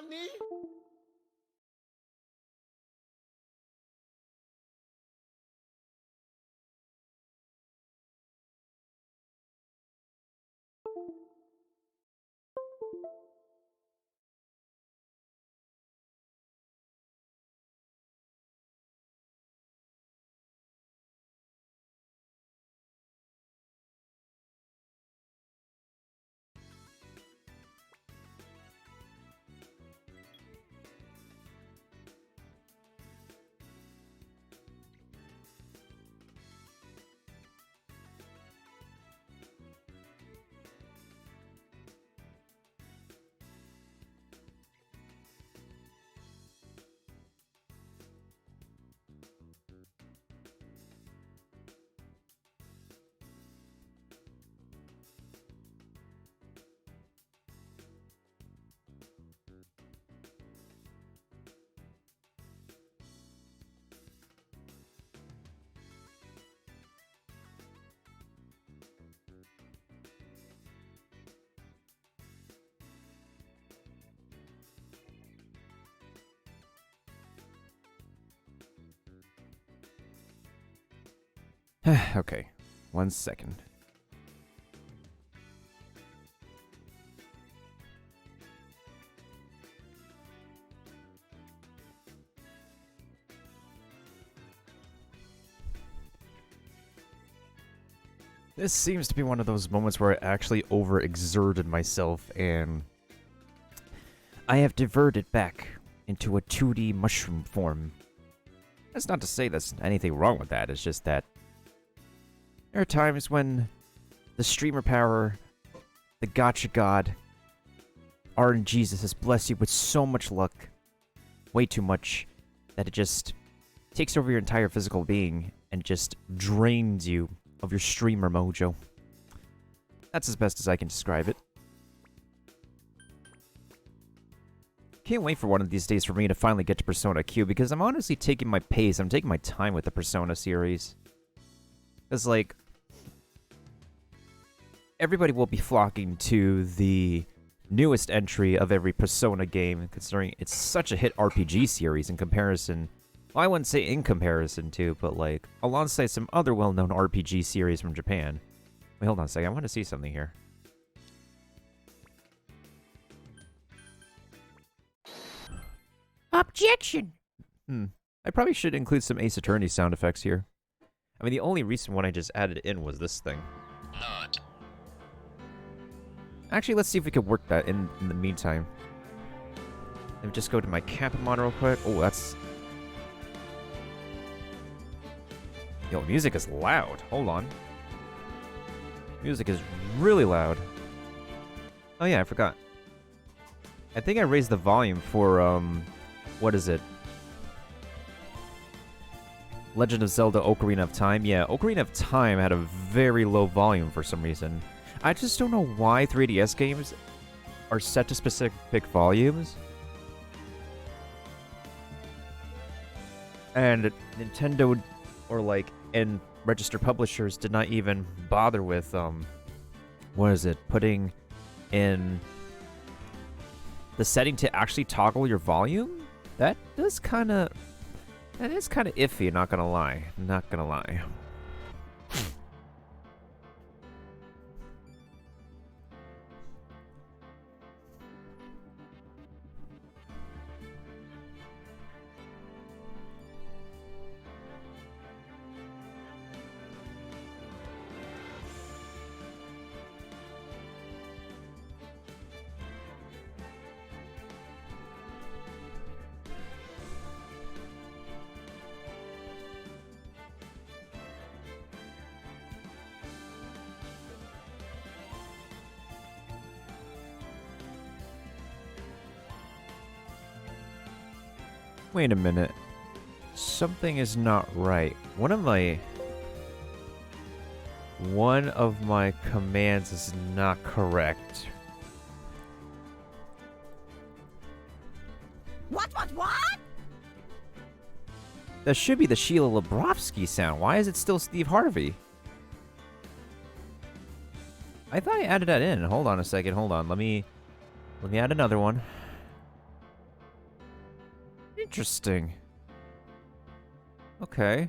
Nani? Okay, 1 second. This seems to be one of those moments where I actually overexerted myself and I have diverted back into a 2D mushroom form. That's not to say there's anything wrong with that, it's just that there are times when the streamer power, the gacha god, RNGesus has blessed you with so much luck, way too much, that it just takes over your entire physical being and just drains you of your streamer mojo. That's as best as I can describe it. Can't wait for one of these days for me to finally get to Persona Q, because I'm honestly taking my pace, I'm taking my time with the Persona series. Because, like, everybody will be flocking to the newest entry of every Persona game, considering it's such a hit RPG series in comparison. Well, I wouldn't say in comparison to, but, like, alongside some other well-known RPG series from Japan. Wait, hold on a second, I want to see something here. Objection! I probably should include some Ace Attorney sound effects here. I mean, the only recent one I just added in was this thing. Not. Actually, let's see if we can work that in the meantime. Let me just go to my Kappa mod real quick. Oh, that's... Yo, music is loud. Hold on. Music is really loud. Oh yeah, I forgot. I think I raised the volume for, what is it? Legend of Zelda Ocarina of Time. Yeah, Ocarina of Time had a very low volume for some reason. I just don't know why 3DS games are set to specific volumes. And Nintendo, or like, and registered publishers did not even bother with, what is it? Putting in the setting to actually toggle your volume? That is kind of iffy, not gonna lie. Not gonna lie. Wait a minute. Something is not right. One of my commands is not correct. What? That should be the Sheila Lebrovsky sound. Why is it still Steve Harvey? I thought I added that in. Hold on a second. Hold on. Let me add another one. Interesting. Okay.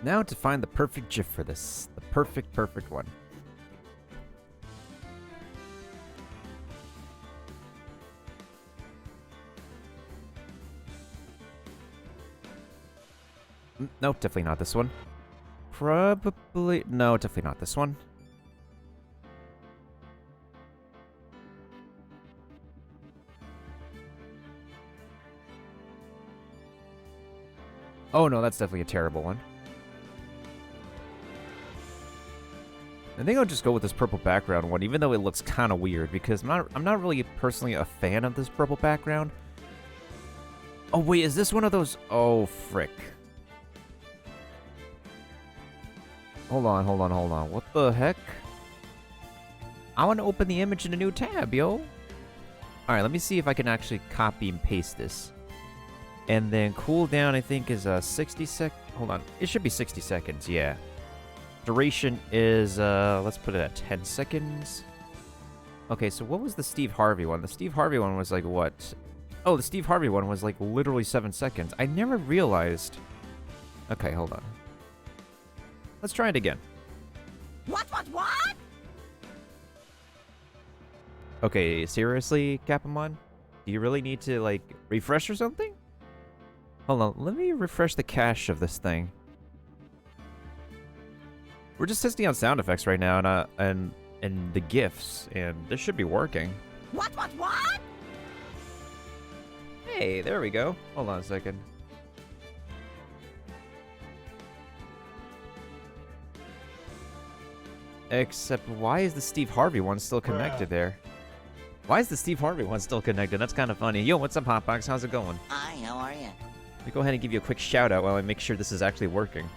Now to find the perfect GIF for this. The perfect one. Nope, definitely not this one. Probably... No, definitely not this one. Oh no, that's definitely a terrible one. I think I'll just go with this purple background one, even though it looks kind of weird, because I'm not really personally a fan of this purple background. Oh wait, is this one of those? Oh frick! Hold on. What the heck? I want to open the image in a new tab, yo. All right, let me see if I can actually copy and paste this. And then cooldown, I think, is 60 sec. Hold on, it should be 60 seconds. Yeah. Duration is, let's put it at 10 seconds. Okay, so what was the Steve Harvey one? The Steve Harvey one was like, what? Oh, the Steve Harvey one was like literally 7 seconds. I never realized. Okay, hold on. Let's try it again. What? Okay, seriously, Capamon? Do you really need to, like, refresh or something? Hold on, let me refresh the cache of this thing. We're just testing out sound effects right now, and the GIFs, and this should be working. What? Hey, there we go. Hold on a second. Except, why is the Steve Harvey one still connected there? Why is the Steve Harvey one still connected? That's kind of funny. Yo, what's up, Hotbox? How's it going? Hi, how are you? Let me go ahead and give you a quick shout out while I make sure this is actually working.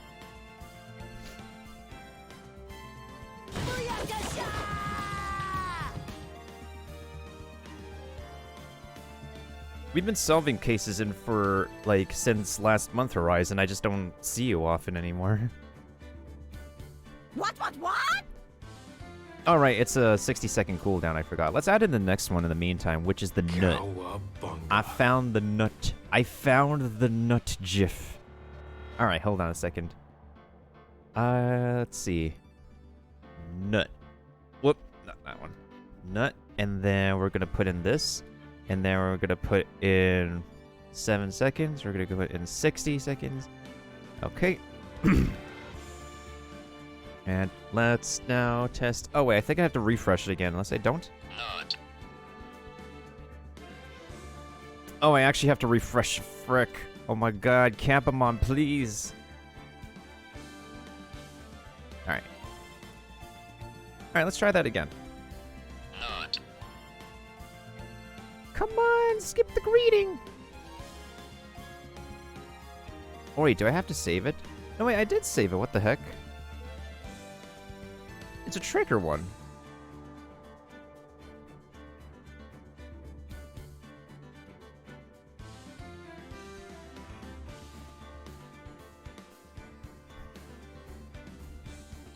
We've been solving cases in for, like, since last month, Horizon. I just don't see you often anymore. What? Alright, it's a 60-second cooldown, I forgot. Let's add in the next one in the meantime, which is the nut. I found the nut. I found the nut GIF. Alright, hold on a second. Let's see. Nut. Whoop, not that one. Nut, and then we're gonna put in this. And then we're gonna put in 7 seconds. We're gonna go in 60 seconds. Okay. And let's now test. Oh wait, I think I have to refresh it again, unless I don't. Not. Oh, I actually have to refresh. Frick. Oh my god, Capamon, please. Alright. Alright, let's try that again. Not. Come on, skip the greeting. Oh wait, do I have to save it? No wait, I did save it. What the heck? It's a trigger one.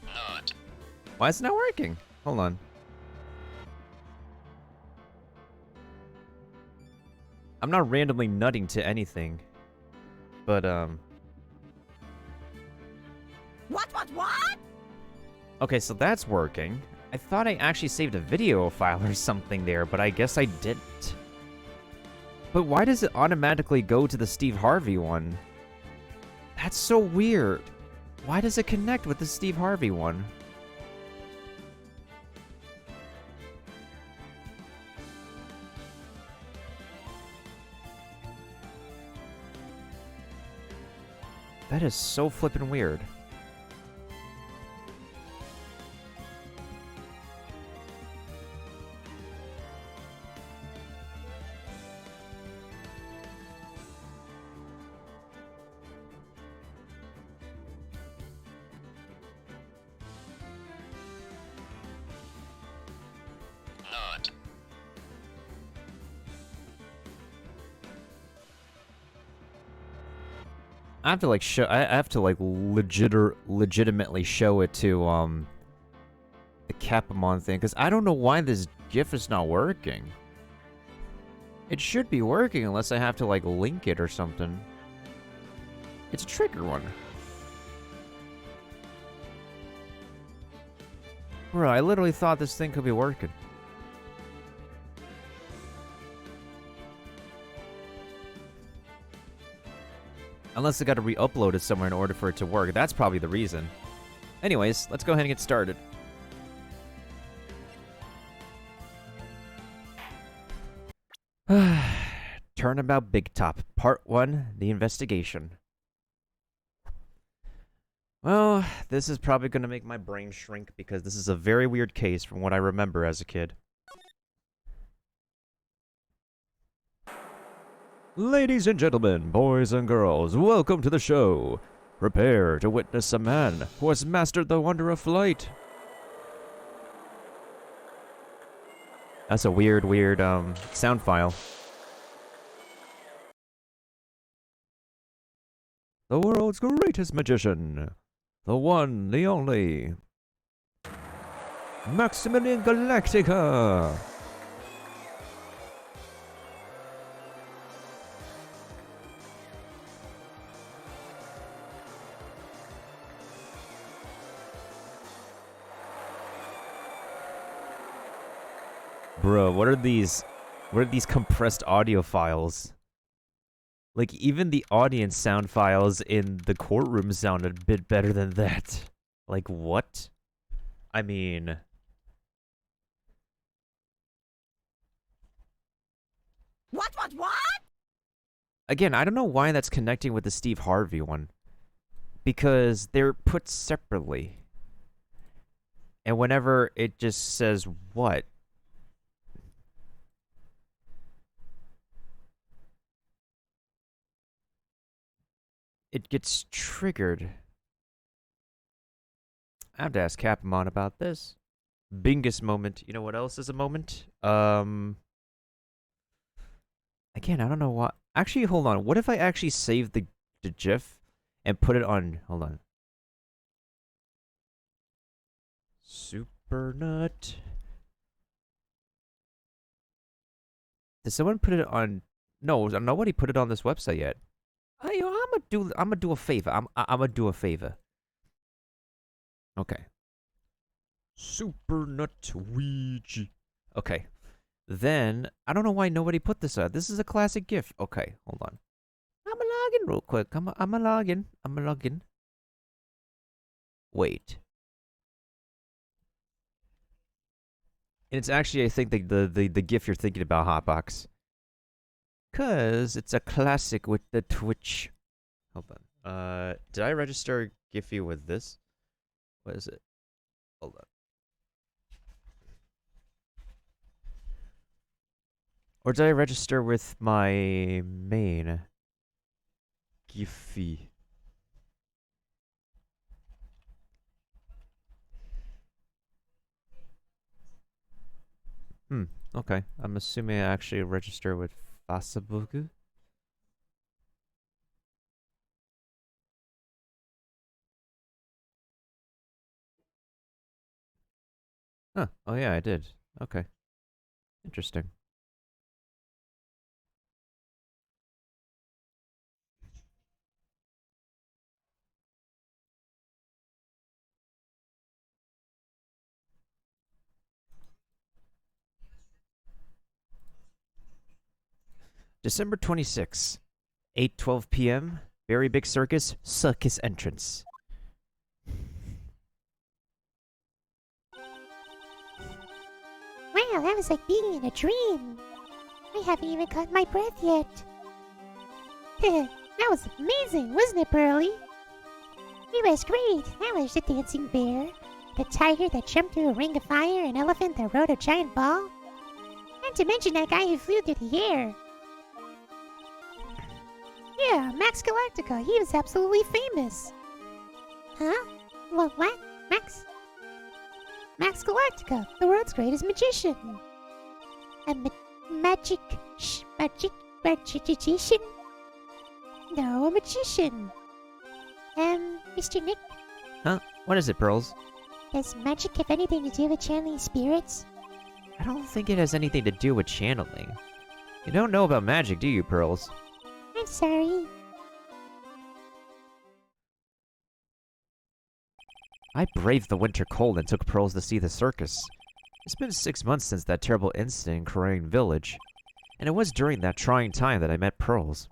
Not. Why is it not working? Hold on. I'm not randomly nutting to anything. But, What? okay, so that's working. I thought I actually saved a video file or something there, but I guess I didn't. But why does it automatically go to the Steve Harvey one? That's so weird. Why does it connect with the Steve Harvey one? That is so flippin' weird. Not. I have to like show. I have to like legitimately show it to the Capamon thing because I don't know why this GIF is not working. It should be working unless I have to like link it or something. It's a trigger one. Bro, I literally thought this thing could be working. Unless I got to re-upload it somewhere in order for it to work. That's probably the reason. Anyways, let's go ahead and get started. Turnabout Big Top, Part 1, The Investigation. Well, this is probably going to make my brain shrink because this is a very weird case from what I remember as a kid. Ladies and gentlemen, boys and girls, welcome to the show. Prepare to witness a man who has mastered the wonder of flight. That's a weird sound file. The world's greatest magician. The one, the only. Maximilian Galactica. Bro, what are these compressed audio files? Like, even the audience sound files in the courtroom sounded a bit better than that. Like, what? I mean... What? Again, I don't know why that's connecting with the Steve Harvey one. Because they're put separately. And whenever it just says what? It gets triggered. I have to ask Capamon about this. Bingus moment. You know what else is a moment? Again, I don't know what. Actually, hold on. What if I actually save the GIF and put it on? Hold on. Super Nut. Did someone put it on? No, nobody put it on this website yet. I'm gonna do a favor. I'm gonna do a favor. Okay. Super Nut Ouija. Okay. Then, I don't know why nobody put this out. This is a classic GIF. Okay, hold on. I'm gonna log in real quick. I'm gonna log in. Wait. And it's actually, I think, the GIF you're thinking about, Hotbox. Cause it's a classic with the Twitch. Hold on. Did I register Giphy with this? What is it? Hold on. Or did I register with my main Giphy? Okay. I'm assuming I actually register with Facebook. Huh. Oh yeah, I did. Okay. Interesting. December 26th, 8:12 p.m. Very big circus entrance. Wow, that was like being in a dream. I haven't even caught my breath yet. That was amazing, wasn't it, Pearly? He was great. I was the dancing bear, the tiger that jumped through a ring of fire, an elephant that rode a giant ball. Not to mention that guy who flew through the air. Yeah, Max Galactica. He was absolutely famous. Huh? What? Max? Max Galactica, the world's greatest magician. A magician? No, a magician. Mr. Nick, Huh? What is it, Pearls? does magic have anything to do with channeling spirits? I don't think it has anything to do with channeling. You don't know about magic, do you, Pearls? I'm sorry. I braved the winter cold and took Pearls to see the circus. It's been 6 months since that terrible incident in Crane Village, and it was during that trying time that I met Pearls.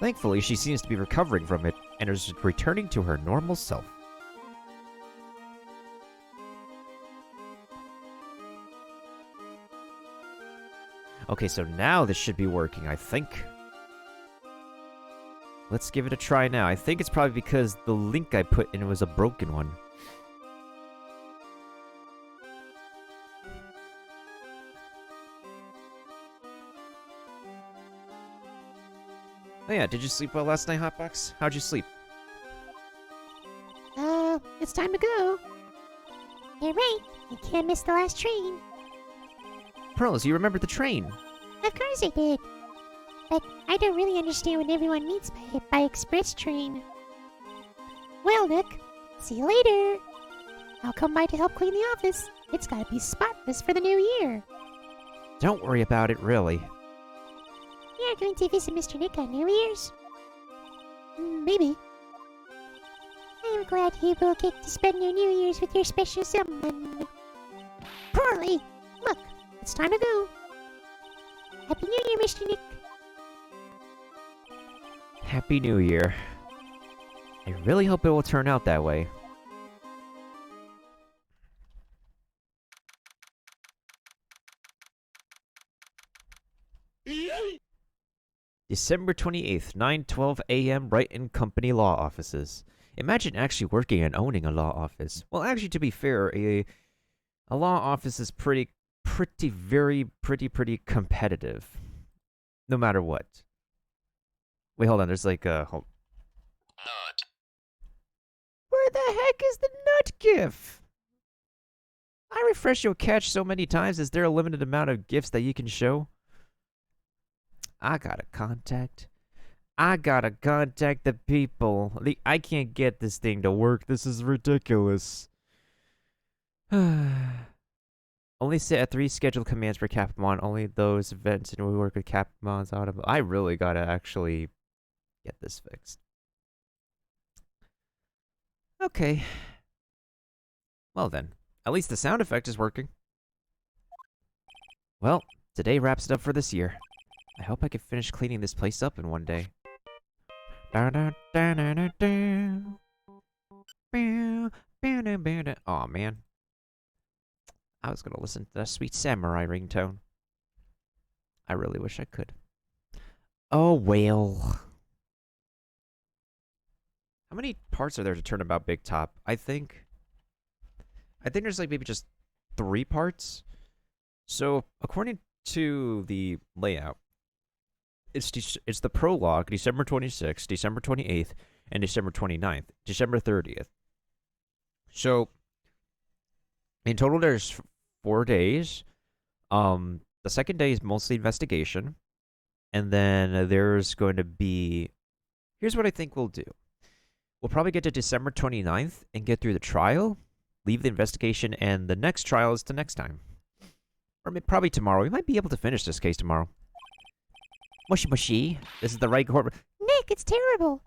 Thankfully, she seems to be recovering from it and is returning to her normal self. Okay, so now this should be working, I think. Let's give it a try now. I think it's probably because the link I put in was a broken one. Oh yeah, did you sleep well last night, Hotbox? How'd you sleep? It's time to go. You're right. You can't miss the last train. Pearls, you remembered the train. Of course I did. But I don't really understand what everyone means by express train. Well, Nick, see you later. I'll come by to help clean the office. It's gotta be spotless for the new year. Don't worry about it, really. You're going to visit Mr. Nick on New Year's? Maybe. I'm glad you will get to spend your New Year's with your special someone. Pearly, look, it's time to go. Happy New Year, Mr. Nick. Happy New Year. I really hope it will turn out that way. December 28th, 9:12 a.m. Brighton Company Law Offices. Imagine actually working and owning a law office. Well, actually, to be fair, a law office is pretty competitive. No matter what. Wait, hold on. There's like a... Not. Where the heck is the nut gif? I refresh your cache so many times. Is there a limited amount of gifs that you can show? I gotta contact the people. I can't get this thing to work. This is ridiculous. Only set at 3 scheduled commands per Capmon. Only those events and we work with Capmons out of... I really gotta actually get this fixed. Okay. Well then, at least the sound effect is working. Well, today wraps it up for this year. I hope I can finish cleaning this place up in one day. Aw, man. I was gonna listen to that sweet samurai ringtone. I really wish I could. Oh, well. How many parts are there to Turnabout Big Top? I think there's like maybe just 3 parts. So, according to the layout, it's the prologue, December 26th, December 28th, and December 29th, December 30th. So, in total, there's 4 days. The second day is mostly investigation. And then there's going to be... Here's what I think we'll do. We'll probably get to December 29th and get through the trial, leave the investigation, and the next trial is the next time. Or probably tomorrow. We might be able to finish this case tomorrow. Mushy mushy. This is the right court. Nick, it's terrible.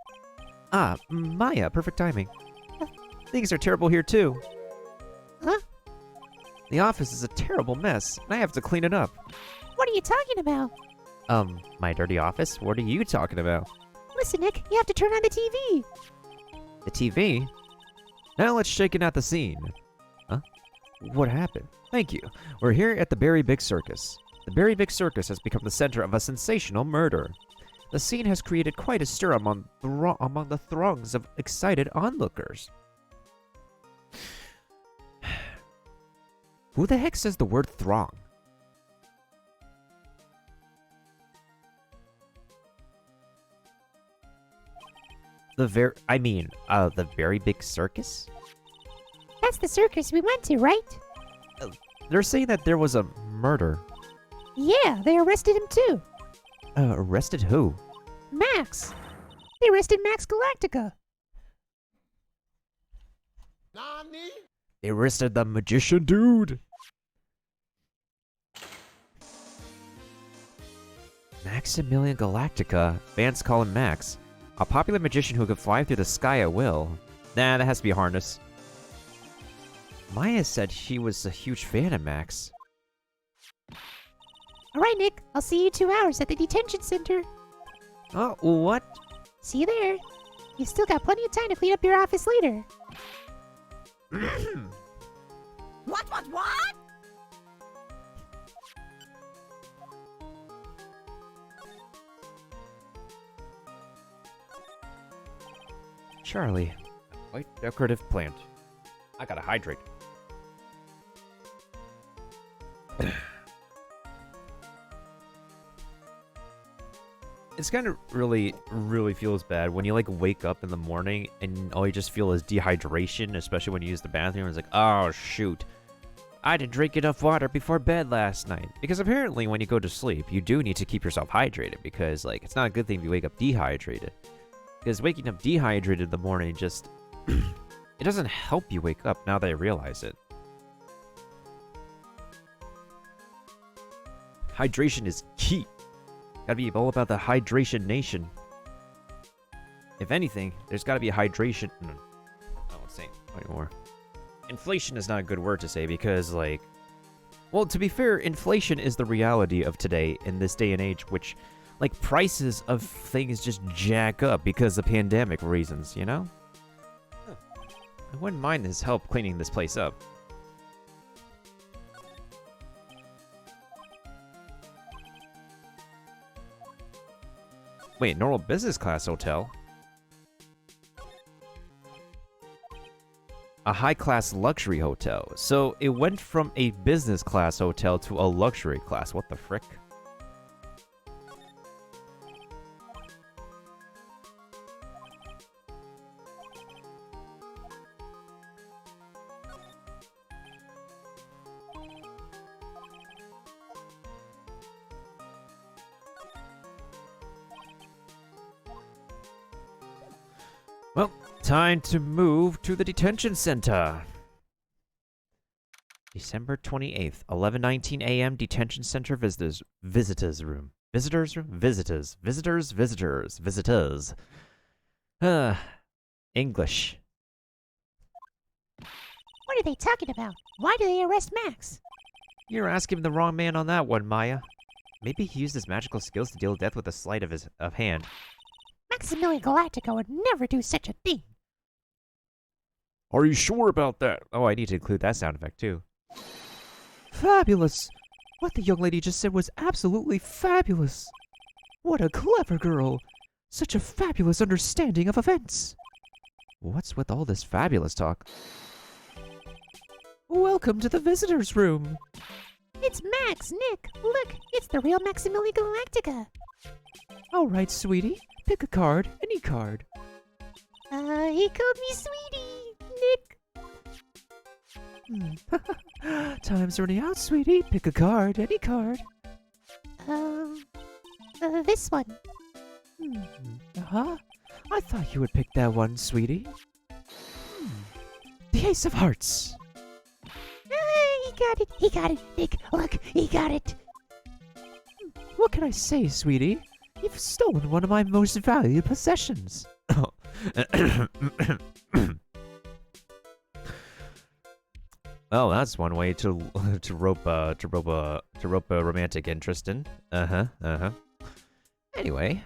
Ah, Maya, perfect timing. Things are terrible here too. Huh? The office is a terrible mess, and I have to clean it up. What are you talking about? My dirty office? What are you talking about? Listen, Nick, you have to turn on the TV. The TV? Now let's shake it out the scene. Huh? What happened? Thank you. We're here at the Berry Big Circus. The Berry Big Circus has become the center of a sensational murder. The scene has created quite a stir among the throngs of excited onlookers. Who the heck says the word throng? The very big circus? That's the circus we went to, right? They're saying that there was a murder. Yeah, they arrested him too. Arrested who? Max. They arrested Max Galactica. Nani? They arrested the magician dude. Maximilian Galactica. Fans call him Max. A popular magician who could fly through the sky at will. Nah, that has to be a harness. Maya said she was a huge fan of Max. Alright, Nick. I'll see you 2 hours at the detention center. Oh, what? See you there. You've still got plenty of time to clean up your office later. What? Charlie, a quite decorative plant. I gotta hydrate. It's kind of really feels bad when you like wake up in the morning and all you just feel is dehydration, especially when you use the bathroom. It's like, oh shoot, I didn't drink enough water before bed last night. Because apparently when you go to sleep, you do need to keep yourself hydrated because like it's not a good thing if you wake up dehydrated. Because waking up dehydrated in the morning just it doesn't help you wake up now that I realize it. Hydration is key. Gotta be all about the hydration nation. If anything, there's gotta be a hydration. No, I won't say it anymore. Inflation is not a good word to say because, like, well, to be fair, inflation is the reality of today in this day and age, which, like, prices of things just jack up because of pandemic reasons, you know? I wouldn't mind his help cleaning this place up. Wait, normal business class hotel? A high-class luxury hotel. So it went from a business class hotel to a luxury class. What the frick? Well, time to move to the detention center. December 28th, 11:19 a.m. Detention center visitors room. Visitors room? Visitors. English. What are they talking about? Why do they arrest Max? You're asking the wrong man on that one, Maya. Maybe he used his magical skills to deal death with a sleight of hand. Maximilian Galactica would never do such a thing. Are you sure about that? Oh, I need to include that sound effect, too. Fabulous! What the young lady just said was absolutely fabulous! What a clever girl! Such a fabulous understanding of events! What's with all this fabulous talk? Welcome to the visitors' room! It's Max, Nick. Look, it's the real Maximilian Galactica. All right, sweetie. Pick a card, any card. He called me sweetie, Nick. Time's running out, sweetie. Pick a card, any card. This one. Uh-huh. I thought you would pick that one, sweetie. The Ace of Hearts. He got it, Nick. Look, he got it. What can I say, sweetie? You've stolen one of my most valued possessions. Well, that's one way to rope a romantic interest in. Anyway.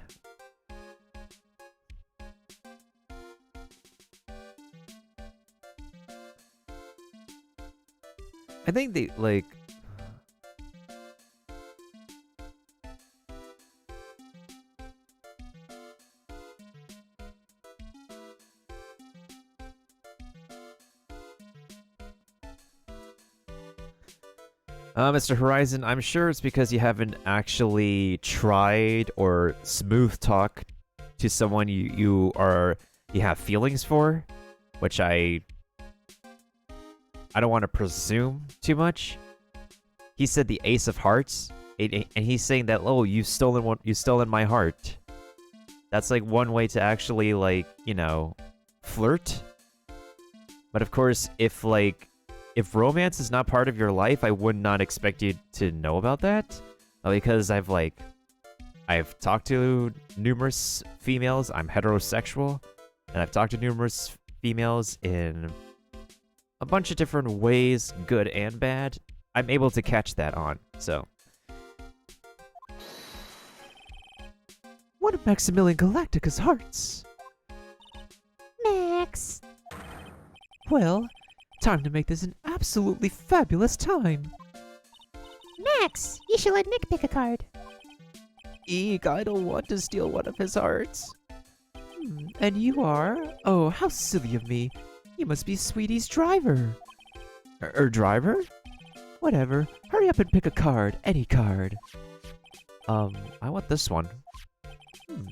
I think they, like... Mr. Horizon, I'm sure it's because you haven't actually tried or smooth talk to someone you have feelings for, which I don't want to presume too much. He said the Ace of Hearts, and he's saying that, oh, you've stolen my heart. That's like one way to actually, like, you know, flirt. But of course, if romance is not part of your life, I would not expect you to know about that. Because I've talked to numerous females. I'm heterosexual, and I've talked to numerous females in a bunch of different ways, good and bad. I'm able to catch that on, so. One of Maximilian Galactica's hearts. Max. Well, time to make this an absolutely fabulous time. Max, you should let Nick pick a card. Eek, I don't want to steal one of his hearts. And you are? Oh, how silly of me. You must be Sweetie's driver. Driver? Whatever. Hurry up and pick a card. Any card. I want this one.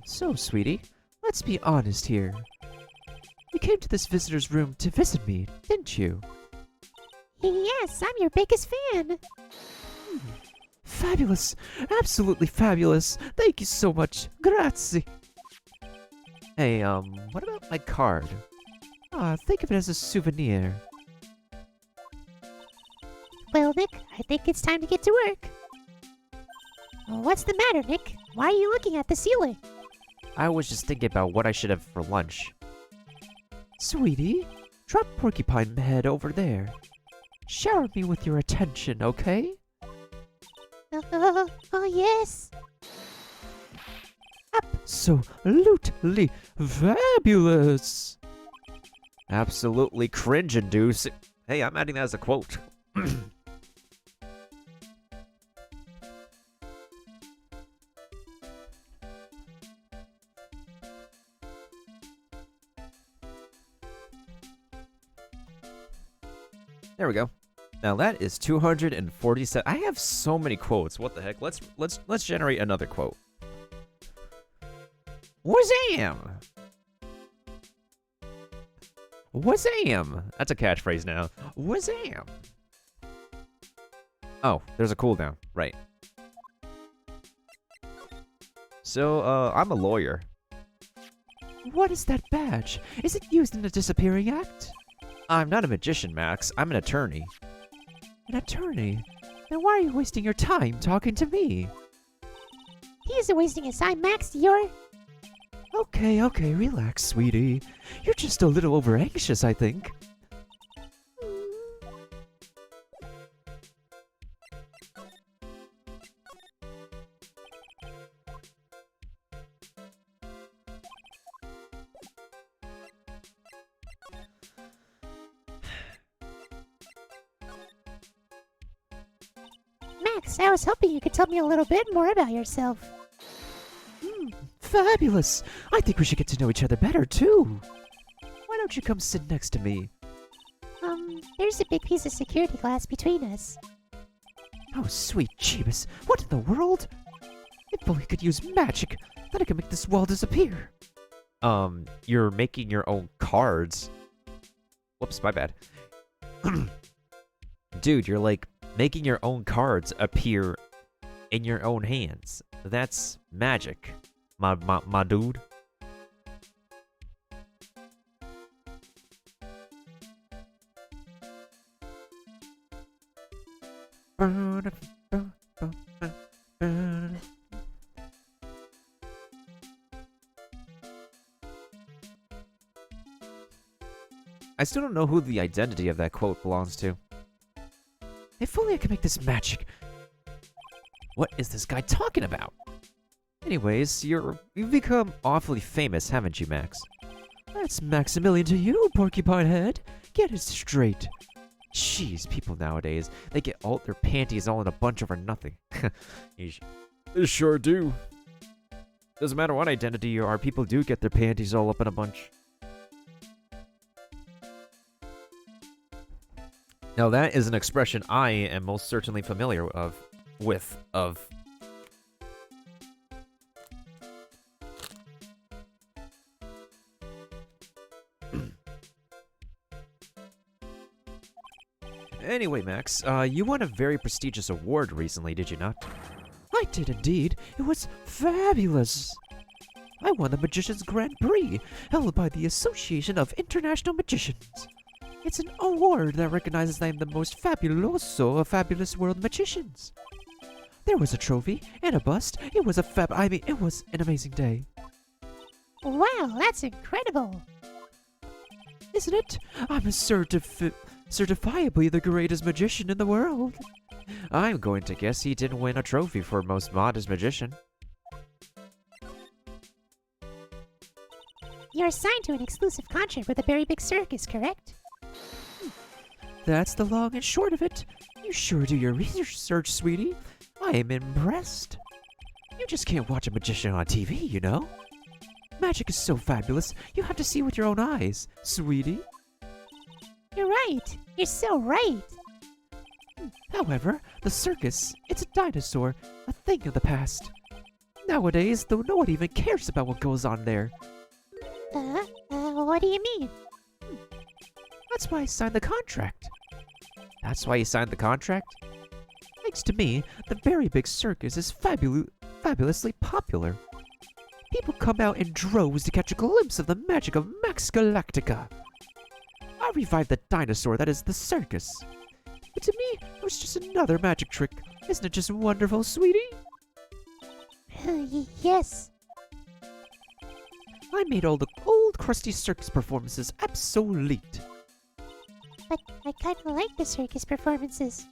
So, Sweetie, let's be honest here. You came to this visitor's room to visit me, didn't you? Yes, I'm your biggest fan. Fabulous. Absolutely fabulous. Thank you so much. Grazie. Hey, what about my card? Think of it as a souvenir. Well, Nick, I think it's time to get to work. What's the matter, Nick? Why are you looking at the ceiling? I was just thinking about what I should have for lunch. Sweetie, drop Porcupine Head over there. Shower me with your attention, okay? Oh, yes. Absolutely fabulous. Absolutely cringe-inducing. Hey, I'm adding that as a quote. There we go. Now that is 247. I have so many quotes. What the heck? Let's generate another quote. Wazam! Wazam! That's a catchphrase now. Wazam! Oh, there's a cooldown. Right. So, I'm a lawyer. What is that badge? Is it used in a disappearing act? I'm not a magician, Max. I'm an attorney. An attorney? Then why are you wasting your time talking to me? He isn't wasting his time, Max. You're... Okay, relax, sweetie. You're just a little over anxious, I think. Max, I was hoping you could tell me a little bit more about yourself. Fabulous! I think we should get to know each other better, too. Why don't you come sit next to me? There's a big piece of security glass between us. Oh, sweet Jeebus. What in the world? If only I could use magic, then I could make this wall disappear. You're making your own cards. Whoops, my bad. Dude, you're like making your own cards appear in your own hands. That's magic, my dude. I still don't know who the identity of that quote belongs to. If only I could make this magic. What is this guy talking about? Anyways, you've become awfully famous, haven't you, Max? That's Maximilian to you, Porcupine Head. Get it straight. Jeez, people nowadays, they get all their panties all in a bunch over nothing. They sure do. Doesn't matter what identity you are, people do get their panties all up in a bunch. Now that is an expression I am most certainly familiar with. Anyway, Max, you won a very prestigious award recently, did you not? I did indeed. It was fabulous. I won the Magician's Grand Prix, held by the Association of International Magicians. It's an award that recognizes I am the most fabuloso of fabulous world magicians. There was a trophy and a bust. It was it was an amazing day. Wow, that's incredible. Isn't it? I'm certifiably the greatest magician in the world. I'm going to guess he didn't win a trophy for most modest magician. You're assigned to an exclusive contract with the Very Big Circus, correct? That's the long and short of it. You sure do your research, sweetie. I am impressed. You just can't watch a magician on TV, you know? Magic is so fabulous, you have to see with your own eyes, sweetie. You're right. You're so right. However, the circus, it's a dinosaur, a thing of the past. Nowadays, though, no one even cares about what goes on there. What do you mean? That's why I signed the contract. That's why you signed the contract? Thanks to me, the Very Big Circus is fabulously popular. People come out in droves to catch a glimpse of the magic of Max Galactica. I revived the dinosaur that is the circus. But to me, it was just another magic trick. Isn't it just wonderful, sweetie? Yes. I made all the old crusty circus performances obsolete. But I kind of like the circus performances.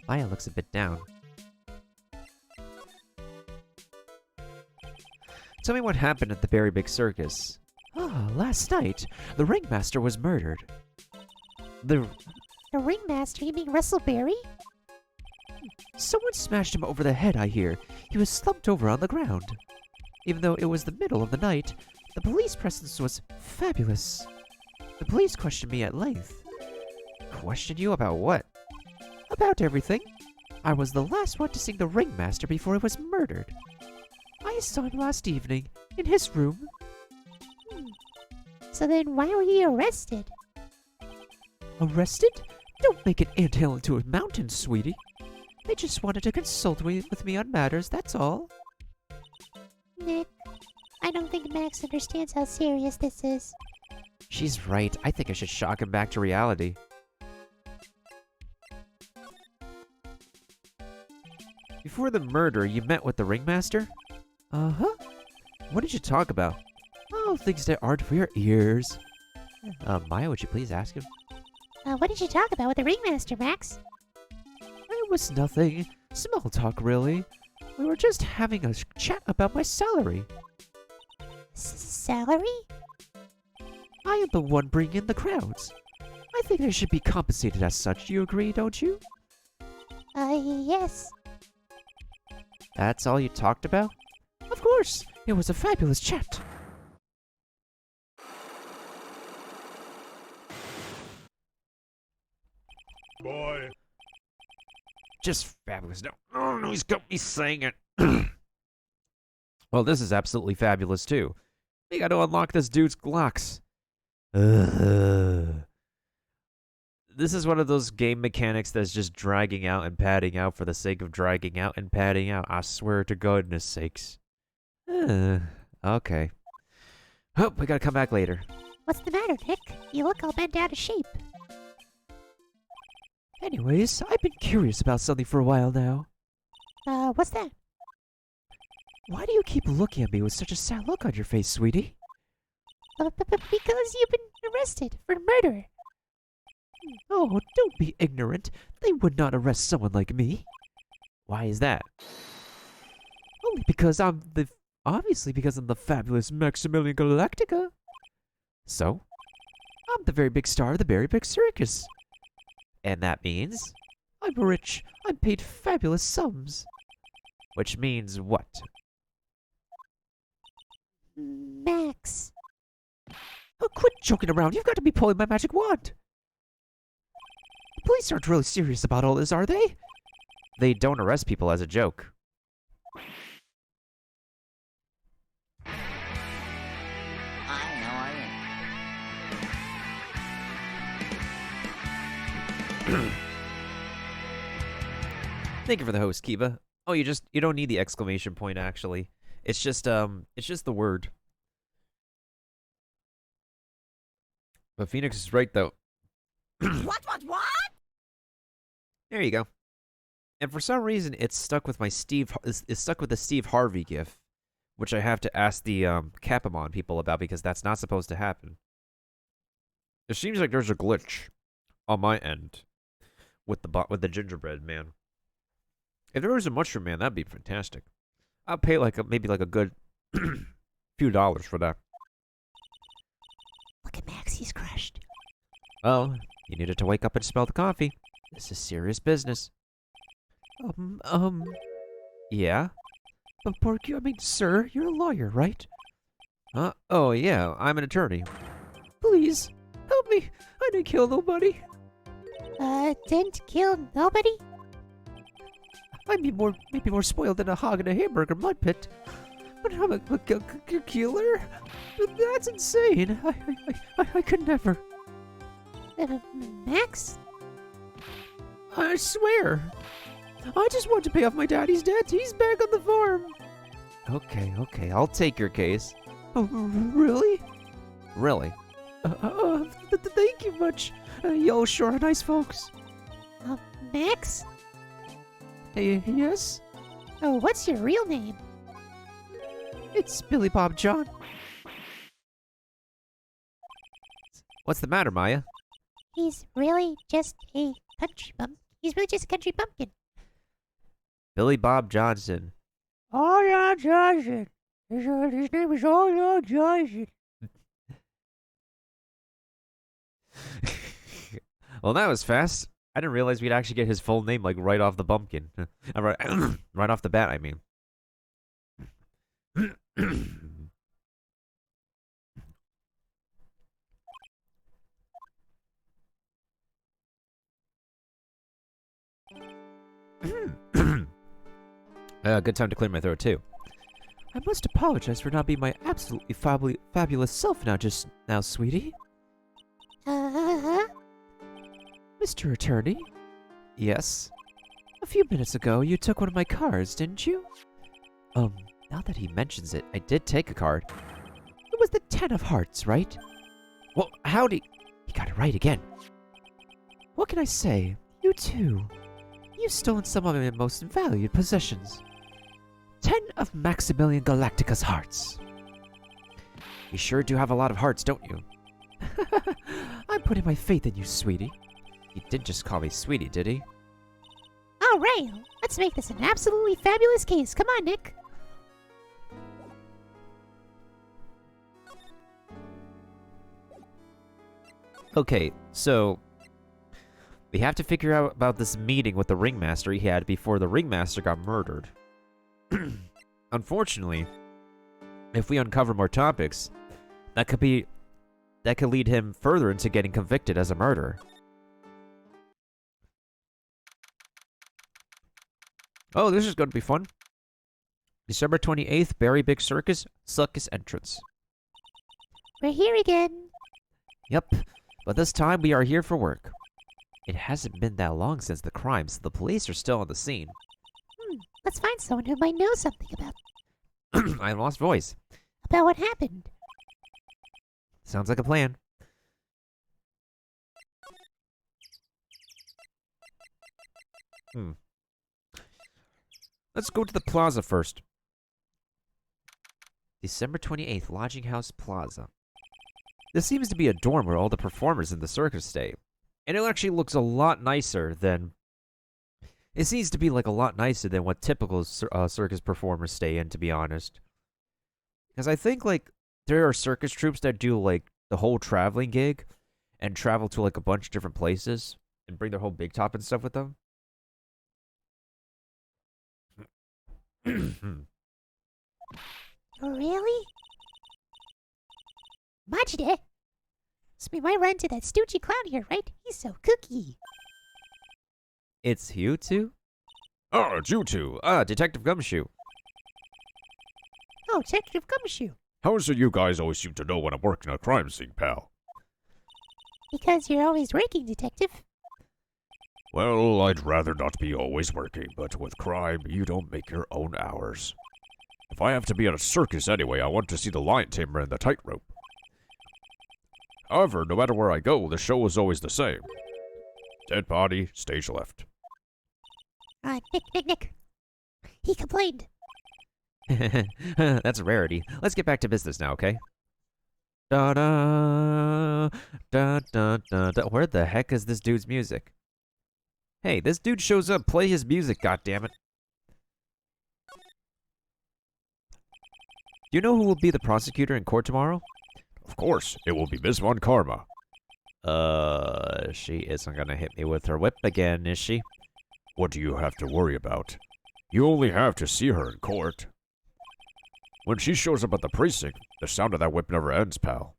Maya looks a bit down. Tell me what happened at the Very Big Circus. Last night, the ringmaster was murdered. The ringmaster? You mean Russell Berry? Someone smashed him over the head, I hear. He was slumped over on the ground. Even though it was the middle of the night, the police presence was fabulous. The police questioned me at length. Questioned you about what? About everything. I was the last one to see the ringmaster before he was murdered. I saw him last evening, in his room. So then why were you arrested? Arrested? Don't make an anthill into a mountain, sweetie. They just wanted to consult with me on matters, that's all. Nick, I don't think Max understands how serious this is. She's right. I think I should shock him back to reality. Before the murder, you met with the ringmaster? Uh-huh. What did you talk about? Oh, things that aren't for your ears. Maya, would you please ask him? What did you talk about with the ringmaster, Max? It was nothing. Small talk, really. We were just having a chat about my salary. Salary? I am the one bringing in the crowds. I think I should be compensated as such. You agree, don't you? Yes. That's all you talked about? Of course. It was a fabulous chat. Boy. Just fabulous. No, oh, no, he's got me saying it. Well, this is absolutely fabulous, too. We got to unlock this dude's Glocks. This is one of those game mechanics that's just dragging out and padding out for the sake of dragging out and padding out. I swear to goodness sakes. Okay. Oh, we gotta come back later. What's the matter, Nick? You look all bent out of shape. Anyways, I've been curious about something for a while now. What's that? Why do you keep looking at me with such a sad look on your face, sweetie? Because you've been arrested for murder. Oh, don't be ignorant. They would not arrest someone like me. Why is that? Only because obviously because I'm the fabulous Maximilian Galactica. So, I'm the very big star of the Very Big Circus. And that means I'm rich. I'm paid fabulous sums. Which means what? police aren't really serious about all this, are they? They don't arrest people as a joke. Hi, how are you? Thank you for the host, Kiba. Oh, you don't need the exclamation point, actually. It's just the word. But Phoenix is right, though. What? There you go. And for some reason, it's stuck with my it's stuck with the Steve Harvey gif, which I have to ask the Capamon people about because that's not supposed to happen. It seems like there's a glitch on my end with the gingerbread man. If there was a mushroom man, that'd be fantastic. I'll pay maybe a good few dollars for that. Look at Max, he's crushed. Oh, you needed to wake up and smell the coffee. This is serious business. Yeah? But Porky, sir, you're a lawyer, right? Oh yeah, I'm an attorney. Please, help me. I didn't kill nobody. Didn't kill nobody? I'm maybe more spoiled than a hog in a hamburger mud pit. But I'm a killer? That's insane. I could never. Max? I swear. I just want to pay off my daddy's debt. He's back on the farm. Okay, I'll take your case. Oh, really? Really? Thank you much. Y'all sure are nice folks. Max? Hey, yes? Oh, what's your real name? It's Billy Bob John. What's the matter, Maya? He's really just a country bumpkin. He's really just a country bumpkin. Billy Bob Johnson. Oh, yeah, Johnson. His name is Oh, Johnson. Well, that was fast. I didn't realize we'd actually get his full name right off the bumpkin. Right off the bat, I mean. Good time to clear my throat, too. I must apologize for not being my absolutely fabulous self just now, sweetie. Uh-huh. Mr. Attorney? Yes? A few minutes ago, you took one of my cards, didn't you? Now that he mentions it, I did take a card. It was the 10 of hearts, right? Well, howdy. He got it right again. What can I say? You too. You've stolen some of my most valued possessions. 10 of Maximilian Galactica's hearts. You sure do have a lot of hearts, don't you? I'm putting my faith in you, sweetie. He didn't just call me sweetie, did he? All right, let's make this an absolutely fabulous case. Come on, Nick. Okay, so we have to figure out about this meeting with the ringmaster he had before the ringmaster got murdered. Unfortunately, if we uncover more topics, that could lead him further into getting convicted as a murderer. Oh, this is going to be fun. December 28th, Berry Big Circus entrance. We're here again. Yep, but this time we are here for work. It hasn't been that long since the crime, so the police are still on the scene. Let's find someone who might know something about I lost voice. what happened. Sounds like a plan. Let's go to the plaza first. December 28th, Lodging House Plaza. This seems to be a dorm where all the performers in the circus stay. And it actually looks a lot nicer than... It seems to be a lot nicer than what typical circus performers stay in, to be honest. Because I think, there are circus troupes that do, the whole traveling gig and travel to, a bunch of different places and bring their whole big top and stuff with them. Really? Majide? So we might run into that stoochy clown here, right? He's so kooky. It's you two? Oh, it's you two. Detective Gumshoe. Oh, Detective Gumshoe. How is it you guys always seem to know when I'm working a crime scene, pal? Because you're always working, Detective. Well, I'd rather not be always working, but with crime, you don't make your own hours. If I have to be at a circus anyway, I want to see the lion tamer and the tightrope. However, no matter where I go, the show is always the same. Dead body, stage left. Nick. He complained. That's a rarity. Let's get back to business now, okay? Da da da da da da. Where the heck is this dude's music? Hey, this dude shows up. Play his music, goddammit. Do you know who will be the prosecutor in court tomorrow? Of course, it will be Miss Von Karma. She isn't gonna hit me with her whip again, is she? What do you have to worry about? You only have to see her in court. When she shows up at the precinct, the sound of that whip never ends, pal.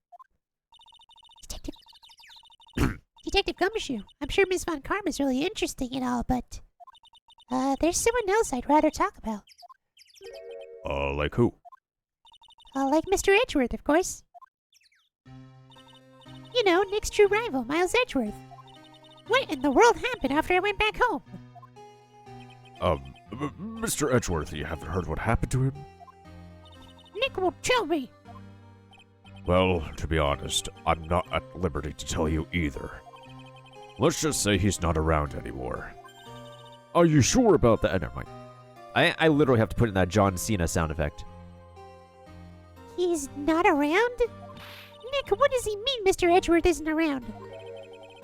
Detective Gumshoe, I'm sure Miss Von Karma's really interesting and all, but there's someone else I'd rather talk about. Like who? Like Mr. Edgeworth, of course. You know, Nick's true rival, Miles Edgeworth. What in the world happened after I went back home? Mr. Edgeworth, you haven't heard what happened to him? Nick won't tell me. Well, to be honest, I'm not at liberty to tell you either. Let's just say he's not around anymore. Are you sure about that? Never mind. I literally have to put in that John Cena sound effect. He's not around? Nick, what does he mean Mr. Edgeworth isn't around?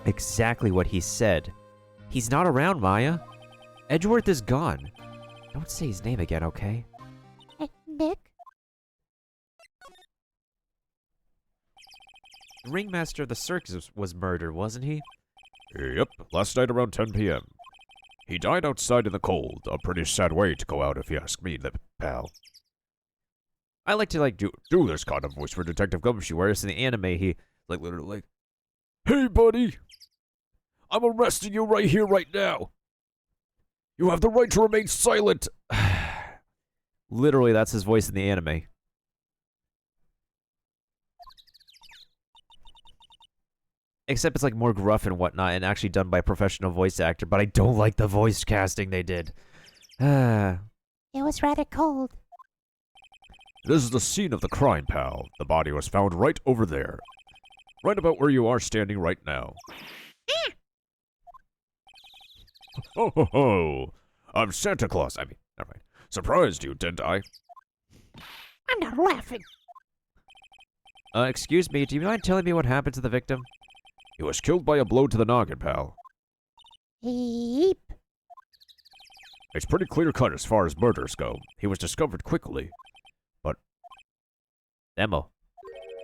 Exactly what he said. He's not around, Maya. Edgeworth is gone. Don't say his name again, okay? Nick? The ringmaster of the circus was murdered, wasn't he? Yep, last night around 10 p.m. He died outside in the cold. A pretty sad way to go out if you ask me, pal. I like to, do this kind of voice for Detective Gumshoe, whereas in the anime, he, literally, hey, buddy! I'm arresting you right here, right now! You have the right to remain silent! Literally, that's his voice in the anime. Except it's, more gruff and whatnot, and actually done by a professional voice actor, but I don't like the voice casting they did. It was rather cold. This is the scene of the crime, pal. The body was found right over there. Right about where you are standing right now. Ho ho ho! I'm Santa Claus. Never mind. Surprised you, didn't I? I'm not laughing. Excuse me, do you mind telling me what happened to the victim? He was killed by a blow to the noggin, pal. Yep. It's pretty clear-cut as far as murders go. He was discovered quickly. But... Demo.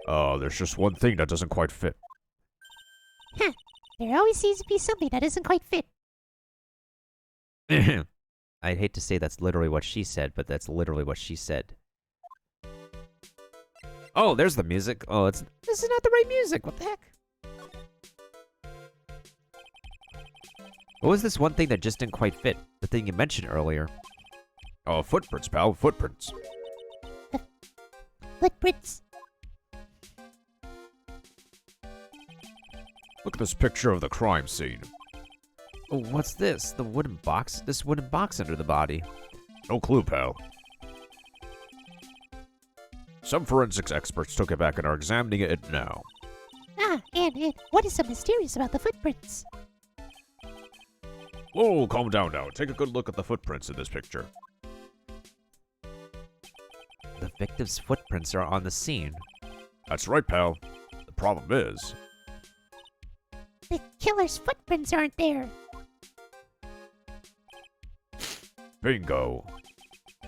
There's just one thing that doesn't quite fit. Huh. There always seems to be something that doesn't quite fit. I'd hate to say that's literally what she said, but that's literally what she said. Oh, there's the music. Oh, this is not the right music. What the heck? What was this one thing that just didn't quite fit? The thing you mentioned earlier. Oh, footprints, pal. Footprints. Footprints. Look at this picture of the crime scene. Oh, what's this? The wooden box? This wooden box under the body. No clue, pal. Some forensics experts took it back and are examining it now. And what is so mysterious about the footprints? Whoa, calm down now. Take a good look at the footprints in this picture. The victim's footprints are on the scene. That's right, pal. The problem is... The killer's footprints aren't there. Bingo.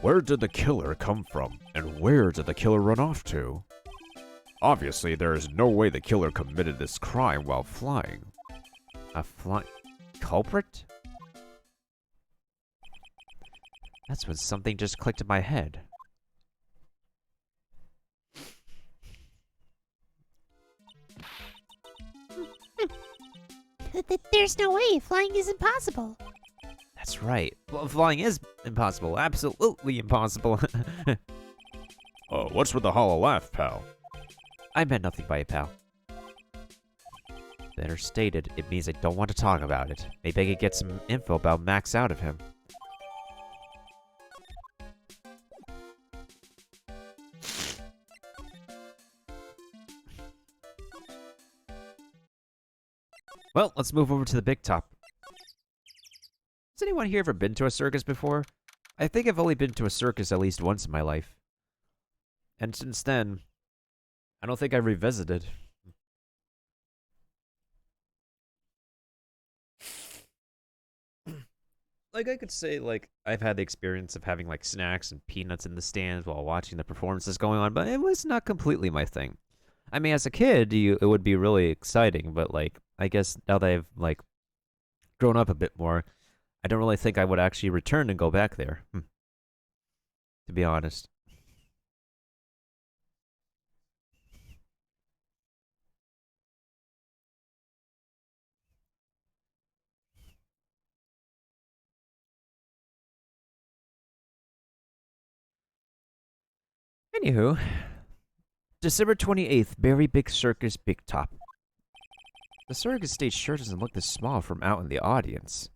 Where did the killer come from? And where did the killer run off to? Obviously, there is no way the killer committed this crime while flying. A flying culprit? That's when something just clicked in my head. There's no way. Flying is impossible. That's right. Well, flying is impossible. Absolutely impossible. What's with the hollow laugh, pal? I meant nothing by it, pal. Better stated, it means I don't want to talk about it. Maybe I could get some info about Max out of him. Well, let's move over to the big top. Has anyone here ever been to a circus before? I think I've only been to a circus at least once in my life. And since then, I don't think I revisited. Like, I could say, like, I've had the experience of having, like, snacks and peanuts in the stands while watching the performances going on, but it was not completely my thing. I mean, as a kid, it would be really exciting, but, like, I guess now that I've, like, grown up a bit more, I don't really think I would actually return and go back there. To be honest. Anywho, December 28th, Berry Big Circus Big Top. The circus stage sure doesn't look this small from out in the audience.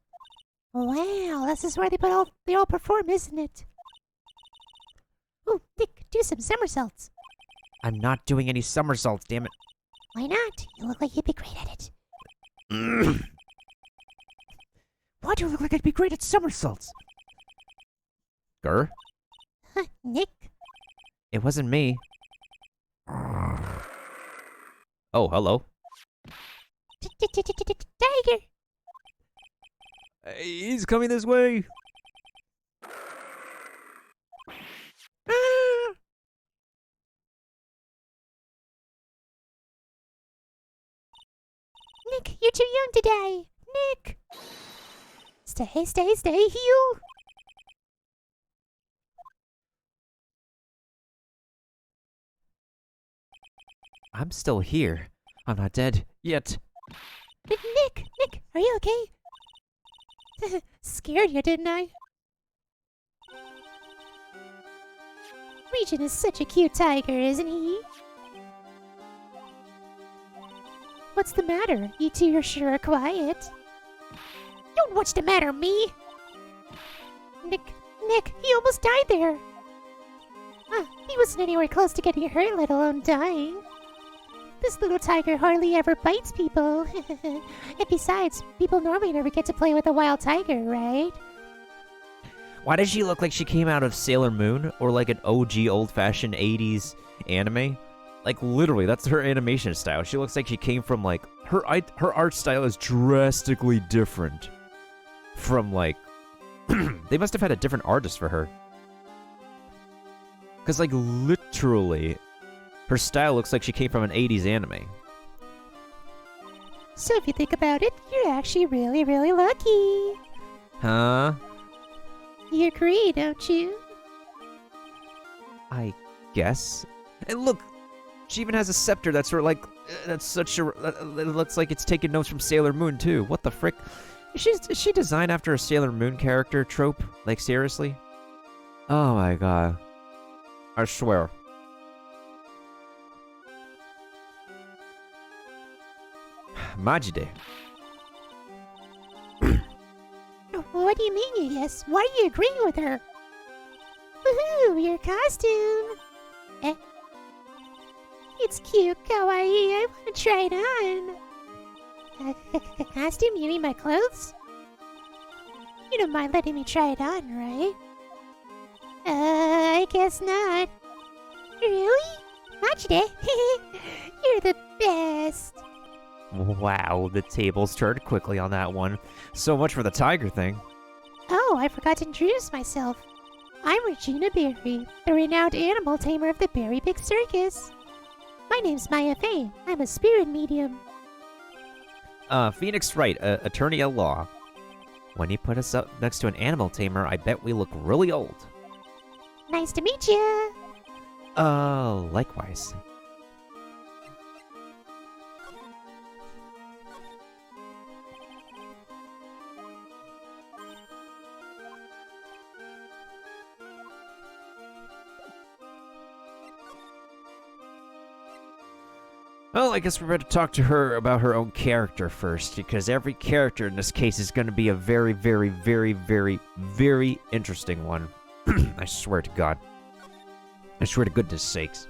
Wow, this is where they all perform, isn't it? Ooh, Nick, do some somersaults. I'm not doing any somersaults, damn it. Why not? You look like you'd be great at it. Why do I look like I'd be great at somersaults? Grr? Huh, Nick? It wasn't me. Oh, hello. Tiger! He's coming this way. Ah! Nick, you're too young to die. Nick! Stay, heal! I'm still here. I'm not dead yet. Nick, are you okay? Scared you, didn't I? Regent is such a cute tiger, isn't he? What's the matter? You two are sure quiet. Don't what's the matter, me? Nick, he almost died there. He wasn't anywhere close to getting hurt, let alone dying. This little tiger hardly ever bites people. And besides, people normally never get to play with a wild tiger, right? Why does she look like she came out of Sailor Moon or like an OG old-fashioned 80s anime? Like literally, that's her animation style. She looks like she came from like her art style is drastically different from like they must have had a different artist for her. Cuz like literally her style looks like she came from an 80s anime. So if you think about it, you're actually really, really lucky. Huh? You agree, don't you? I guess. And look, she even has a scepter that's sort of like that's such a it looks like it's taking notes from Sailor Moon too. What the frick? Is she designed after a Sailor Moon character trope? Like seriously? Oh my god. I swear. Majide. What do you mean, you yes? Why are you agreeing with her? Woohoo, your costume! It's cute, kawaii. I want to try it on. Costume? You mean my clothes? You don't mind letting me try it on, right? I guess not. Really? Majide? You're the best. Wow, the tables turned quickly on that one. So much for the tiger thing. Oh, I forgot to introduce myself. I'm Regina Berry, the renowned animal tamer of the Berry Big Circus. My name's Maya Faye. I'm a spirit medium. Phoenix Wright, attorney at law. When you put us up next to an animal tamer, I bet we look really old. Nice to meet ya. Likewise. Well, I guess we're going to talk to her about her own character first, because every character in this case is going to be a very, very, very, very, very interesting one. I swear to God. I swear to goodness sakes.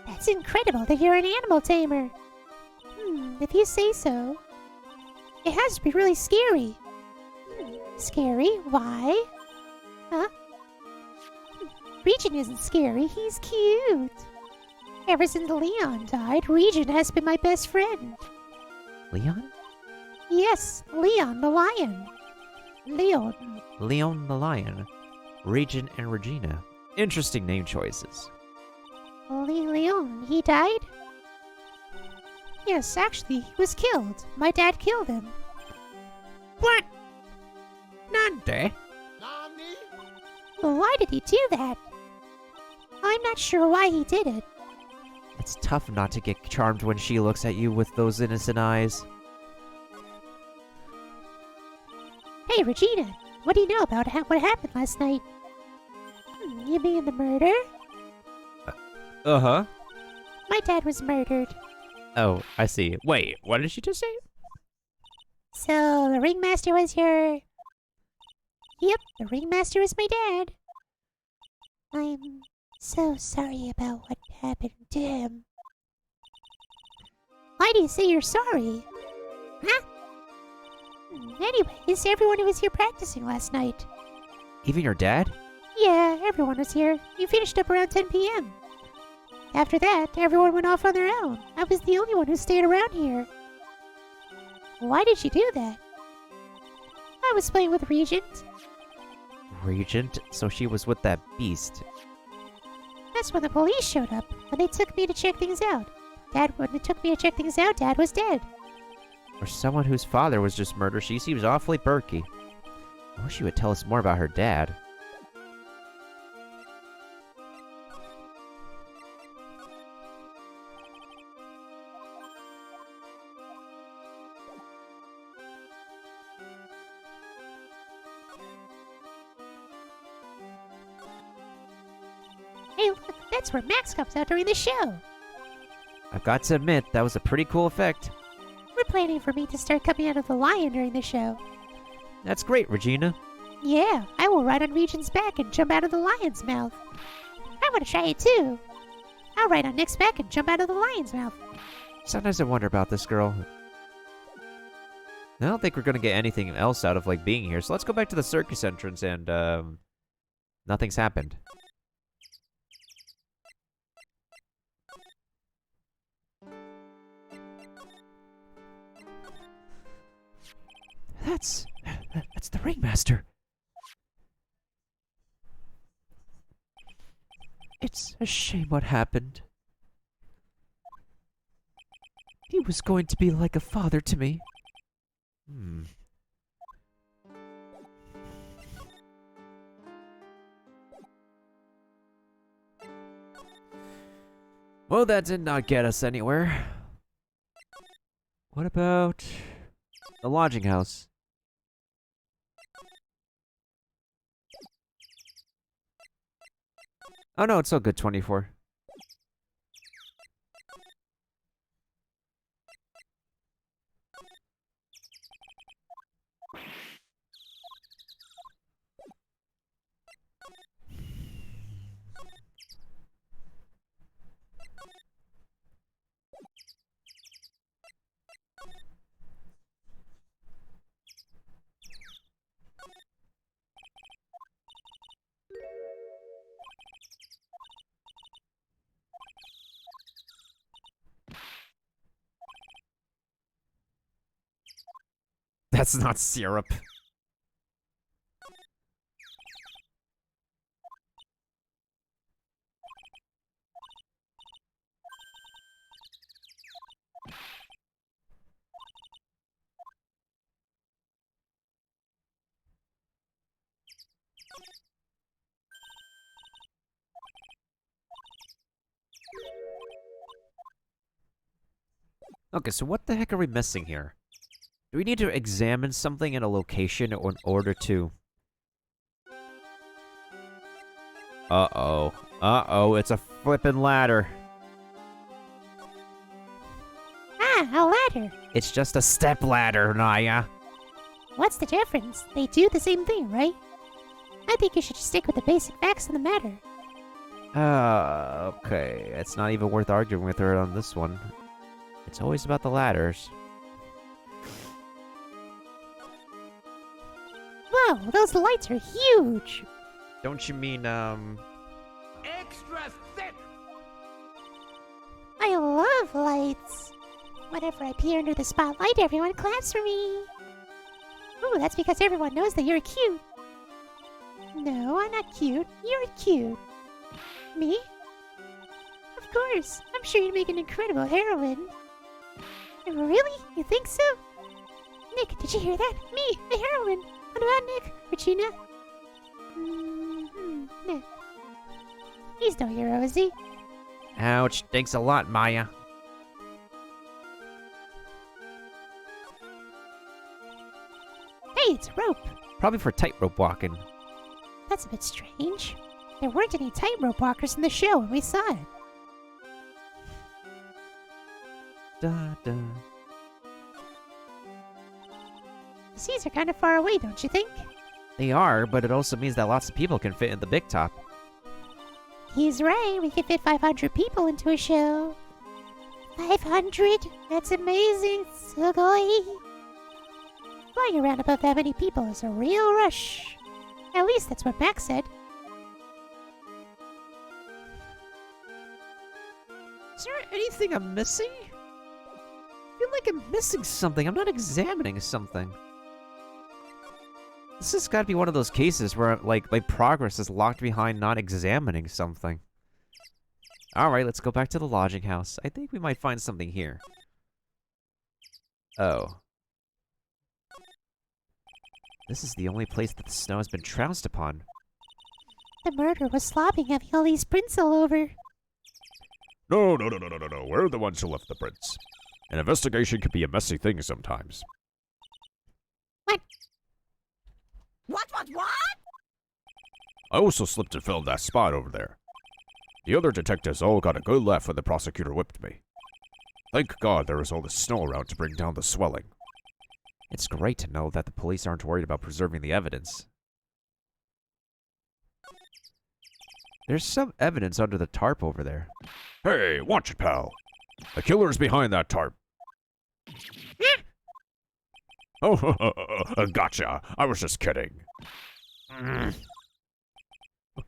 That's incredible that you're an animal tamer. If you say so. It has to be really scary. Scary? Why? Huh? Regent isn't scary, he's cute. Ever since Leon died, Regent has been my best friend. Leon? Yes, Leon the lion. Leon. Leon the Lion. Regent and Regina. Interesting name choices. Leon, he died? Yes, actually, he was killed. My dad killed him. What? Nande? Why did he do that? I'm not sure why he did it. It's tough not to get charmed when she looks at you with those innocent eyes. Hey, Regina, what do you know about what happened last night? You mean the murder? Uh-huh. My dad was murdered. Oh, I see. Wait, what did she just say? So, the ringmaster was your... Yep, the ringmaster was my dad. I'm so sorry about what happened to him. Why do you say you're sorry? Huh? Anyways, everyone was here practicing last night. Even your dad? Yeah, everyone was here. You finished up around 10 p.m. After that, everyone went off on their own. I was the only one who stayed around here. Why did you do that? I was playing with Regent. Regent? So she was with that beast. That's when the police showed up, when they took me to check things out. When they took me to check things out, Dad was dead. For someone whose father was just murdered, she seems awfully perky. I wish she would tell us more about her dad. Hey, look, that's where Max comes out during the show. I've got to admit, that was a pretty cool effect. We're planning for me to start coming out of the lion during the show. That's great, Regina. Yeah, I will ride on Regent's back and jump out of the lion's mouth. I want to try it too. I'll ride on Nick's back and jump out of the lion's mouth. Sometimes I wonder about this girl. I don't think we're gonna get anything else out of, like, being here, so let's go back to the circus entrance and, nothing's happened. That's the ringmaster. It's a shame what happened. He was going to be like a father to me. Well, that did not get us anywhere. What about the lodging house? Oh no, it's so good, 24. That's not syrup. Okay, so what the heck are we missing here? Do we need to examine something in a location in order to... Uh-oh. Uh-oh, it's a flippin' ladder. a ladder. It's just a step ladder, Naya. What's the difference? They do the same thing, right? I think you should just stick with the basic facts of the matter. Okay. It's not even worth arguing with her on this one. It's always about the ladders. Whoa, those lights are huge! Don't you mean, Extra thick. I love lights. Whenever I appear under the spotlight, everyone claps for me. Ooh, that's because everyone knows that you're cute. No, I'm not cute. You're cute. Me? Of course. I'm sure you'd make an incredible heroine. Really? You think so? Nick, did you hear that? Me, a heroine. What about Nick? Regina? Nick. He's no hero, is he? ouch, thanks a lot, Maya. Hey, it's a rope. Probably for tightrope walking. That's a bit strange. There weren't any tightrope walkers in the show when we saw it. Da, da. The seas are kind of far away, don't you think? They are, but it also means that lots of people can fit in the big top. He's right. We could fit 500 people into a show. 500? That's amazing. Sugoi. Flying around above that many people is a real rush. At least that's what Max said. Is there anything I'm missing? I feel like I'm missing something. I'm not examining something. This has got to be one of those cases where, like, my progress is locked behind not examining something. Alright, let's go back to the lodging house. I think we might find something here. Oh. This is the only place that the snow has been trounced upon. The murderer was slopping, having all these prints all over. No. We're the ones who left the prints. An investigation can be a messy thing sometimes. What? I also slipped and fell in that spot over there. The other detectives all got a good laugh when the prosecutor whipped me. Thank God there was all the snow around to bring down the swelling. It's great to know that the police aren't worried about preserving the evidence. There's some evidence under the tarp over there. Hey, watch it, pal. The killer's behind that tarp. Oh, gotcha. I was just kidding.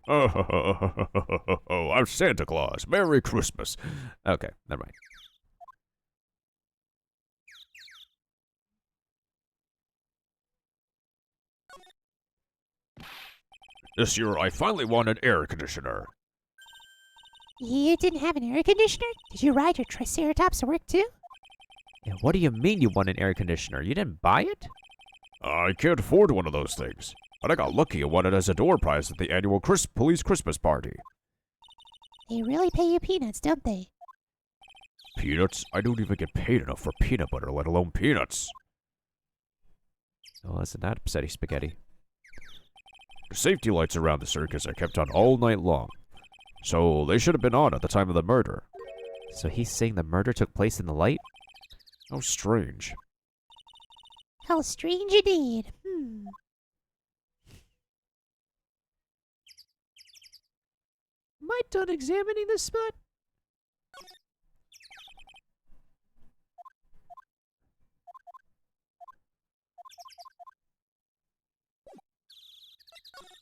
Oh, I'm Santa Claus. Merry Christmas. Okay, never mind. This year, I finally won an air conditioner. You didn't have an air conditioner? Did you ride your Triceratops to work too? Yeah, what do you mean you won an air conditioner? You didn't buy it? I can't afford one of those things, but I got lucky and won it as a door prize at the annual police Christmas party. They really pay you peanuts, don't they? Peanuts? I don't even get paid enough for peanut butter, let alone peanuts. Oh, isn't that upsetty spaghetti? The safety lights around the circus are kept on all night long, so they should have been on at the time of the murder. So he's saying the murder took place in the light? How strange. How strange indeed. Am I done examining this spot?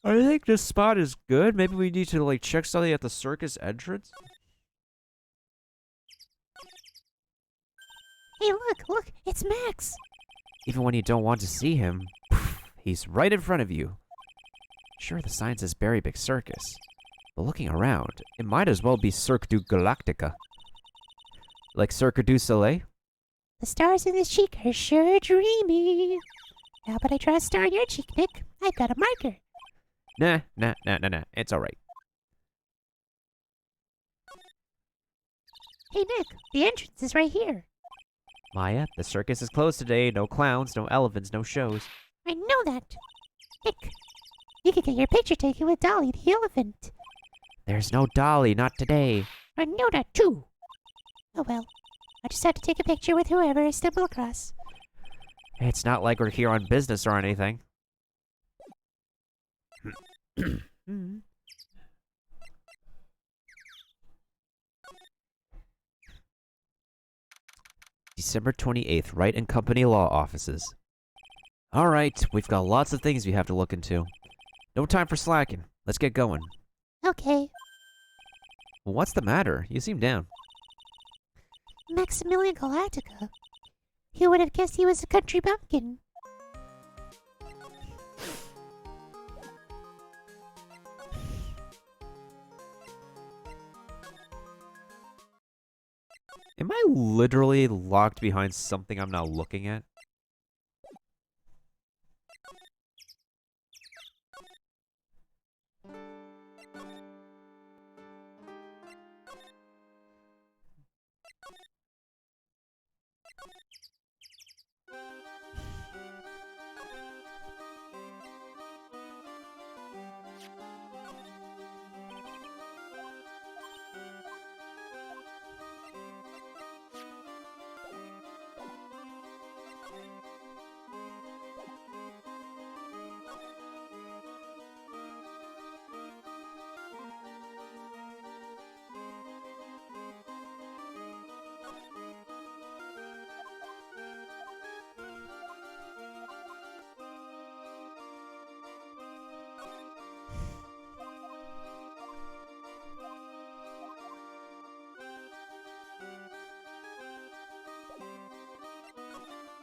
I think this spot is good. Maybe we need to, like, check something at the circus entrance. Hey, look, it's Max. Even when you don't want to see him, he's right in front of you. Sure, the sign says Berry Big Circus, but looking around, it might as well be Cirque du Galactica. Like Cirque du Soleil? The stars in his cheek are sure dreamy. How about I draw a star on your cheek, Nick? I've got a marker. Nah. It's alright. Hey, Nick, the entrance is right here. Maya, the circus is closed today. No clowns, no elephants, no shows. I know that. Nick, you can get your picture taken with Dolly the elephant. There's no Dolly, not today. I know that too. Oh well. I just have to take a picture with whoever I stumble across. It's not like we're here on business or anything. December 28th, Wright and Company Law Offices. Alright, we've got lots of things we have to look into. No time for slacking. Let's get going. Okay. Well, what's the matter? You seem down. Maximilian Galactica. Who would have guessed he was a country bumpkin? Am I literally locked behind something I'm not looking at?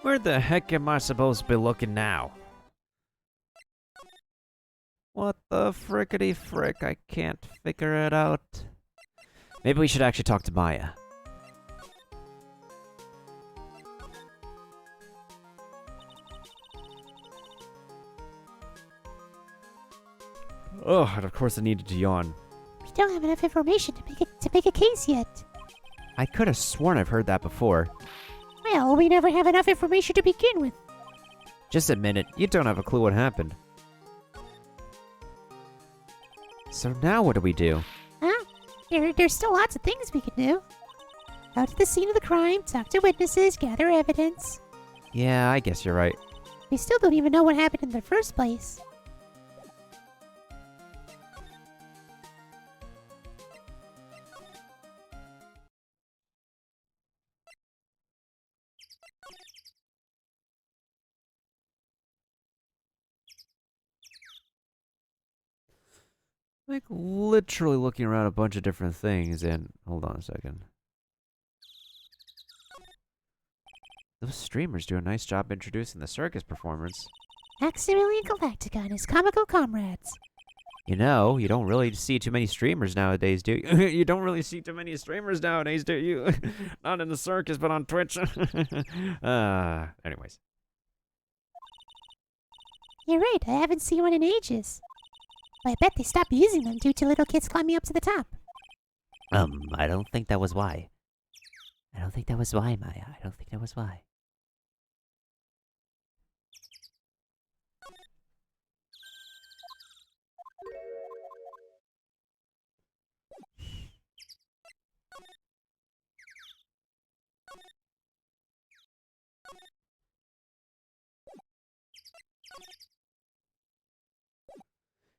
Where the heck am I supposed to be looking now? What the frickety frick? I can't figure it out. Maybe we should actually talk to Maya. Oh, and of course I needed to yawn. We don't have enough information to make a case yet. I could have sworn I've heard that before. Well, we never have enough information to begin with. Just admit it, you don't have a clue what happened. So now what do we do? Huh? There's still lots of things we can do. Go to the scene of the crime, talk to witnesses, gather evidence. Yeah, I guess you're right. We still don't even know what happened in the first place. Like, literally looking around a bunch of different things, and... Hold on a second. Those streamers do a nice job introducing the circus performance. Maximilian Galactica and his comical comrades. You know, you don't really see too many streamers nowadays, do you? You don't really see too many streamers nowadays, do you? Not in the circus, but on Twitch. Anyways. You're right, I haven't seen one in ages. But I bet they stopped using them due to little kids climbing up to the top. I don't think that was why. I don't think that was why, Maya. I don't think that was why.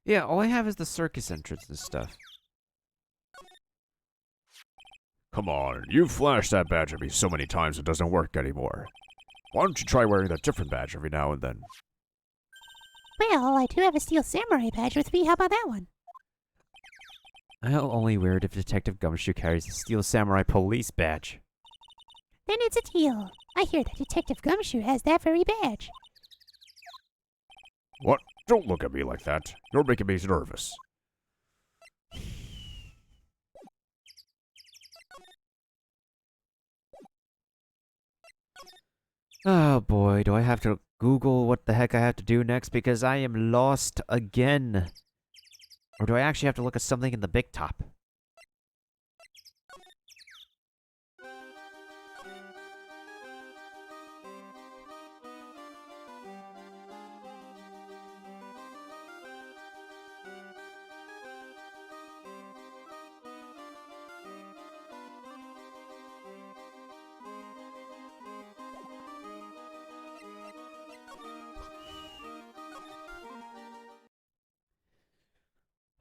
Yeah, all I have is the circus entrance and stuff. Come on, you've flashed that badge at me so many times it doesn't work anymore. Why don't you try wearing that different badge every now and then? Well, I do have a steel samurai badge with me. How about that one? I'll only wear it if Detective Gumshoe carries a Steel Samurai police badge. Then it's a deal. I hear that Detective Gumshoe has that very badge. What? Don't look at me like that. You're making me nervous. Oh boy, do I have to Google what the heck I have to do next because I am lost again. Or do I actually have to look at something in the big top?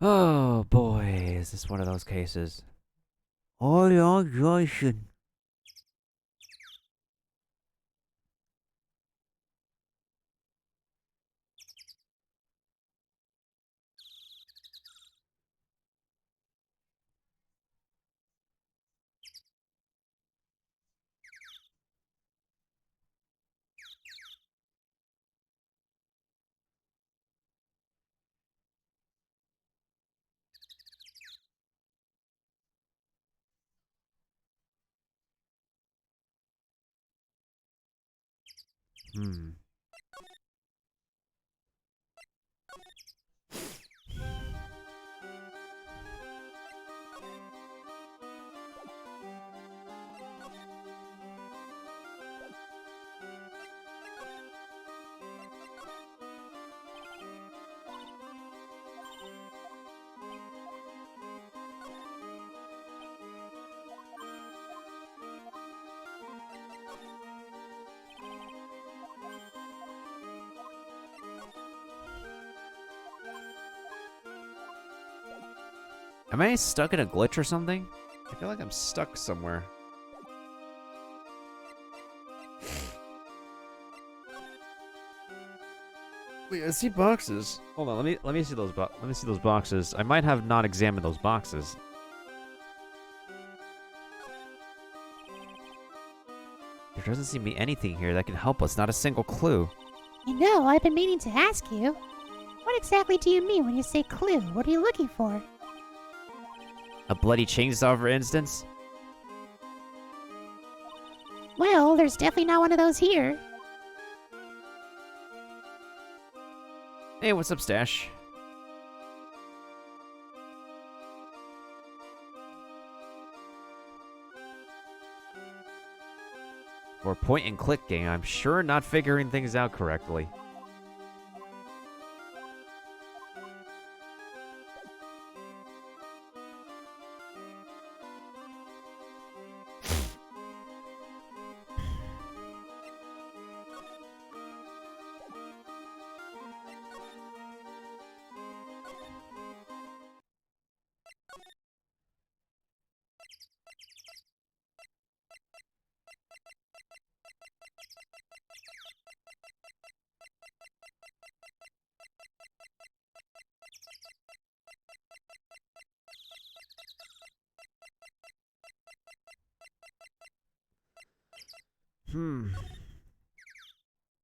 Oh boy, is this one of those cases? Oh yeah, Jason. Hmm. Am I stuck in a glitch or something? I feel like I'm stuck somewhere. Wait, I see boxes. Hold on, let me see those boxes. I might have not examined those boxes. There doesn't seem to be anything here that can help us, not a single clue. You know, I've been meaning to ask you. What exactly do you mean when you say clue? What are you looking for? A bloody chainsaw, for instance? Well, there's definitely not one of those here. Hey, what's up, Stash? For a point-and-click game, I'm sure not figuring things out correctly.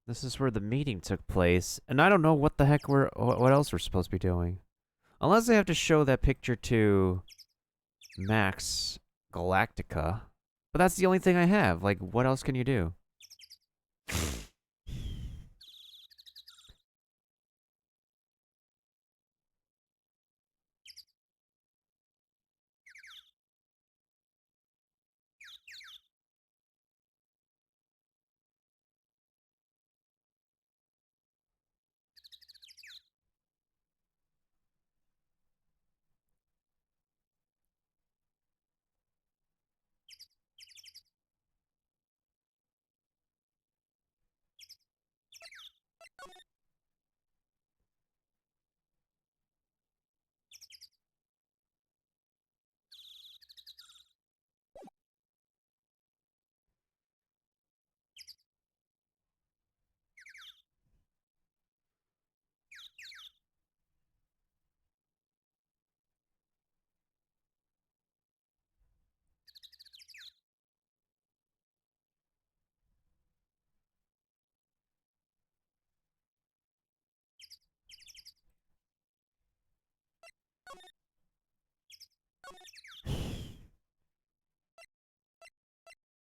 This is where the meeting took place, and I don't know what the heck what else we're supposed to be doing. Unless I have to show that picture to Max Galactica. But that's the only thing I have. Like, what else can you do?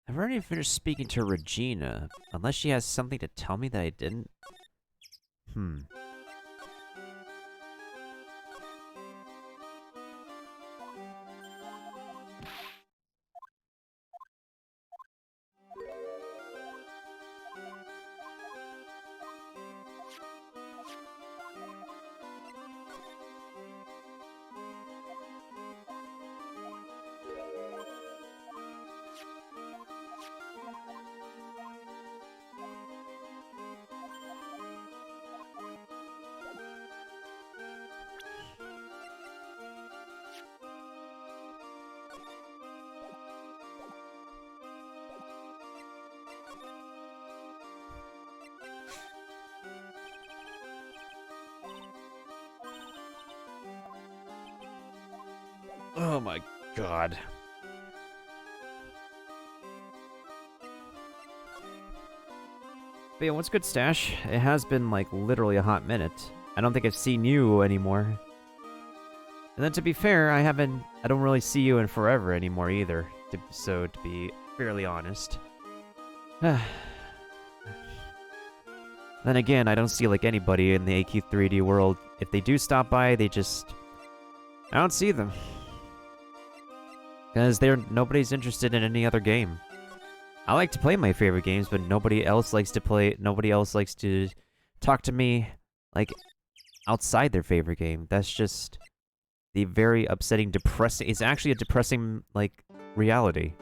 I've already finished speaking to Regina, unless she has something to tell me that I didn't. Oh my god. But yeah, what's good, Stash? It has been, like, literally a hot minute. I don't think I've seen you anymore. And then to be fair, I don't really see you in forever anymore either. To be fairly honest. Then again, I don't see, like, anybody in the AQ3D world. If they do stop by, I don't see them. Because nobody's interested in any other game. I like to play my favorite games, but nobody else likes to talk to me, like, outside their favorite game. That's just the very upsetting, depressing... It's actually a depressing, like, reality.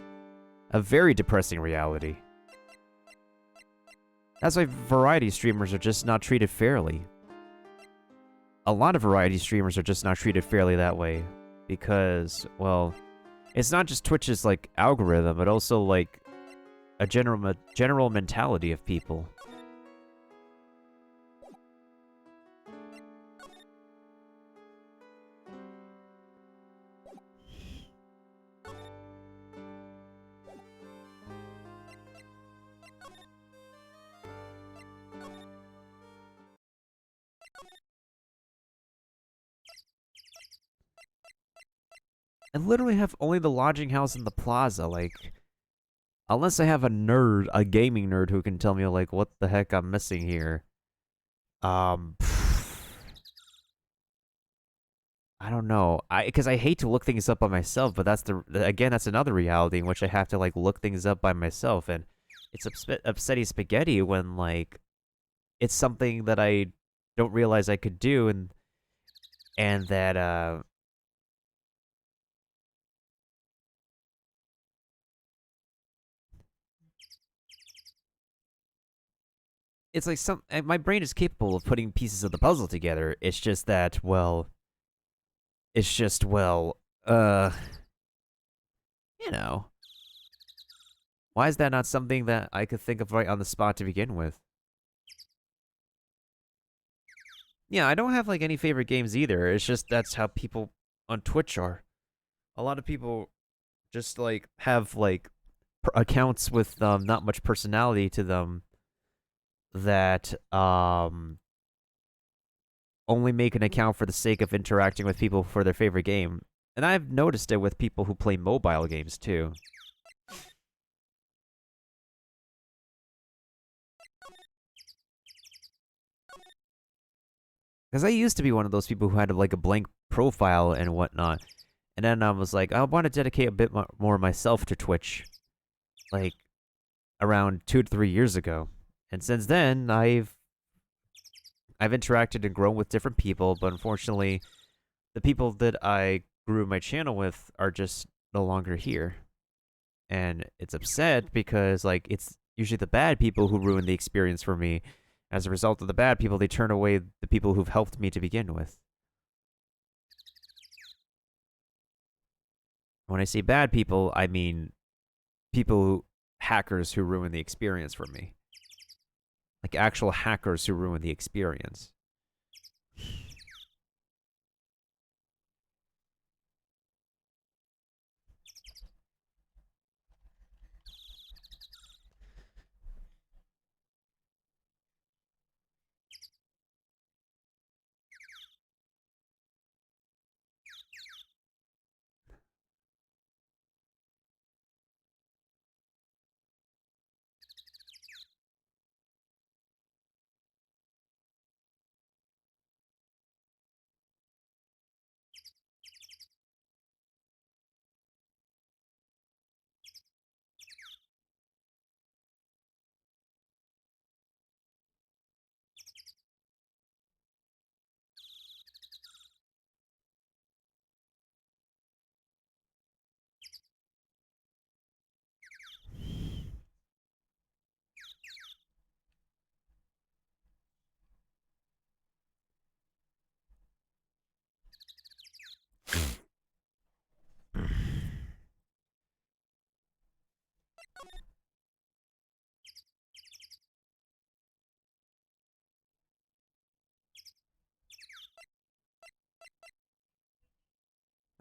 A very depressing reality. That's why variety streamers are just not treated fairly. A lot of variety streamers are just not treated fairly that way. Because, well, it's not just Twitch's, like, algorithm, but also, like, a general mentality of people. I literally have only the lodging house and the plaza, like... Unless I have a gaming nerd who can tell me, like, what the heck I'm missing here. I don't know. Because I hate to look things up by myself, but that's that's another reality in which I have to, like, look things up by myself, and it's upsetting spaghetti when, like, it's something that I don't realize I could do, and that, it's like my brain is capable of putting pieces of the puzzle together. It's just that, well, you know, why is that not something that I could think of right on the spot to begin with? Yeah, I don't have, like, any favorite games either. It's just that's how people on Twitch are. A lot of people just, like, have, like, accounts with not much personality to them that only make an account for the sake of interacting with people for their favorite game. And I've noticed it with people who play mobile games too. Because I used to be one of those people who had, like, a blank profile and whatnot. And then I was like, I want to dedicate a bit more myself to Twitch. Like, around 2 to 3 years ago. And since then, I've interacted and grown with different people, but unfortunately, the people that I grew my channel with are just no longer here. And it's upset because, like, it's usually the bad people who ruin the experience for me. As a result of the bad people, they turn away the people who've helped me to begin with. When I say bad people, I mean hackers who ruin the experience for me. Like, actual hackers who ruin the experience.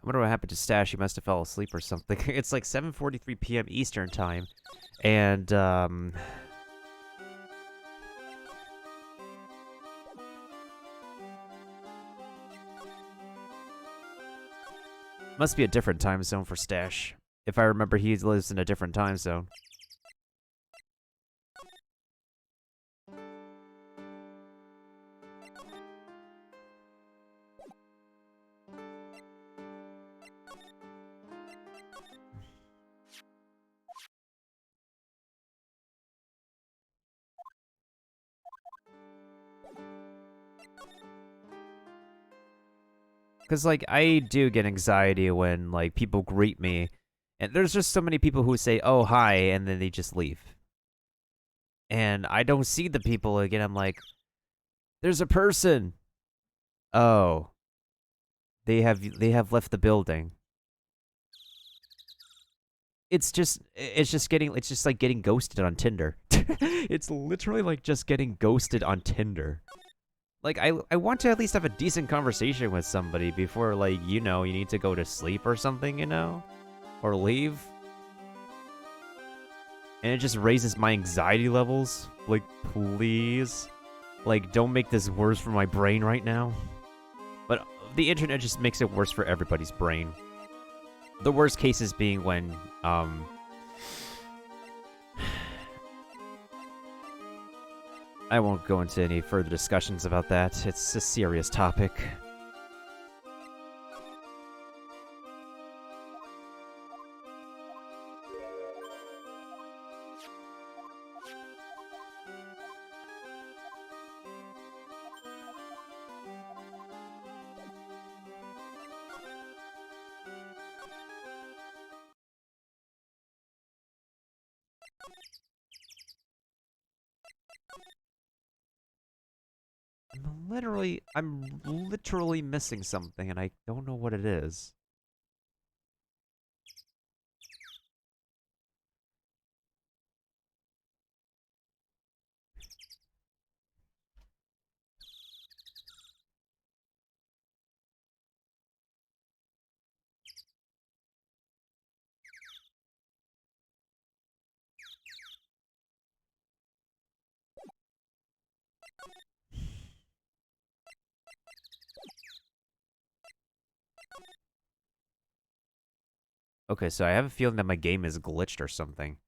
wonder what happened to Stash. He must have fell asleep or something. It's like 7:43 p.m. Eastern time, and must be a different time zone for Stash. If I remember, he lives in a different time zone. Because, like, I do get anxiety when, like, people greet me. And there's just so many people who say, oh, hi, and then they just leave. And I don't see the people again. I'm like, there's a person. Oh. They have left the building. It's just like getting ghosted on Tinder. It's literally like just getting ghosted on Tinder. Like, I want to at least have a decent conversation with somebody before, like, you know, you need to go to sleep or something, you know? Or leave. And it just raises my anxiety levels. Like, please. Like, don't make this worse for my brain right now. But the internet just makes it worse for everybody's brain. The worst cases being when, I won't go into any further discussions about that. It's a serious topic. I'm literally missing something, and I don't know what it is. Okay, so I have a feeling that my game is glitched or something.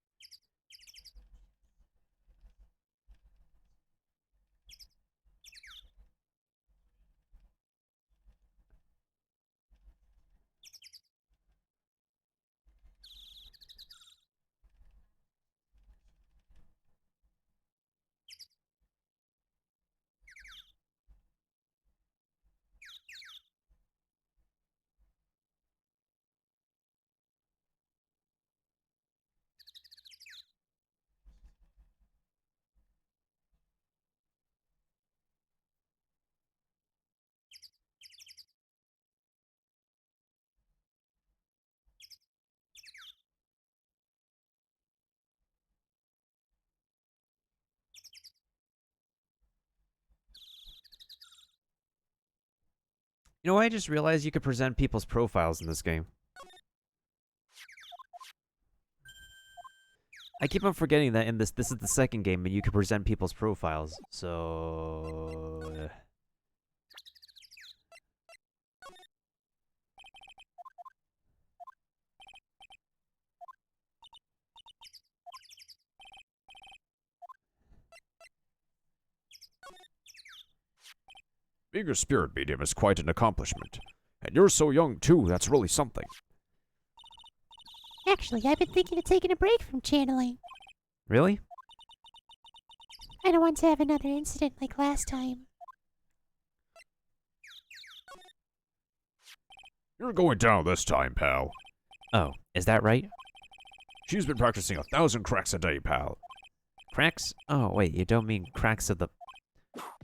You know what? I just realized you could present people's profiles in this game. I keep on forgetting that in this is the second game, and you can present people's profiles. So... Being a spirit medium is quite an accomplishment. And you're so young, too, that's really something. Actually, I've been thinking of taking a break from channeling. Really? I don't want to have another incident like last time. You're going down this time, pal. Oh, is that right? She's been practicing 1,000 cracks a day, pal. Cracks? Oh, wait, you don't mean cracks of the...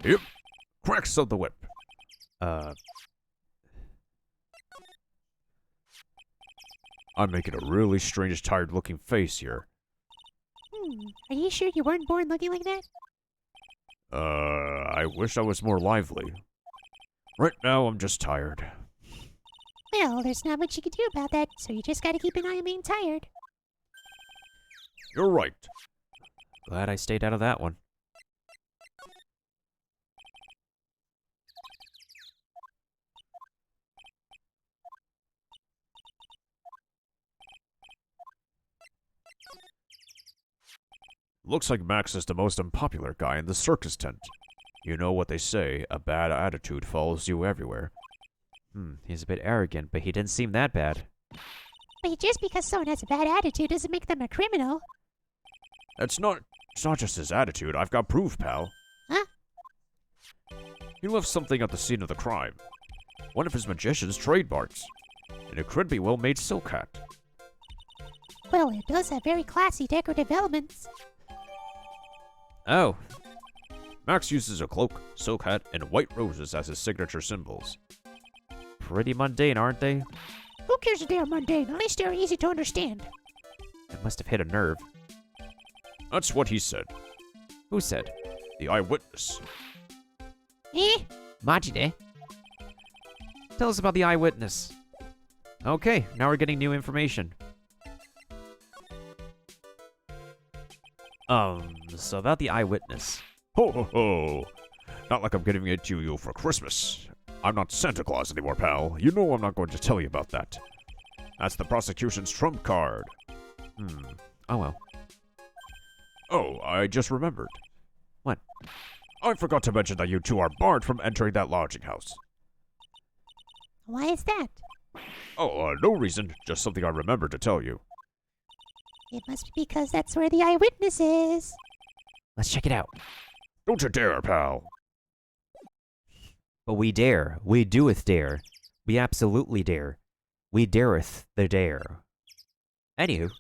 Yep. Cracks of the whip. I'm making a really strange, tired-looking face here. Are you sure you weren't born looking like that? I wish I was more lively. Right now, I'm just tired. Well, there's not much you can do about that, so you just gotta keep an eye on being tired. You're right. Glad I stayed out of that one. Looks like Max is the most unpopular guy in the circus tent. You know what they say, a bad attitude follows you everywhere. He's a bit arrogant, but he didn't seem that bad. But just because someone has a bad attitude doesn't make them a criminal. It's not just his attitude, I've got proof, pal. Huh? He left something at the scene of the crime. One of his magician's trademarks. An incredibly well-made silk hat. Well, it does have very classy decorative elements. Oh, Max uses a cloak, silk hat, and white roses as his signature symbols. pretty mundane, aren't they? Who cares if they are mundane? At least they're easy to understand. It must have hit a nerve. That's what he said. Who said? The eyewitness. Eh? Majide. Tell us about the eyewitness. Okay, now we're getting new information. So about the eyewitness. Ho ho ho! Not like I'm giving it to you for Christmas. I'm not Santa Claus anymore, pal. You know I'm not going to tell you about that. That's the prosecution's trump card. Oh well. Oh, I just remembered. What? I forgot to mention that you two are barred from entering that lodging house. Why is that? Oh, no reason. Just something I remembered to tell you. It must be because that's where the eyewitness is. Let's check it out. Don't you dare, pal. But we dare. We doeth dare. We absolutely dare. We dareth the dare. Anywho,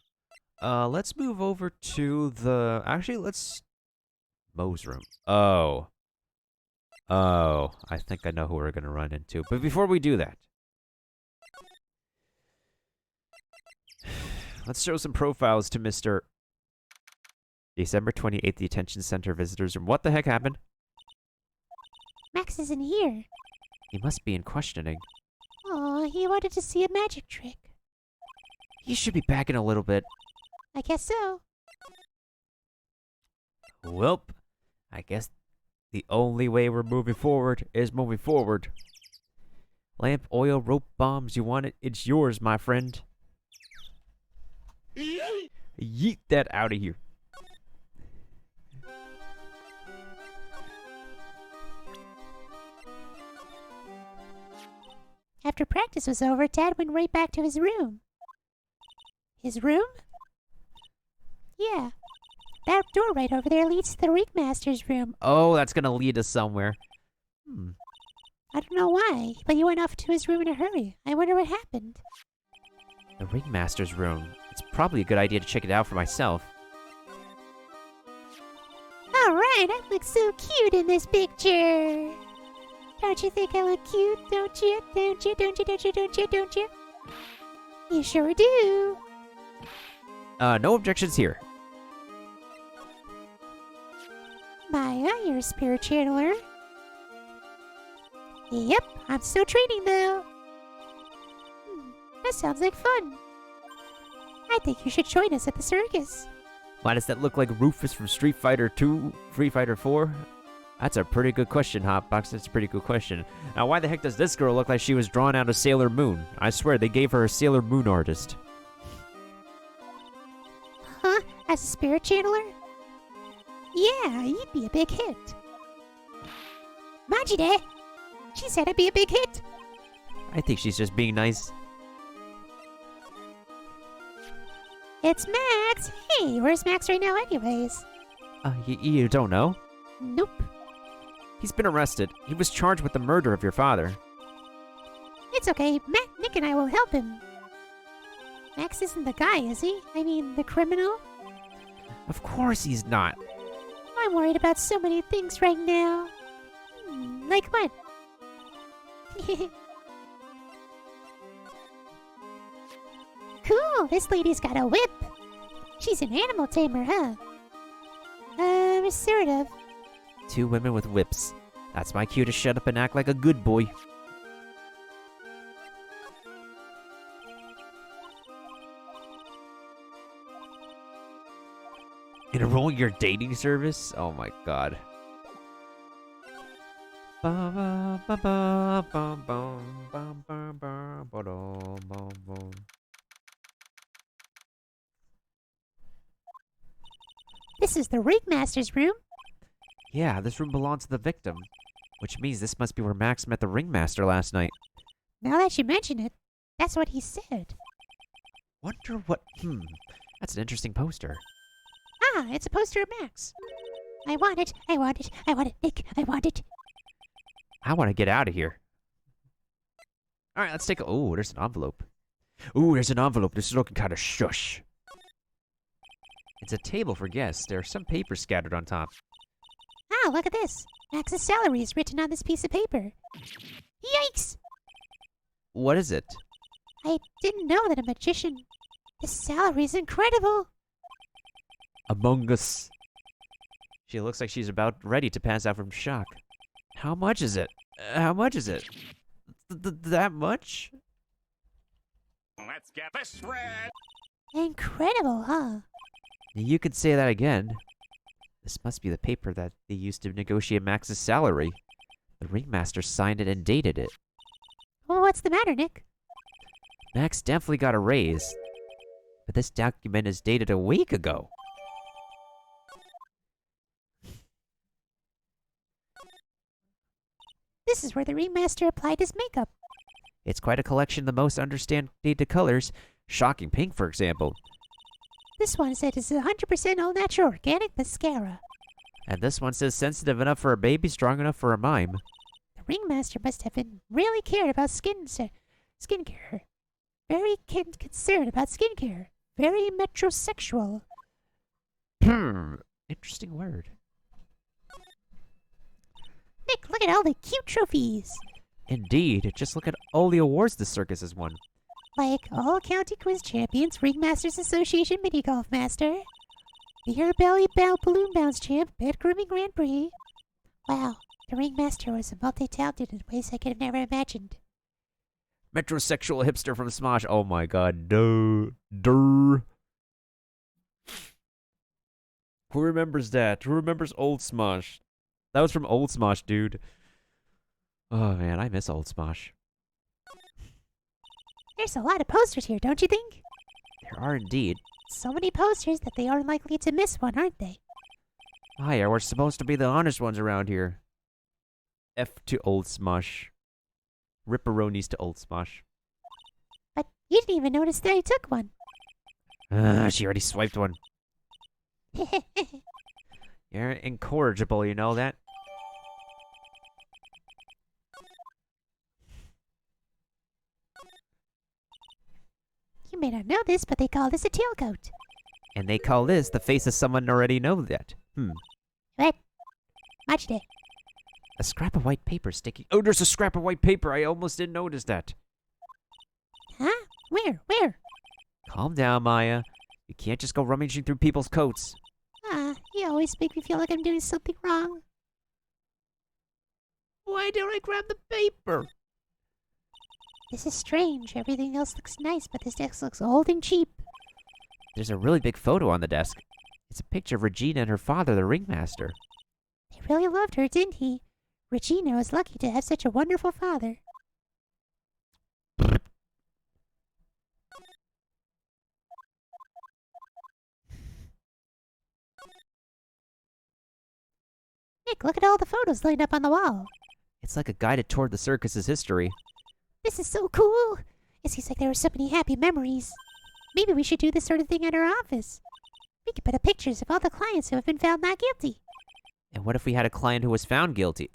let's move over to the... Actually, let's... Moe's room. Oh, I think I know who we're gonna run into. But before we do that... Let's show some profiles to Mr. December 28th, the Attention Center Visitors Room. What the heck happened? Max isn't here. He must be in questioning. Aw, he wanted to see a magic trick. He should be back in a little bit. I guess so. Welp, I guess the only way we're moving forward is moving forward. Lamp, oil, rope, bombs, you want it? It's yours, my friend. Yeet that out of here. After practice was over, Dad went right back to his room. His room? Yeah. That door right over there leads to the Ringmaster's room. Oh, that's gonna lead us somewhere. I don't know why, but he went off to his room in a hurry. I wonder what happened. The Ringmaster's room. It's probably a good idea to check it out for myself. Alright, I look so cute in this picture. Don't you think I look cute? Don't you? Don't you? Don't you? Don't you? Don't you? Don't you? You sure do. No objections here. Maya, you're a spirit channeler. Yep, I'm still training though. That sounds like fun. I think you should join us at the circus. Why does that look like Rufus from Street Fighter 2, Street Fighter 4? That's a pretty good question, Hotbox. That's a pretty good question. Now, why the heck does this girl look like she was drawn out of Sailor Moon? I swear, they gave her a Sailor Moon artist. Huh? As a spirit channeler? Yeah, you'd be a big hit. Majide! She said I'd be a big hit. I think she's just being nice. It's Max! Hey, where's Max right now anyways? You don't know? Nope. He's been arrested. He was charged with the murder of your father. It's okay. Nick and I will help him. Max isn't the guy, is he? I mean, the criminal? Of course he's not. I'm worried about so many things right now. Like what? Cool, this lady's got a whip. She's an animal tamer, huh? Sort of. 2 women with whips. That's my cue to shut up and act like a good boy. Enroll in your dating service? Oh my god. This is the Ringmaster's room. Yeah, this room belongs to the victim, which means this must be where Max met the Ringmaster last night. Now that you mention it, that's what he said. Wonder what... That's an interesting poster. Ah, it's a poster of Max. I want it, I want it, I want it, Nick, I want it. I want to get out of here. All right, let's take a... Ooh, there's an envelope. Ooh, there's an envelope. This is looking kind of shush. It's a table for guests. There are some papers scattered on top. Ah, look at this. Max's salary is written on this piece of paper. Yikes! What is it? I didn't know that a magician... This salary is incredible. Among Us. She looks like she's about ready to pass out from shock. How much is it? How much is it? That much? Let's get this red. Incredible, huh? You could say that again. This must be the paper that they used to negotiate Max's salary. The Ringmaster signed it and dated it. Well, what's the matter, Nick? Max definitely got a raise. But this document is dated a week ago. This is where the Ringmaster applied his makeup. It's quite a collection of the most understated colors. Shocking pink, for example. This one said it's 100% all natural organic mascara. And this one says sensitive enough for a baby, strong enough for a mime. The Ringmaster must have been really cared about skincare. Very concerned about skincare. Very metrosexual. Interesting word. Nick, look at all the cute trophies. Indeed. Just look at all the awards the circus has won. Like all county quiz champions, Ringmasters Association mini golf master, beer belly bow balloon bounce champ, bed grooming Grand Prix. Wow, the Ringmaster was multi-talented in ways I could have never imagined. Metrosexual hipster from Smosh. Oh my god. Durr. Who remembers that? Who remembers Old Smosh? That was from Old Smosh, dude. Oh man, I miss Old Smosh. There's a lot of posters here, don't you think? There are indeed. So many posters that they are likely to miss one, aren't they? Ah, yeah, we're supposed to be the honest ones around here. F to Old Smosh. Ripperonis to Old Smosh. But you didn't even notice that I took one. She already swiped one. You're incorrigible, you know that? You may not know this, but they call this a tailcoat. And they call this the face of someone already know that. What? Watch it. A scrap of white paper sticking... Oh, there's a scrap of white paper. I almost didn't notice that. Huh? Where? Where? Calm down, Maya. You can't just go rummaging through people's coats. Ah, you always make me feel like I'm doing something wrong. Why don't I grab the paper? This is strange. Everything else looks nice, but this desk looks old and cheap. There's a really big photo on the desk. It's a picture of Regina and her father, the Ringmaster. He really loved her, didn't he? Regina was lucky to have such a wonderful father. Nick, look at all the photos lined up on the wall. It's like a guided tour of the circus's history. This is so cool. It seems like there were so many happy memories. Maybe we should do this sort of thing at our office. We could put up pictures of all the clients who have been found not guilty. And what if we had a client who was found guilty?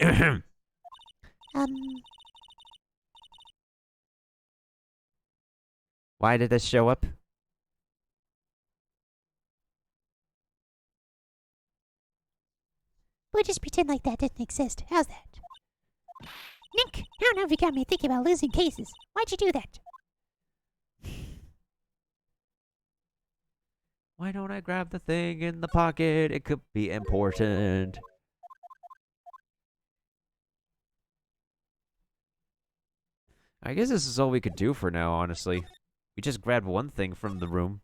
Why did this show up? We'll just pretend like that didn't exist. How's that? Nick, now you got me thinking about losing cases. Why'd you do that? Why don't I grab the thing in the pocket? It could be important. I guess this is all we could do for now, honestly. We just grabbed one thing from the room.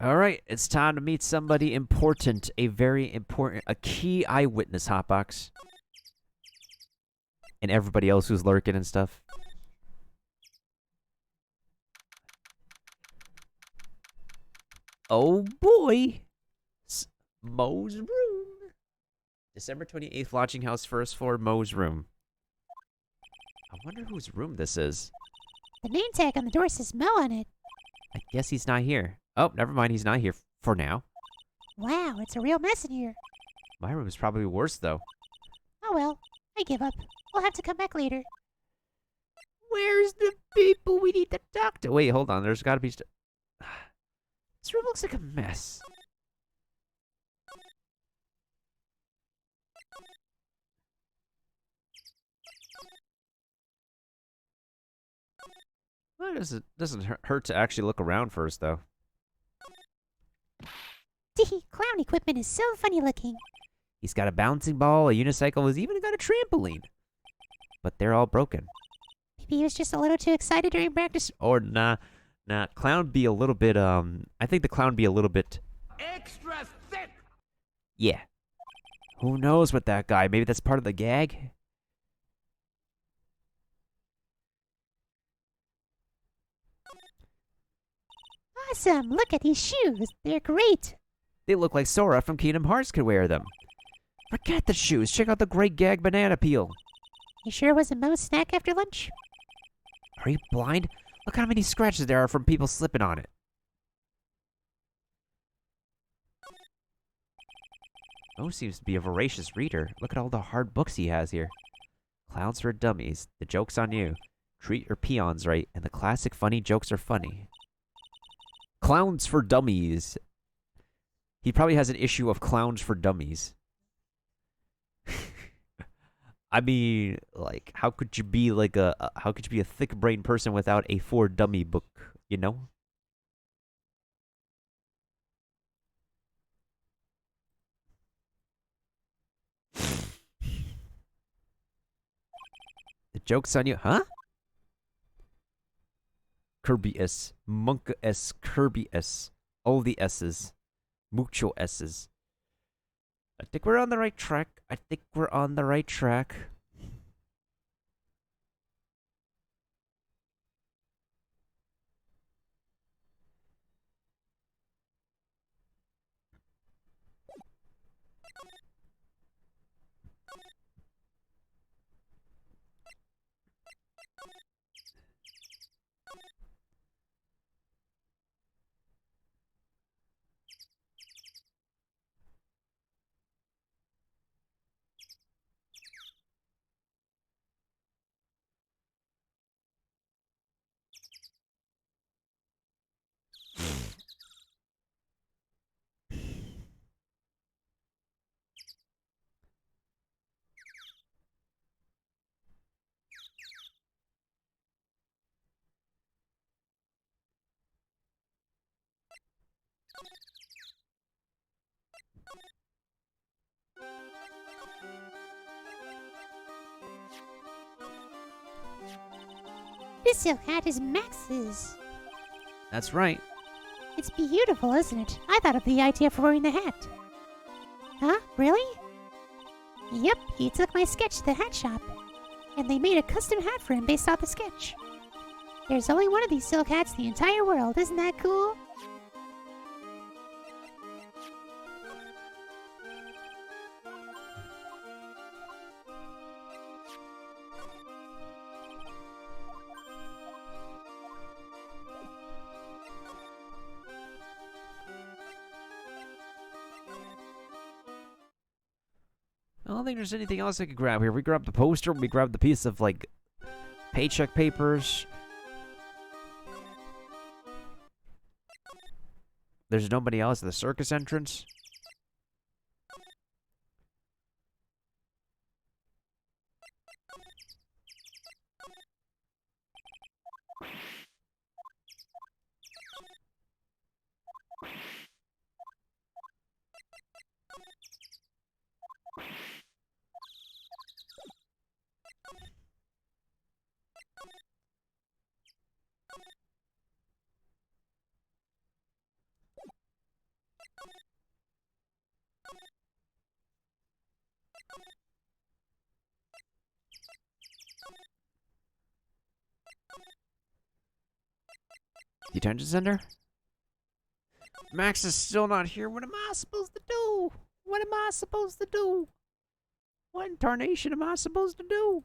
All right, it's time to meet somebody important, a key eyewitness, Hotbox. And everybody else who's lurking and stuff. Oh boy! Moe's room. December 28th, Lodging House, first floor, Moe's room. I wonder whose room this is. The name tag on the door says Mo on it. I guess he's not here. Oh, never mind, he's not here for now. Wow, it's a real mess in here. My room is probably worse, though. Oh well, I give up. We'll have to come back later. Where's the people we need to talk to? Wait, hold on, there's gotta be... This room looks like a mess. Well, it doesn't hurt to actually look around first, though. Clown equipment is so funny looking. He's got a bouncing ball, a unicycle, he's even got a trampoline. But they're all broken. Maybe he was just a little too excited during practice. Or nah, clown be a little bit, I think the clown be a little bit... Extra thick! Yeah. Who knows with that guy? Maybe that's part of the gag? Awesome! Look at these shoes. They're great. They look like Sora from Kingdom Hearts could wear them. Forget the shoes. Check out the great gag banana peel. You sure it wasn't Mo's snack after lunch? Are you blind? Look how many scratches there are from people slipping on it. Mo seems to be a voracious reader. Look at all the hard books he has here. Clowns for Dummies. The joke's on you. Treat your peons right, and the classic funny jokes are funny. Clowns for Dummies. He probably has an issue of Clowns for Dummies. I mean, like, how could you be like how could you be a thick-brained person without a for dummy book, you know? The joke's on you, huh? Kirby S, Monka S, Kirby S, all the S's, mucho S's. I think we're on the right track. This silk hat is Max's. That's right. It's beautiful, isn't it? I thought of the idea for wearing the hat. Huh? Really? Yep, he took my sketch to the hat shop, and they made a custom hat for him based off the sketch. There's only one of these silk hats in the entire world. Isn't that cool? I don't think there's anything else I could grab here. We grabbed the poster, we grabbed the piece of, like, paycheck papers. There's nobody else at the circus entrance. Detention center? Max is still not here. What am I supposed to do? What am I supposed to do? What in tarnation am I supposed to do?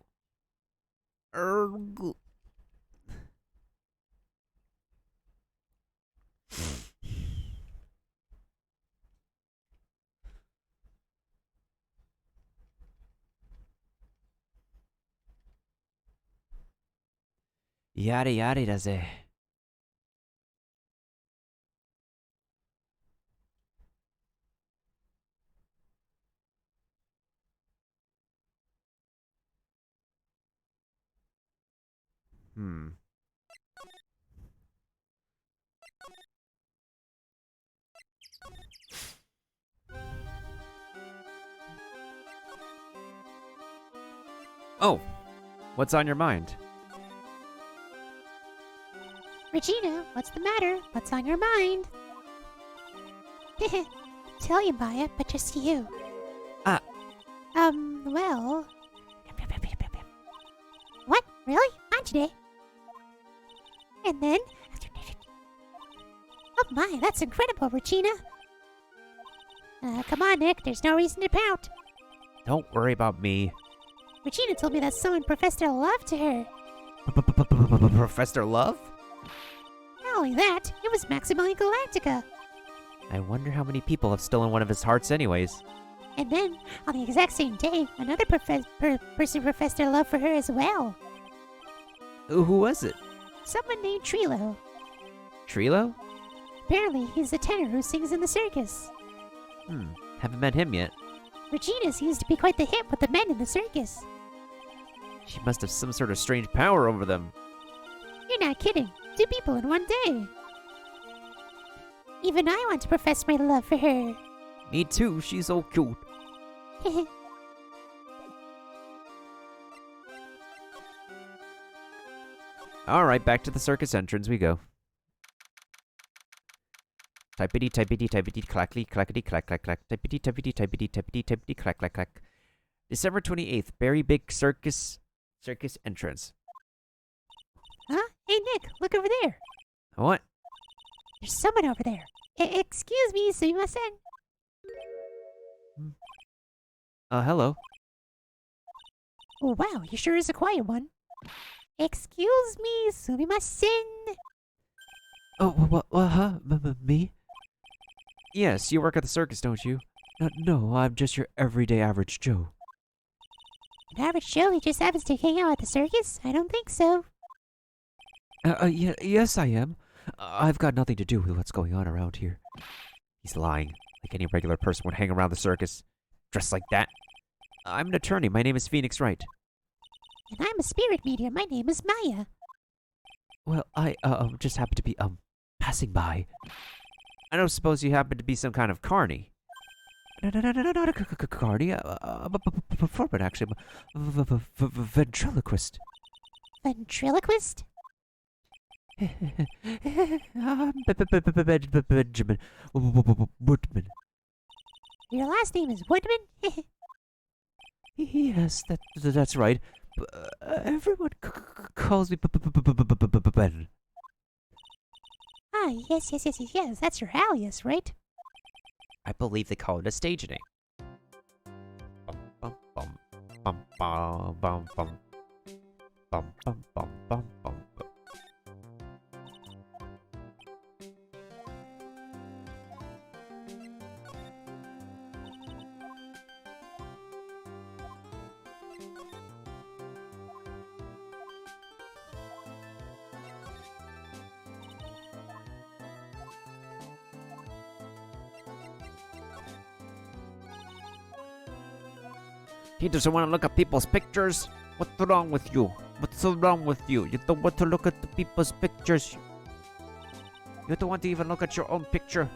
Erg. Yada yada da ze. Oh, what's on your mind? Regina, what's the matter? What's on your mind? Tell you, Maya, but just you. Ah. Well... What? Really? On today? And then... Oh my, that's incredible, Regina! Come on, Nick, there's no reason to pout. Don't worry about me. Regina told me that someone professed their love to her. Professor Love? Not only that, it was Maximilian Galactica. I wonder how many people have stolen one of his hearts anyways. And then, on the exact same day, another person professed their love for her as well. Who was it? Someone named Trilo. Trilo? Apparently, he's the tenor who sings in the circus. Haven't met him yet. Regina seems to be quite the hit with the men in the circus. She must have some sort of strange power over them. You're not kidding. 2 people in one day. Even I want to profess my love for her. Me too, she's so cute. Alright, back to the circus entrance we go. Typity, typity, typity, clackly, clackety, clack, clack, clack. Typity, typity, typity, typity, typity, clack, clack, clack. December 28th, Berry Big Circus entrance. Huh? Hey, Nick, look over there. What? There's someone over there. Excuse me, sumimasen. Hello. Oh, wow, he sure is a quiet one. Excuse me, sumimasen. Oh, what, me? Yes, you work at the circus, don't you? No, I'm just your everyday average Joe. An average Joe who just happens to hang out at the circus? I don't think so. Yes, I am. I've got nothing to do with what's going on around here. He's lying, like any regular person would hang around the circus, dressed like that. I'm an attorney. My name is Phoenix Wright. And I'm a spirit medium. My name is Maya. Well, I just happen to be passing by. I don't suppose you happen to be some kind of carny. No, not a carny. I'm a performer, actually. I'm a ventriloquist. Ventriloquist? Benjamin Woodman. Your last name is Woodman? Yes, that's right. Everyone calls me Ben. Ah, yes, that's your alias, right? I believe they call it a stage name. Bum bum bum bum bum bum bum bum bum bum bum. He doesn't want to look at people's pictures. What's wrong with you? What's so wrong with you? You don't want to look at the people's pictures. You don't want to even look at your own picture.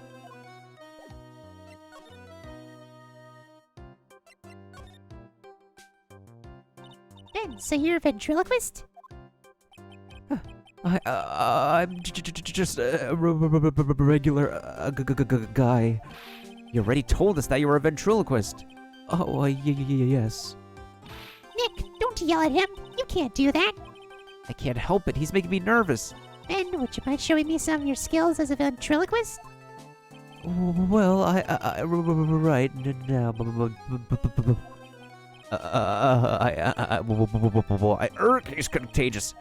Ben, so you're a ventriloquist? I'm just a regular guy. You already told us that you were a ventriloquist. Oh, yes. Nick, don't yell at him. You can't do that. I can't help it. He's making me nervous. Ben, would you mind showing me some of your skills as a ventriloquist? Well, right now. He's contagious.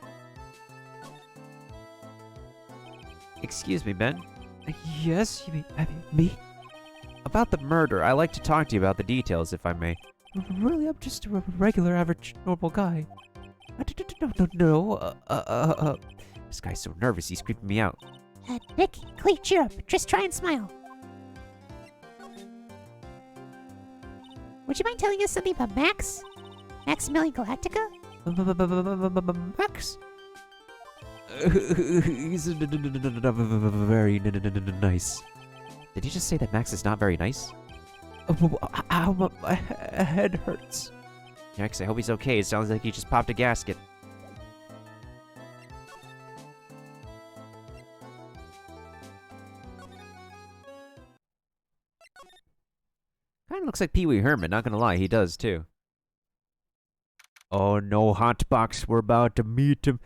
Excuse me, Ben. Yes, you mean me? About the murder, I'd like to talk to you about the details, if I may. Really, I'm just a regular, average, normal guy. No. This guy's so nervous, he's creeping me out. Nick, Clee, cheer up. Just try and smile. Would you mind telling us something about Max? Maximilian Galactica? Max? He's very nice. Did you just say that Max is not very nice? Ow, my head hurts. Max, I hope he's okay. It sounds like he just popped a gasket. Kinda looks like Pee Wee Herman, not gonna lie, he does too. Oh no, Hotbox, we're about to meet him.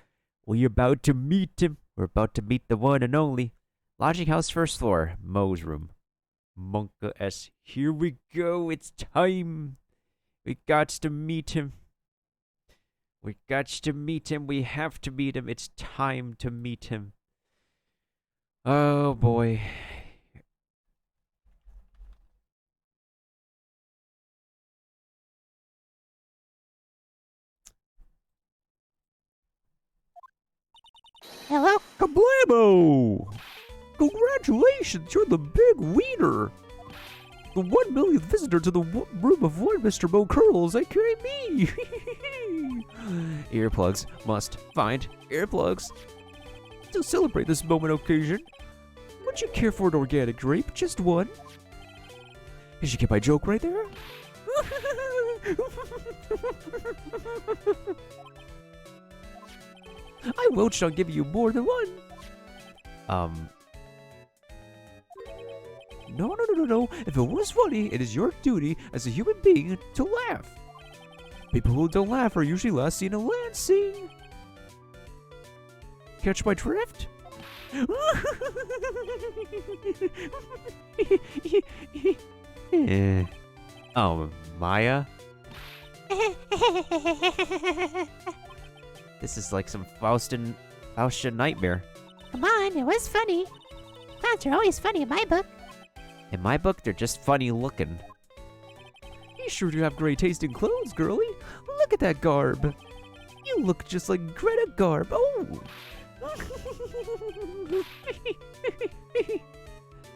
We're about to meet him. We're about to meet the one and only. Lodging house, first floor, Moe's room. Monka S. Here we go, it's time. We got to meet him. We got to meet him. We have to meet him. It's time to meet him. Oh boy. Hello? Kablamo! Congratulations, you're the big wiener! The 1 millionth visitor to the room of one Mr. Mo Curls, aka me! Earplugs. Must find earplugs. To celebrate this moment occasion, would you care for an organic grape? Just one? Did you get my joke right there? I won't on giving you more than one. No. If it was funny, it is your duty as a human being to laugh. People who don't laugh are usually last seen in Lansing. Catch my drift? Oh, Maya? This is like some Faustian nightmare. Come on, it was funny. Clowns are always funny in my book. In my book, they're just funny looking. You sure do have great taste in clothes, girlie. Look at that garb. You look just like Greta Garb. Oh!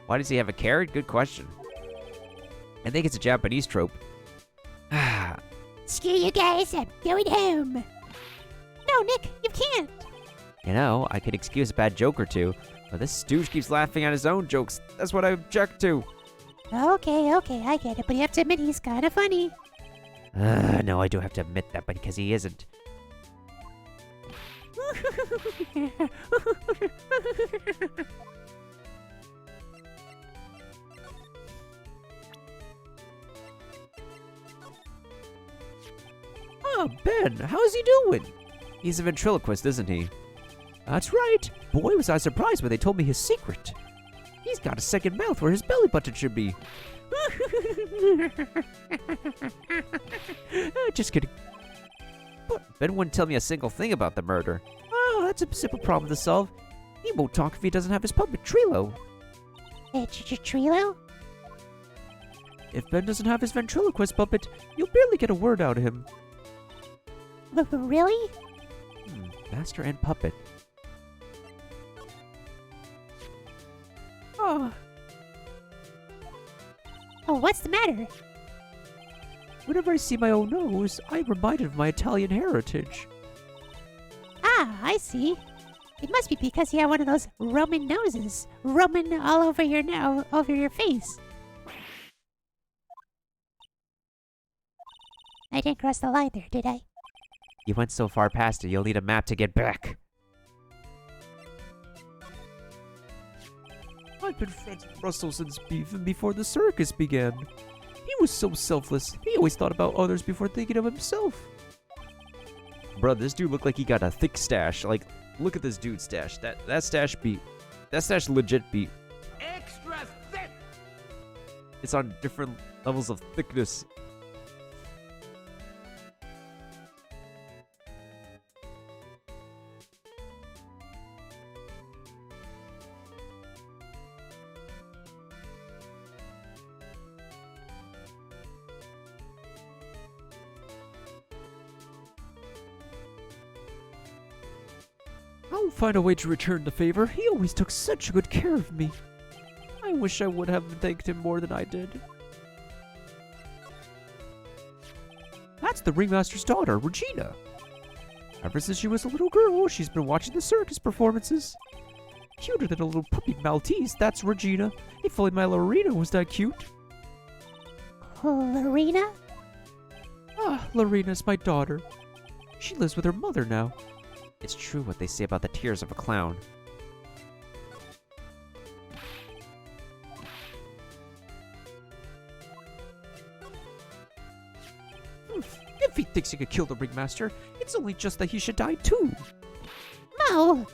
Why does he have a carrot? Good question. I think it's a Japanese trope. Screw you guys, I'm going home. No, Nick, you can't. You know, I could excuse a bad joke or two, but this stooge keeps laughing at his own jokes. That's what I object to. Okay, I get it, but you have to admit he's kind of funny. No, I do have to admit that, but because he isn't. Oh, Ben, how's he doing? He's a ventriloquist, isn't he? That's right. Boy, was I surprised when they told me his secret. He's got a second mouth where his belly button should be. Just kidding. But Ben wouldn't tell me a single thing about the murder. Oh, that's a simple problem to solve. He won't talk if he doesn't have his puppet Trilo. Trilo? If Ben doesn't have his ventriloquist puppet, you'll barely get a word out of him. Really? Master and puppet. Oh, Oh, what's the matter? whenever I see my own nose, I'm reminded of my Italian heritage. Ah, I see. It must be because you have one of those Roman noses. Roman all over your face. I didn't cross the line there, did I? You went so far past it, you'll need a map to get back. I've been friends with Russell since even before the circus began. He was so selfless. He always thought about others before thinking of himself. Bro, this dude looked like he got a thick stash. Like, look at this dude's stash. That stash beat. That stash legit beat. Extra thick! It's on different levels of thickness. I'll find a way to return the favor. He always took such good care of me. I wish I would have thanked him more than I did. That's the ringmaster's daughter, Regina. Ever since she was a little girl, she's been watching the circus performances. Cuter than a little puppy Maltese, that's Regina. If only my Lorena was that cute. Lorena? Ah, Lorena's my daughter. She lives with her mother now. It's true what they say about the tears of a clown. If he thinks he could kill the ringmaster, it's only just that he should die too. Mo!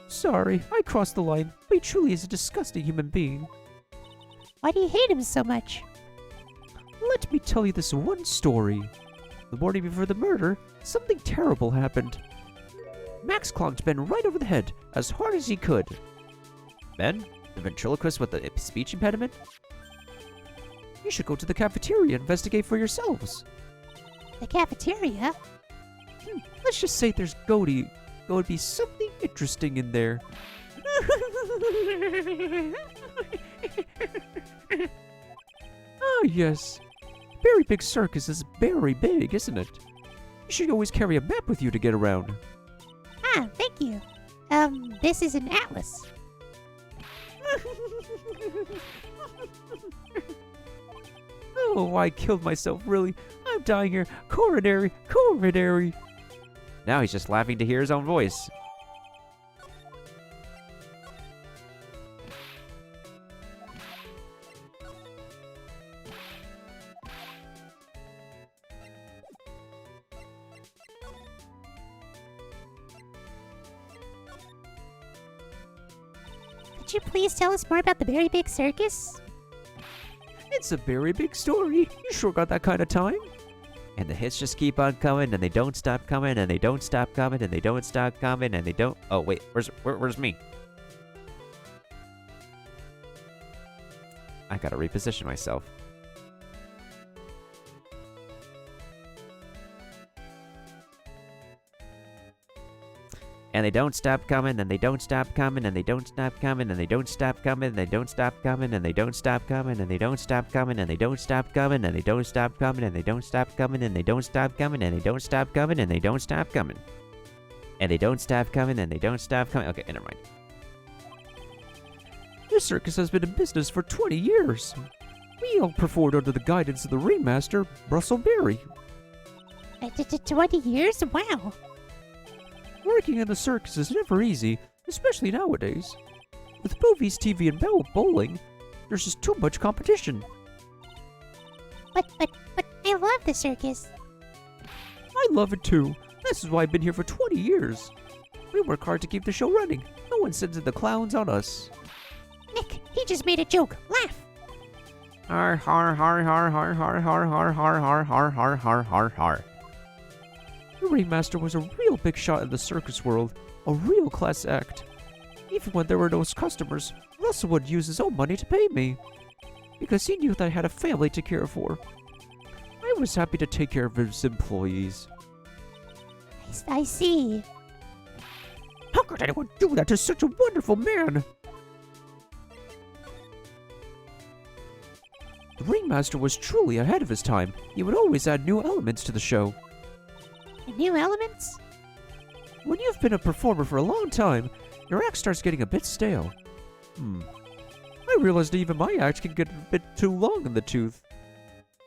Sorry, I crossed the line, but he truly is a disgusting human being. Why do you hate him so much? Let me tell you this one story. The morning before the murder, something terrible happened. Max clonked Ben right over the head, as hard as he could. Ben? The ventriloquist with the speech impediment? You should go to the cafeteria and investigate for yourselves. The cafeteria? Let's just say there's going to be something interesting in there. Ah, yes. Very big circus is very big, isn't it? You should always carry a map with you to get around. Ah, thank you. This is an atlas. Oh, I killed myself, really. I'm dying here. Coronary. Now he's just laughing to hear his own voice. Could you please tell us more about the very big circus? It's a very big story. You sure got that kind of time? And the hits just keep on coming, and they don't stop coming, and they don't stop coming, and they don't stop coming, and they don't... Oh, wait, where's me? I gotta reposition myself. And they don't stop coming, and they don't stop coming, and they don't stop coming, and they don't stop coming, and they don't stop coming, and they don't stop coming, and they don't stop coming, and they don't stop coming, and they don't stop coming, and they don't stop coming, and they don't stop coming, and they don't stop coming, and they don't stop coming. And they don't stop coming, and they don't stop coming. Okay, never mind. This circus has been in business for 20 years. We all performed under the guidance of the ringmaster, Russell Berry. 20 years? Wow. Working in the circus is never easy, especially nowadays. With movies, TV, and bowling, there's just too much competition. But I love the circus. I love it too. This is why I've been here for 20 years. We work hard to keep the show running. No one sends in the clowns on us. Nick, he just made a joke. Laugh. Har har har har har har har har har har har har har har har. The ringmaster was a real big shot in the circus world, a real class act. Even when there were no customers, Russell would use his own money to pay me, because he knew that I had a family to care for. I was happy to take care of his employees. I see. How could anyone do that to such a wonderful man? The ringmaster was truly ahead of his time. He would always add new elements to the show. New elements? When you've been a performer for a long time, your act starts getting a bit stale. I realized even my act can get a bit too long in the tooth.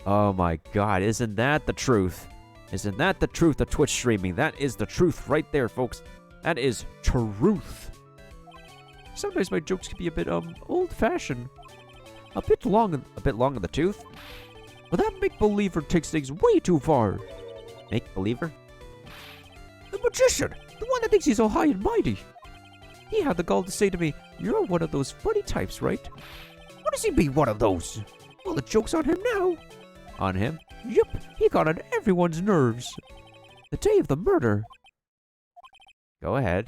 Oh my god, isn't that the truth? Isn't that the truth of Twitch streaming? That is the truth right there, folks. That is truth. Sometimes my jokes can be a bit old-fashioned. A bit long in the tooth. But that make-believer takes things way too far. Make-believer? The magician! The one that thinks he's all high and mighty. He had the gall to say to me, "You're one of those funny types, right?" What does he mean, one of those? Well, the joke's on him now. On him? Yup, he got on everyone's nerves. The day of the murder. Go ahead.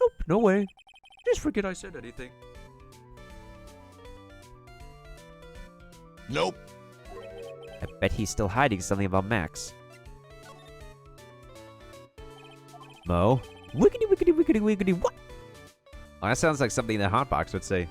Nope, no way. Just forget I said anything. Nope. I bet he's still hiding something about Max. Mo? Wiggity, wiggity, wiggity, wiggity, what? Oh, that sounds like something the Hotbox would say.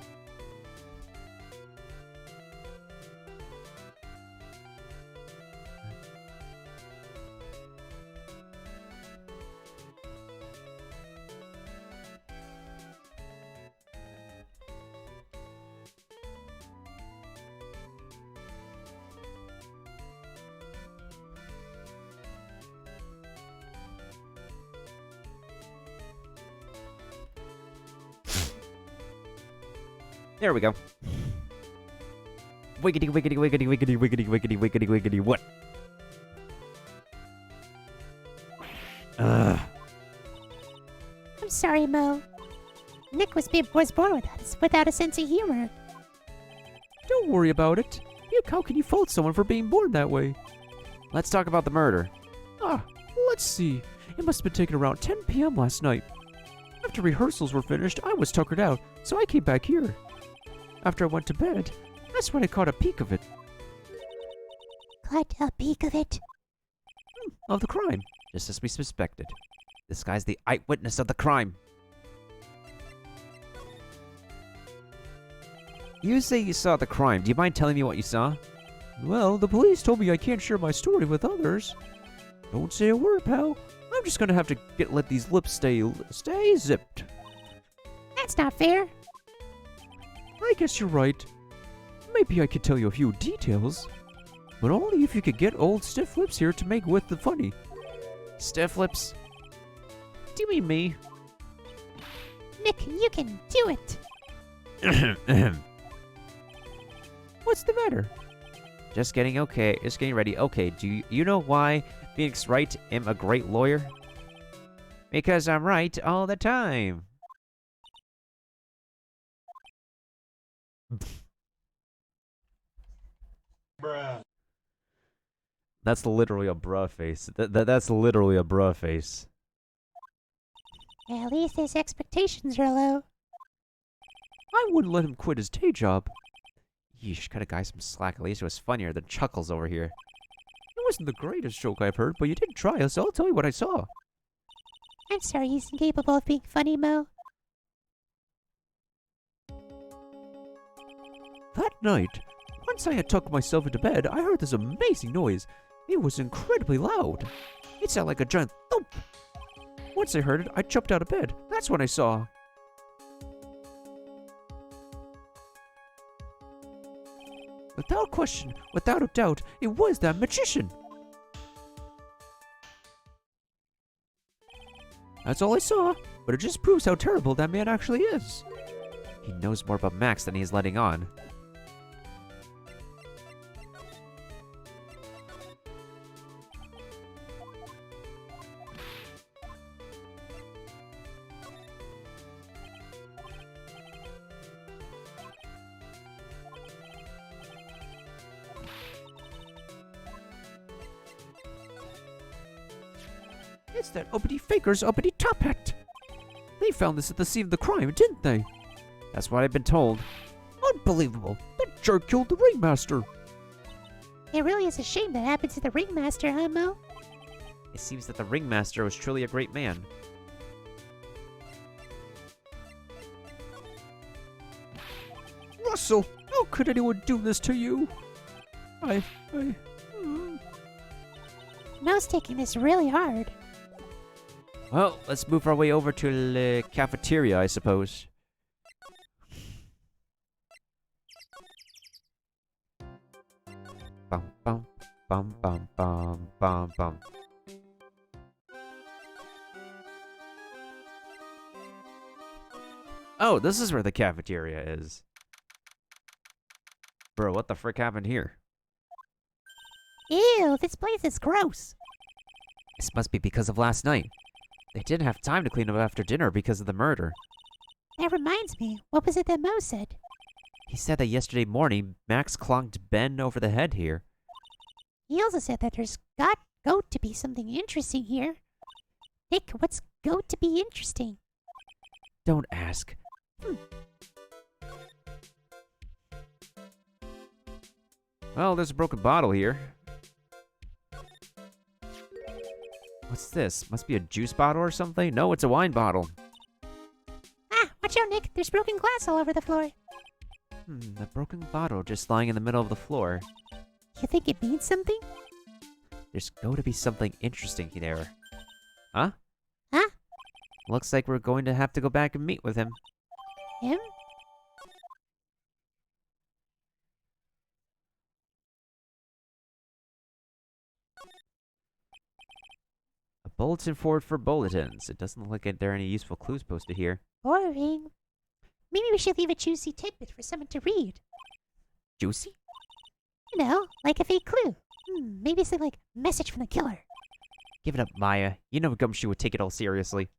There we go. Wiggity, wiggity, wiggity, wiggity, wiggity, wiggity, wiggity, wiggity, what? I'm sorry, Mo. Nick was born without a sense of humor. Don't worry about it. How can you fault someone for being born that way? Let's talk about the murder. Let's see. It must have been taken around 10 p.m. last night. After rehearsals were finished, I was tuckered out, so I came back here. After I went to bed, that's when I caught a peek of it. Caught a peek of it. Of the crime. Just as we suspected. This guy's the eyewitness of the crime. You say you saw the crime. Do you mind telling me what you saw? Well, the police told me I can't share my story with others. Don't say a word, pal. I'm just gonna have to let these lips stay zipped. That's not fair. I guess you're right. Maybe I could tell you a few details, but only if you could get old Stiff Lips here to make with the funny. Stiff lips? Do you mean me? Nick, you can do it. What's the matter? Just getting ready. Okay, do you know why Phoenix Wright am a great lawyer? Because I'm right all the time. Bruh. That's literally a bruh face. That's literally a bruh face. At least his expectations are low. I wouldn't let him quit his day job. Yeesh, cut a guy some slack. At least it was funnier than Chuckles over here. It wasn't the greatest joke I've heard, but you did try, so I'll tell you what I saw. I'm sorry he's incapable of being funny, Mo. That night, once I had tucked myself into bed, I heard this amazing noise. It was incredibly loud. It sounded like a giant thump. Once I heard it, I jumped out of bed. That's when I saw. Without question, without a doubt, it was that magician. That's all I saw, but it just proves how terrible that man actually is. He knows more about Max than he's letting on. It's that uppity faker's uppity top hat. They found this at the scene of the crime, didn't they? That's what I've been told. Unbelievable! That jerk killed the ringmaster. It really is a shame that happened to the ringmaster, huh, Mo? It seems that the ringmaster was truly a great man. Russell, how could anyone do this to you? Mo's taking this really hard. Well, let's move our way over to the cafeteria, I suppose. Bum bum bum bum bum bum bum. Oh, this is where the cafeteria is. Bro, what the frick happened here? Ew, this place is gross. This must be because of last night. They didn't have time to clean up after dinner because of the murder. That reminds me, what was it that Mo said? He said that yesterday morning, Max clonked Ben over the head here. He also said that there's going to be something interesting here. Nick, what's going to be interesting? Don't ask. Well, there's a broken bottle here. What's this? Must be a juice bottle or something? No, it's a wine bottle. Ah, watch out, Nick. There's broken glass all over the floor. A broken bottle just lying in the middle of the floor. You think it means something? There's going to be something interesting there. Huh? Huh? Looks like we're going to have to go back and meet with him. Him? A bulletin board for bulletins. It doesn't look like there are any useful clues posted here. Boring. Maybe we should leave a juicy tidbit for someone to read. Juicy? You know, like a fake clue. Maybe something like message from the killer. Give it up, Maya. You know Gumshoe would take it all seriously.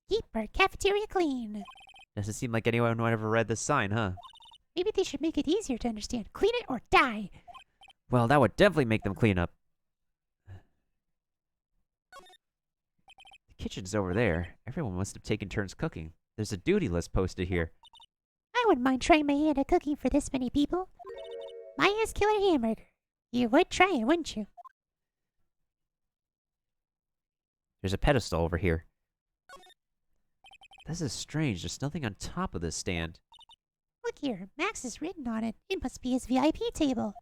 Keep our cafeteria clean. Doesn't seem like anyone would ever read this sign, huh? Maybe they should make it easier to understand. Clean it or die. Well, that would definitely make them clean up. The kitchen's over there. Everyone must have taken turns cooking. There's a duty list posted here. I wouldn't mind trying my hand at cooking for this many people. Maya's killer hamburger. You would try it, wouldn't you? There's a pedestal over here. This is strange. There's nothing on top of this stand. Look here, Max is written on it. It must be his VIP table.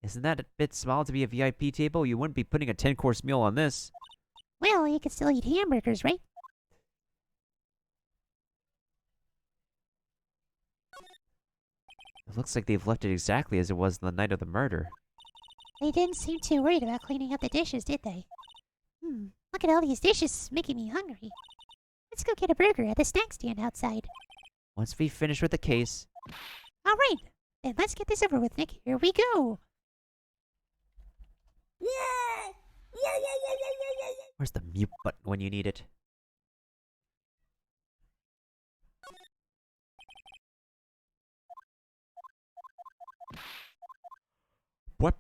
Isn't that a bit small to be a VIP table? You wouldn't be putting a 10-course meal on this. Well, you can still eat hamburgers, right? It looks like they've left it exactly as it was the night of the murder. They didn't seem too worried about cleaning up the dishes, did they? Look at all these dishes, making me hungry. Let's go get a burger at the snack stand outside. Once we finish with the case... All right, then let's get this over with, Nick. Here we go. Where's the mute button when you need it? What?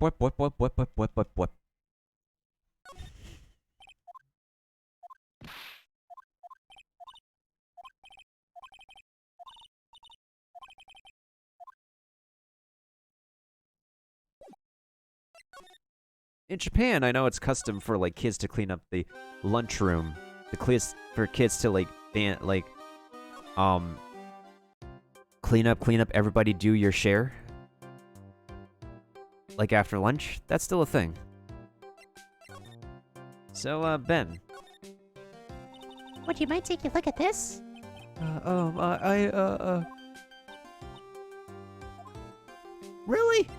In Japan, I know it's custom for like kids to clean up the lunchroom. For kids to clean up. Everybody do your share. Like after lunch, that's still a thing. So, Ben. Would you mind taking a look at this? Really?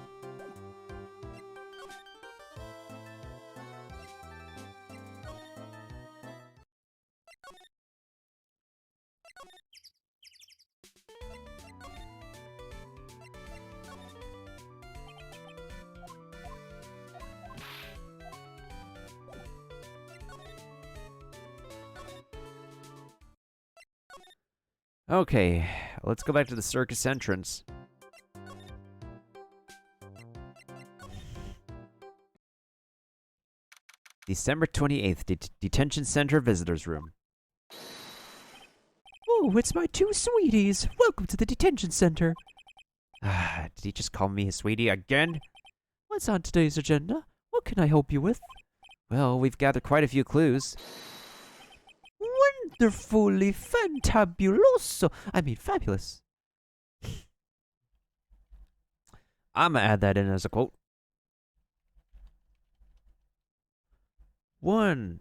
Okay, let's go back to the circus entrance. December 28th, Detention Center Visitors Room. Oh, it's my two sweeties. Welcome to the detention center. Did he just call me his sweetie again? What's on today's agenda? What can I help you with? Well, we've gathered quite a few clues. Wonderfully fantabuloso. I mean, fabulous. I'm gonna add that in as a quote. Wonderful.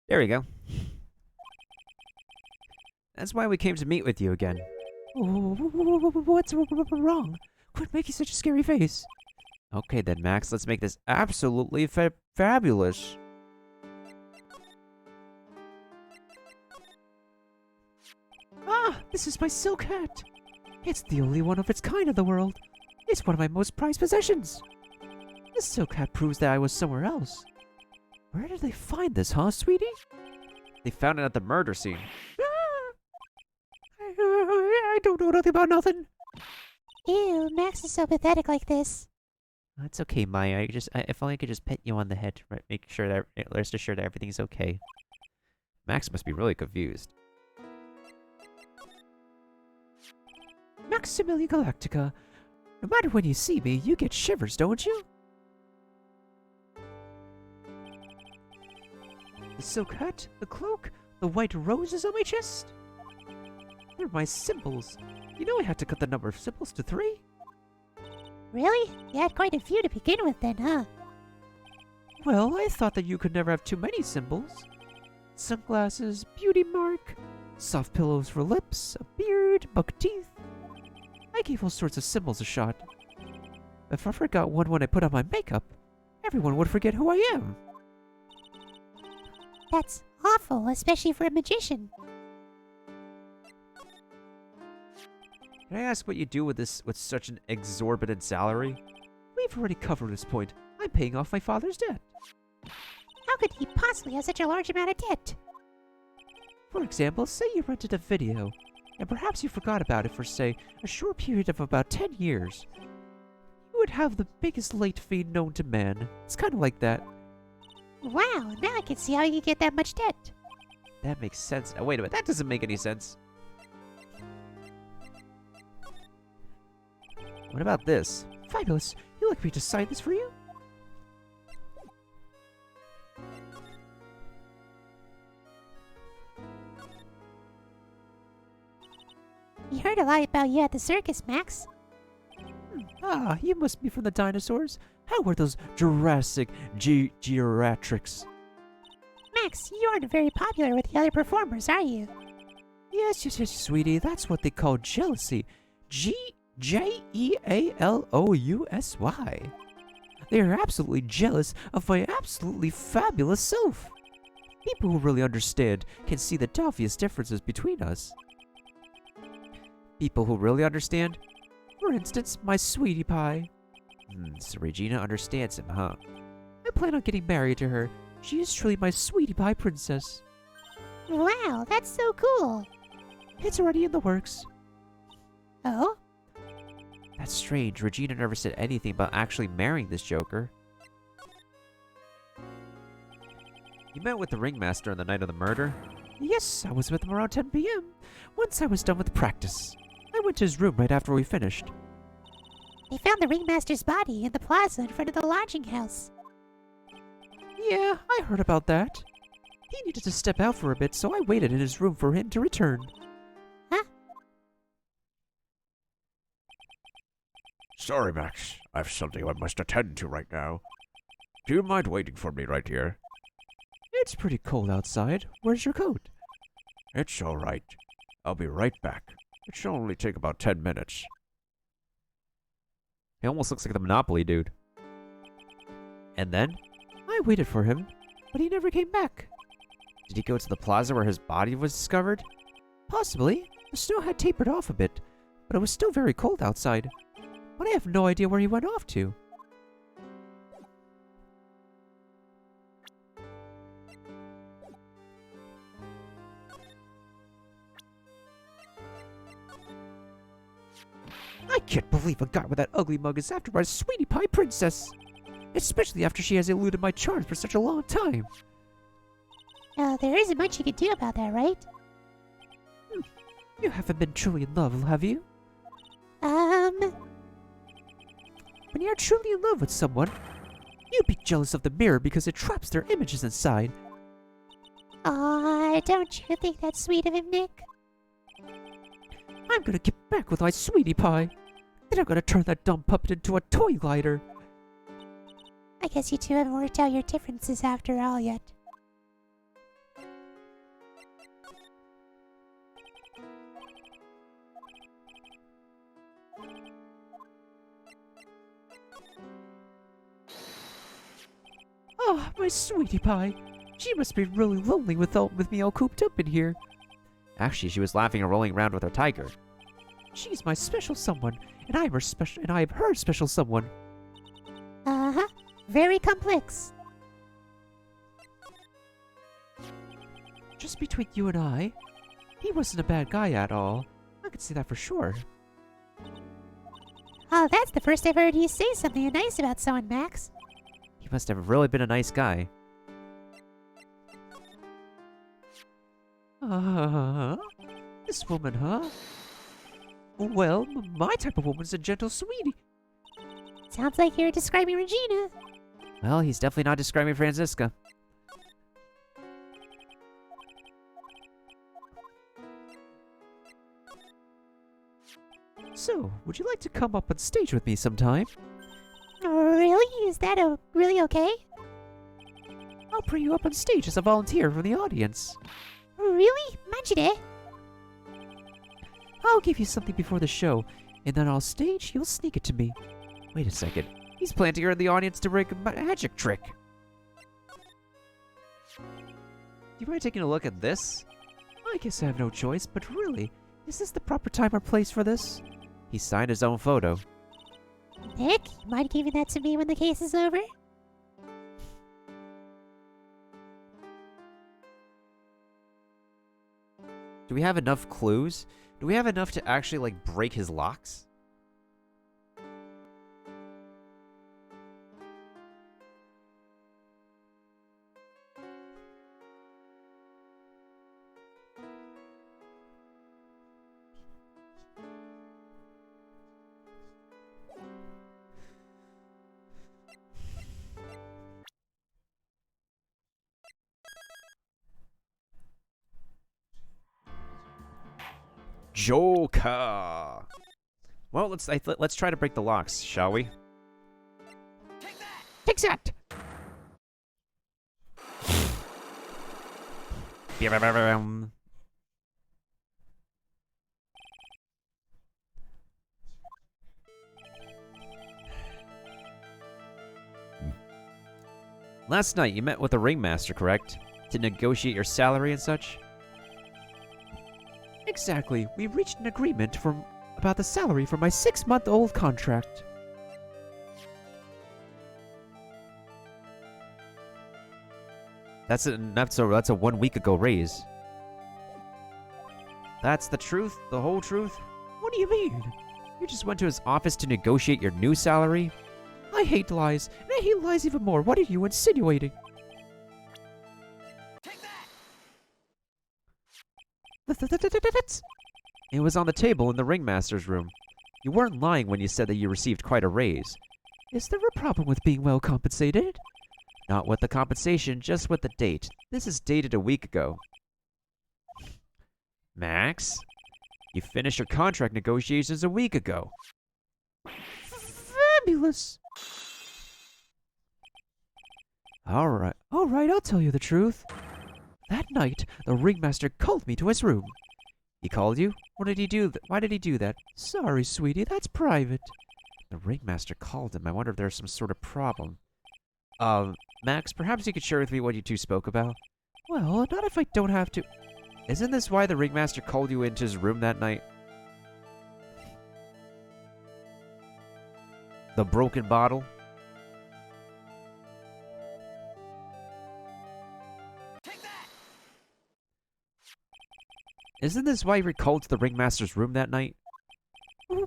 There we go. That's why we came to meet with you again. What's wrong? Quit making such a scary face. Okay then, Max, let's make this absolutely fabulous. Ah, this is my silk hat. It's the only one of its kind in the world. It's one of my most prized possessions. This silk hat proves that I was somewhere else. Where did they find this, huh, sweetie? They found it at the murder scene. I don't know nothing about nothing. Ew, Max is so pathetic like this. That's okay, Maya. If only I could just pet you on the head to make sure that, rest assured that everything's okay. Max must be really confused. Maximilian Galactica. No matter when you see me, you get shivers, don't you? The silk hat, the cloak, the white roses on my chest. They're my symbols. You know I had to cut the number of symbols to 3? Really? You had quite a few to begin with then, huh? Well, I thought that you could never have too many symbols. Sunglasses, beauty mark, soft pillows for lips, a beard, buck teeth. I gave all sorts of symbols a shot. If I forgot one when I put on my makeup, everyone would forget who I am. That's awful, especially for a magician. Can I ask what you do with such an exorbitant salary? We've already covered this point. I'm paying off my father's debt. How could he possibly have such a large amount of debt? For example, say you rented a video, and perhaps you forgot about it for, say, a short period of about 10 years. You would have the biggest late fee known to man. It's kind of like that. Wow, now I can see how you get that much debt. That makes sense. Oh, wait a minute, that doesn't make any sense. What about this? Fabulous. You'd like me to sign this for you? We heard a lot about you at the circus, Max. Ah, you must be from the dinosaurs. How were those Jurassic geriatrics? Max, you aren't very popular with the other performers, are you? Yes, sweetie. That's what they call jealousy. Jealousy. They are absolutely jealous of my absolutely fabulous self. People who really understand can see the obvious differences between us. People who really understand? For instance, my sweetie pie. So Regina understands him, huh? I plan on getting married to her. She is truly my sweetie pie princess. Wow, that's so cool. It's already in the works. Oh? That's strange. Regina never said anything about actually marrying this Joker. You met with the ringmaster on the night of the murder? Yes, I was with him around 10 p.m. Once I was done with practice. I went to his room right after we finished. They found the ringmaster's body in the plaza in front of the lodging house. Yeah, I heard about that. He needed to step out for a bit, so I waited in his room for him to return. Huh? Sorry, Max. I've something I must attend to right now. Do you mind waiting for me right here? It's pretty cold outside. Where's your coat? It's all right. I'll be right back. It should only take about 10 minutes. He almost looks like the Monopoly dude. And then? I waited for him, but he never came back. Did he go to the plaza where his body was discovered? Possibly. The snow had tapered off a bit, but it was still very cold outside. But I have no idea where he went off to. I can't believe a guy with that ugly mug is after my sweetie pie princess. Especially after she has eluded my charms for such a long time. There isn't much you can do about that, right? You haven't been truly in love, have you? When you're truly in love with someone, you'd be jealous of the mirror because it traps their images inside. Aw, don't you think that's sweet of him, Nick? I'm gonna get back with my sweetie pie. Then I'm gonna turn that dumb puppet into a toy glider. I guess you two haven't worked out your differences after all yet. Ah, my sweetie pie. She must be really lonely with me all cooped up in here. Actually, she was laughing and rolling around with her tiger. She's my special someone, and I am her special someone. Uh-huh. Very complex. Just between you and I, he wasn't a bad guy at all. I can say that for sure. Oh, that's the first I've heard you say something nice about someone, Max. He must have really been a nice guy. This woman, huh? Well, my type of woman's a gentle sweetie. Sounds like you're describing Regina. Well, he's definitely not describing Franziska. So, would you like to come up on stage with me sometime? Really? Is that really okay? I'll bring you up on stage as a volunteer from the audience. Really? Manjide? I'll give you something before the show, and then on stage, you'll sneak it to me. Wait a second. He's planting her in the audience to break a magic trick. Do you mind taking a look at this? I guess I have no choice, but really, is this the proper time or place for this? He signed his own photo. Nick, you mind giving that to me when the case is over? Do we have enough clues? Do we have enough to actually, like, break his locks? Joker. Well, let's try to break the locks, shall we? Take that! Last night you met with the ringmaster, correct? To negotiate your salary and such? Exactly. We reached an agreement about the salary for my 6-month-old contract. That's a 1 week ago raise. That's the truth? The whole truth? What do you mean? You just went to his office to negotiate your new salary? I hate lies, and I hate lies even more. What are you insinuating? It was on the table in the ringmaster's room. You weren't lying when you said that you received quite a raise. Is there a problem with being well compensated? Not with the compensation, just with the date. This is dated a week ago. Max, you finished your contract negotiations a week ago. Fabulous! Alright, I'll tell you the truth. That night, the ringmaster called me to his room. He called you? What did he do? Why did he do that? Sorry, sweetie, that's private. The ringmaster called him. I wonder if there's some sort of problem. Max, perhaps you could share with me what you two spoke about? Well, not if I don't have to. Isn't this why the ringmaster called you into his room that night? The broken bottle? Isn't this why you were called to the ringmaster's room that night? Where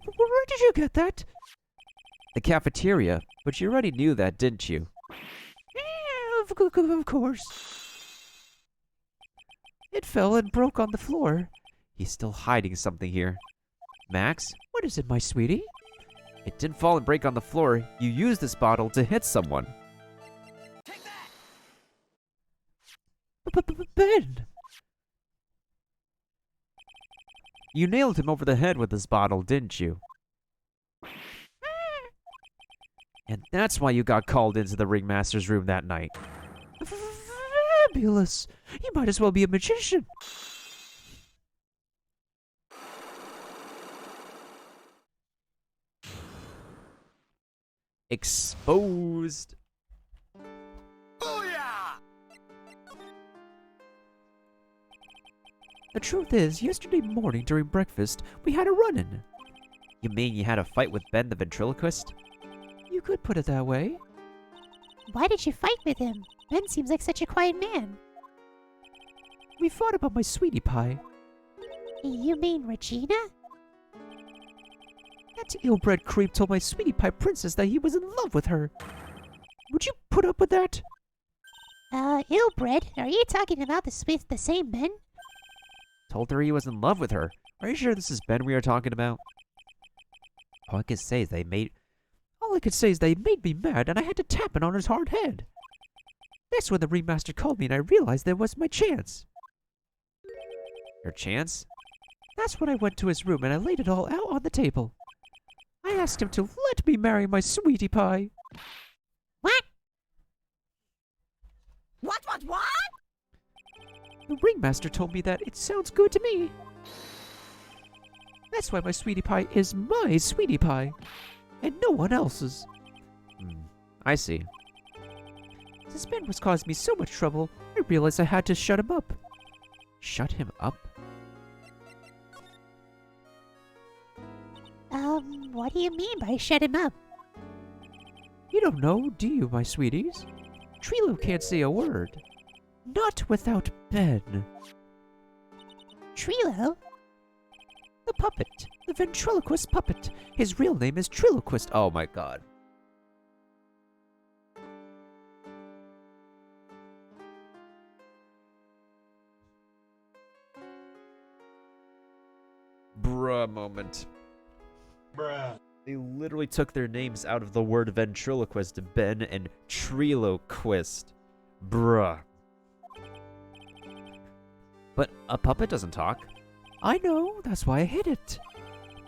did you get that? The cafeteria, but you already knew that, didn't you? Yeah, of course. It fell and broke on the floor. He's still hiding something here. Max? What is it, my sweetie? It didn't fall and break on the floor. You used this bottle to hit someone. Ben! You nailed him over the head with this bottle, didn't you? And that's why you got called into the ringmaster's room that night. Fabulous! You might as well be a magician. Exposed. Booyah! The truth is, yesterday morning during breakfast, we had a run-in. You mean you had a fight with Ben the ventriloquist? You could put it that way. Why did you fight with him? Ben seems like such a quiet man. We fought about my sweetie pie. You mean Regina? That ill-bred creep told my sweetie pie princess that he was in love with her. Would you put up with that? Ill-bred? Are you talking about the same Ben? Told her he was in love with her. Are you sure this is Ben we are talking about? All I can say is they made me mad, and I had to tap it on his hard head. That's when the ringmaster called me, and I realized that was my chance. your chance? That's when I went to his room, and I laid it all out on the table. I asked him to let me marry my sweetie pie. What? What? The ringmaster told me that it sounds good to me. That's why my sweetie pie is my sweetie pie, and no one else's. I see. Since Ben was causing me so much trouble, I realized I had to shut him up. Shut him up? What do you mean by shut him up? You don't know, do you, my sweeties? Trilo can't say a word. Not without Ben. Trilo? The puppet. The ventriloquist puppet. His real name is Triloquist. Oh my god. Bruh moment. Bruh. They literally took their names out of the word ventriloquist, Ben and Triloquist. Bruh. But a puppet doesn't talk. I know, that's why I hid it.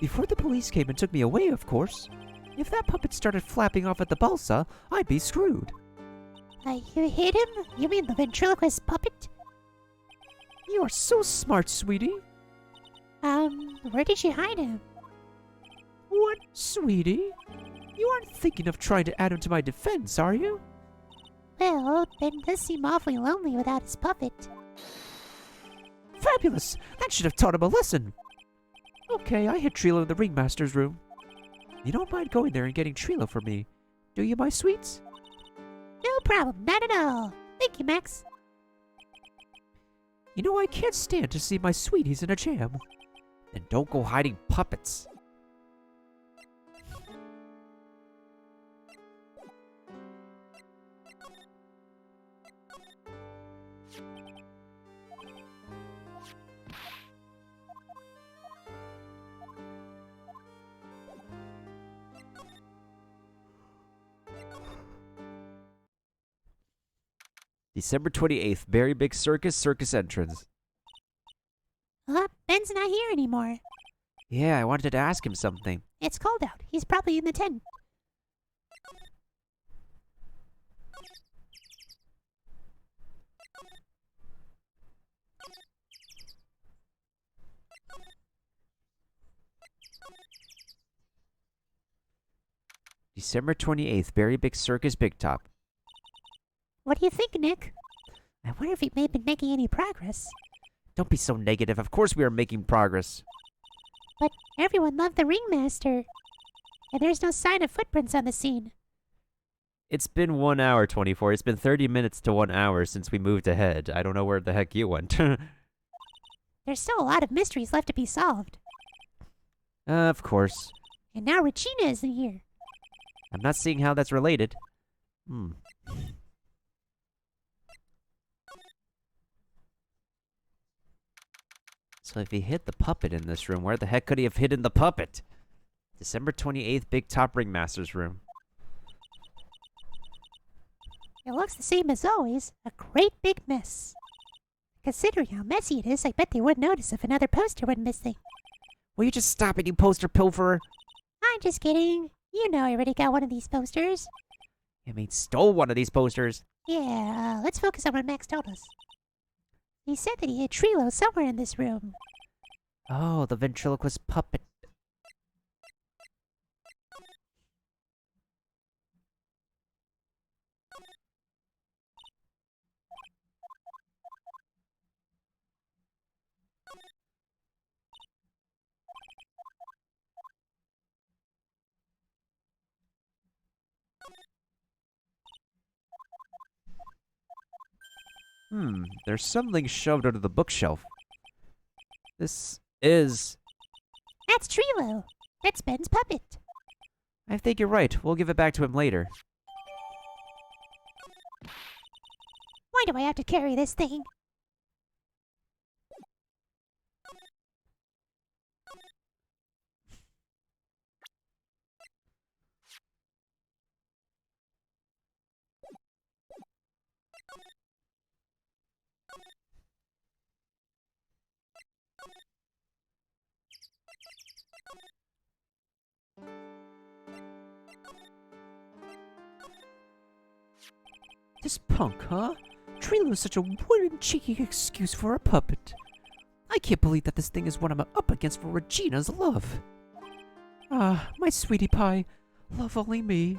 Before the police came and took me away, of course. If that puppet started flapping off at the balsa, I'd be screwed. You hid him? You mean the ventriloquist puppet? You are so smart, sweetie. Where did you hide him? What, sweetie? You aren't thinking of trying to add him to my defense, are you? Well, Ben does seem awfully lonely without his puppet. Fabulous! That should have taught him a lesson. Okay, I hid Trilo in the ringmaster's room. You don't mind going there and getting Trilo for me, do you, my sweets? No problem, not at all. Thank you, Max. You know, I can't stand to see my sweeties in a jam. Then don't go hiding puppets. December 28th, Very Big Circus entrance. Ben's not here anymore. Yeah, I wanted to ask him something. It's cold out. He's probably in the tent. December 28th, Very Big Circus Big Top. What do you think, Nick? I wonder if he may have been making any progress. Don't be so negative. Of course we are making progress. But everyone loved the ringmaster. And there's no sign of footprints on the scene. It's been 1 hour, 24. It's been 30 minutes to 1 hour since we moved ahead. I don't know where the heck you went. There's still a lot of mysteries left to be solved. Of course. And now Regina isn't here. I'm not seeing how that's related. So if he hid the puppet in this room, where the heck could he have hidden the puppet? December 28th, Big Top Ringmaster's room. It looks the same as always. A great big mess. Considering how messy it is, I bet they would notice if another poster went missing. Will you just stop it, you poster pilferer? I'm just kidding. You know I already got one of these posters. You mean stole one of these posters? Yeah, let's focus on what Max told us. He said that he had Trilo somewhere in this room. Oh, the ventriloquist puppet. There's something shoved under the bookshelf. This is... That's Trilo. That's Ben's puppet. I think you're right. We'll give it back to him later. Why do I have to carry this thing? This punk, huh? Trilo is such a wooden, cheeky excuse for a puppet. I can't believe that this thing is what I'm up against for Regina's love. Ah, my sweetie pie. Love only me.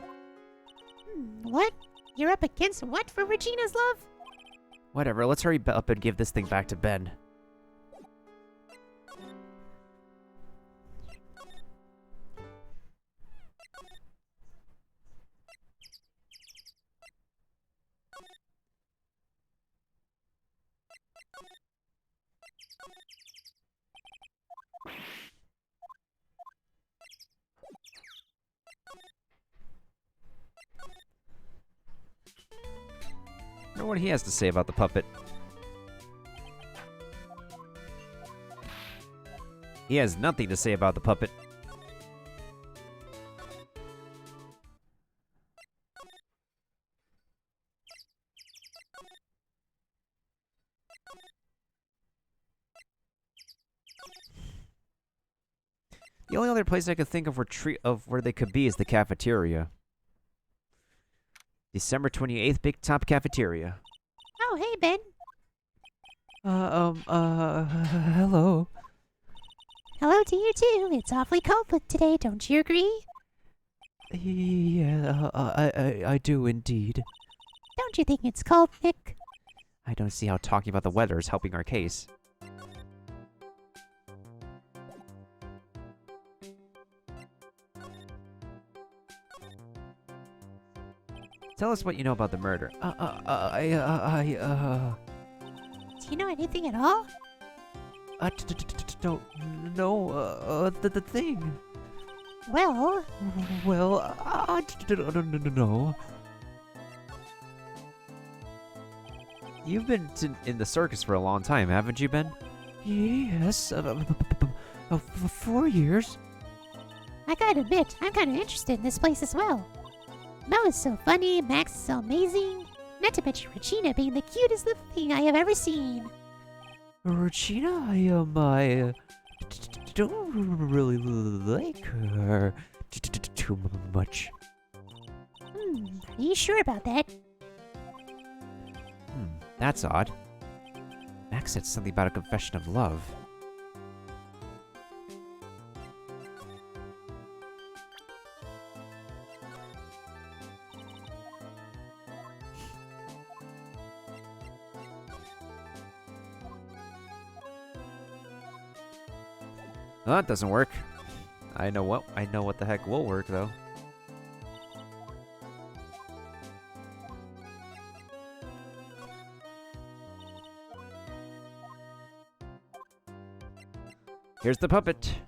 What? You're up against what for Regina's love? Whatever, let's hurry up and give this thing back to Ben. I wonder what he has to say about the puppet. He has nothing to say about the puppet. The only other place I could think of where they could be is the cafeteria. December 28th, Big Top Cafeteria. Oh, hey, Ben. Hello. Hello to you, too. It's awfully cold today, don't you agree? Yeah, I do indeed. Don't you think it's cold, Nick? I don't see how talking about the weather is helping our case. Tell us what you know about the murder. Do you know anything at all? Don't know, the thing. Well, Well, I don't know. You've been in the circus for a long time, haven't you, Ben? Yes, 4 years. I gotta admit, I'm kinda interested in this place as well. Mo is so funny, Max is so amazing. Not to mention Regina being the cutest little thing I have ever seen. Regina, I don't really like her too much. Are you sure about that? That's odd. Max said something about a confession of love. Well, that doesn't work. I know what the heck will work though. Here's the puppet.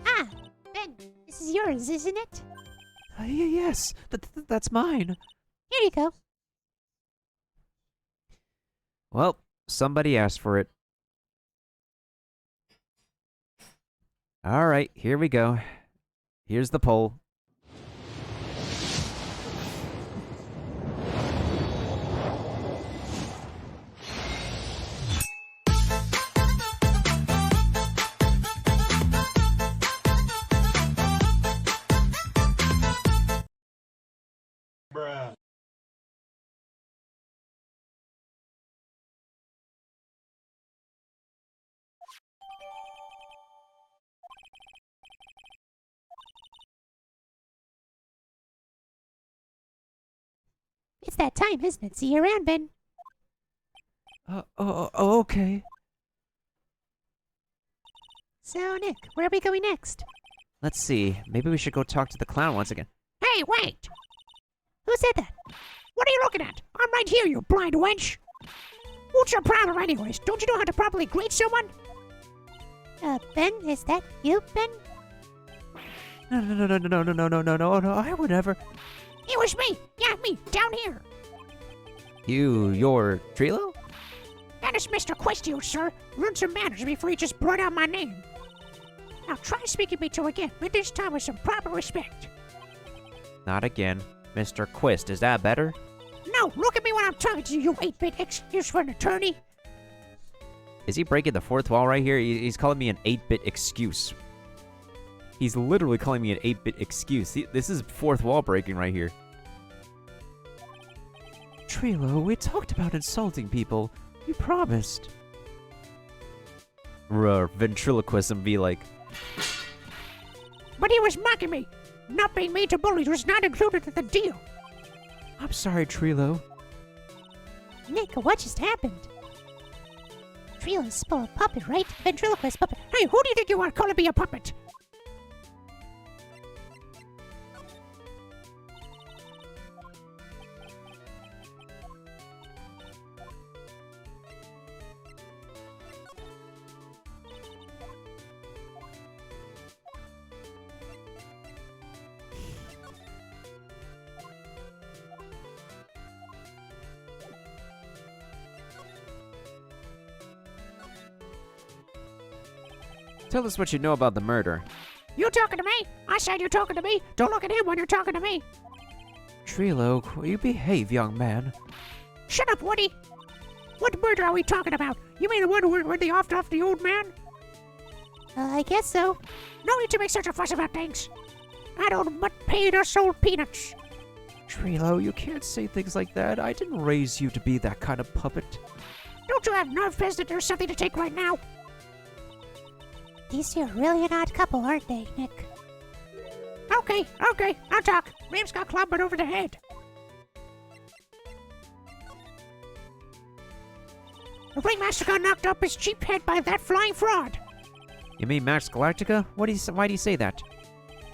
Ah, Ben, this is yours, isn't it? Yes, that's mine. Here you go. Well, somebody asked for it. All right, here we go. Here's the poll. Bruh. It's that time, isn't it? See you around, Ben. Okay. So, Nick, where are we going next? Let's see. Maybe we should go talk to the clown once again. Hey, wait! Who said that? What are you looking at? I'm right here, you blind wench! What's your problem anyways? Don't you know how to properly greet someone? Ben, is that you, Ben? No, I would never. It was me! Yeah, me, down here! You're Trilo? That is Mr. Questio, sir. Learn some manners before you just brought out my name. Now try speaking me to again, but this time with some proper respect. Not again. Mr. Quist, is that better? No, look at me when I'm talking to you, you 8-bit excuse for an attorney. Is he breaking the fourth wall right here? He's calling me an 8-bit excuse. He's literally calling me an 8-bit excuse. This is fourth wall breaking right here. Trilo, we talked about insulting people. You promised. Ventriloquism be like, But he was mocking me. Not being mean to bullies was not included in the deal. I'm sorry, Trilo. Nick, what just happened? Trilo's still a puppet, right? Ventriloquist puppet. Hey, who do you think you are calling me a puppet? tell us what you know about the murder. You talking to me? I said you talking to me. Don't look at him when you're talking to me. Trilo, will you behave, young man? Shut up, Woody. What murder are we talking about? You mean the one where they offed off the old man? I guess so. No need to make such a fuss about things. I don't but pay their soul peanuts. Trilo, you can't say things like that. I didn't raise you to be that kind of puppet. Don't you have nerve fest that there's something to take right now? These two are really an odd couple, aren't they, Nick? Okay, I'll talk. Ram's got clobbered over the head. The Ringmaster got knocked up his cheap head by that flying fraud. You mean Max Galactica? Why do you say that?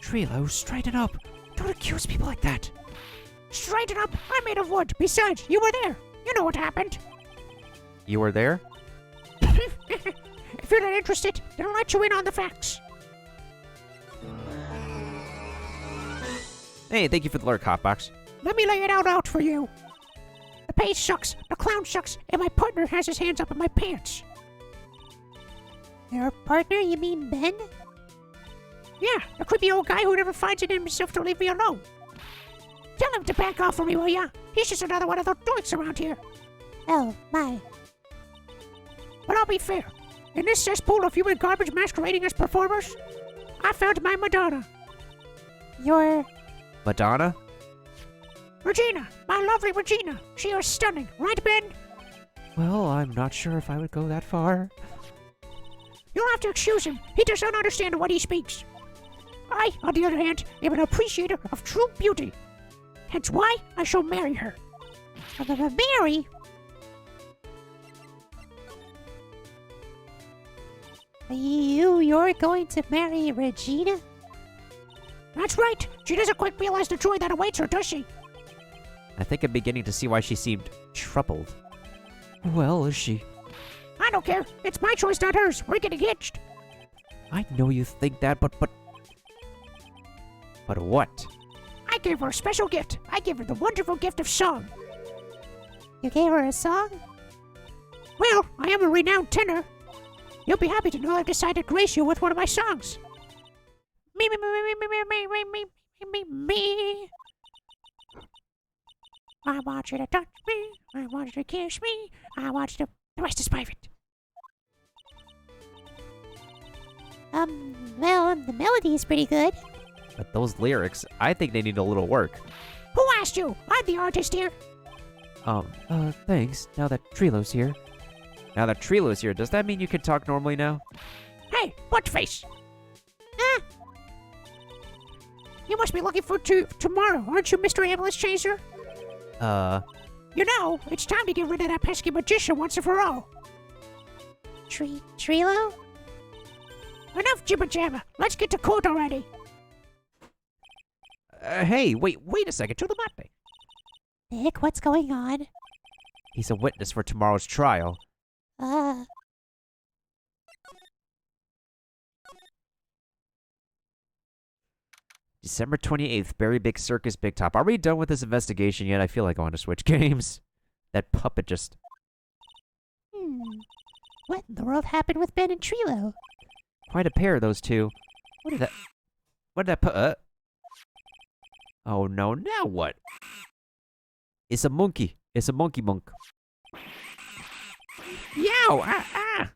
Trilo, straighten up. Don't accuse people like that. Straighten up. I'm made of wood. Besides, you were there. You know what happened. You were there? If you're not interested, then I'll let you in on the facts. Hey, thank you for the lurk, Hotbox. Let me lay it out for you. The pay sucks, the clown sucks, and my partner has his hands up in my pants. Your partner? You mean Ben? Yeah, the creepy old guy who never finds it in himself to leave me alone. Tell him to back off from me, will ya? He's just another one of those doinks around here. Oh, my. But I'll be fair. In this cesspool of human garbage masquerading as performers, I found my Madonna. Your... Madonna? Regina, my lovely Regina. She is stunning, right, Ben? Well, I'm not sure if I would go that far. You'll have to excuse him. He does not understand what he speaks. I, on the other hand, am an appreciator of true beauty. Hence why I shall marry her. Marry? You're going to marry Regina? That's right. She doesn't quite realize the joy that awaits her, does she? I think I'm beginning to see why she seemed troubled. Well, is she? I don't care. It's my choice, not hers. We're getting hitched. I know you think that, but... But what? I gave her a special gift. I gave her the wonderful gift of song. You gave her a song? Well, I am a renowned tenor. You'll be happy to know I've decided to grace you with one of my songs. Me. I want you to touch me. I want you to kiss me. I want you to... The rest is private. Well, the melody is pretty good. But those lyrics, I think they need a little work. Who asked you? I'm the artist here. Thanks. Now that Trilo's here. Now that Trilo's here, does that mean you can talk normally now? Hey, buttface. You must be looking for tomorrow, aren't you, Mr. Ambulance Chaser? You know, it's time to get rid of that pesky magician once and for all. Trilo? Enough jibber-jabber. Let's get to court already. Hey, wait a second. To the mate. Nick, what's going on? He's a witness for tomorrow's trial. Uh, December 28th, Berry Big Circus Big Top. Are we done with this investigation yet? I feel like I want to switch games. That puppet just... what in the world happened with Ben and Trilo? Quite a pair, those two. What did that put? Oh no, now what? It's a monkey. It's a monkey monk. Yow! Ah!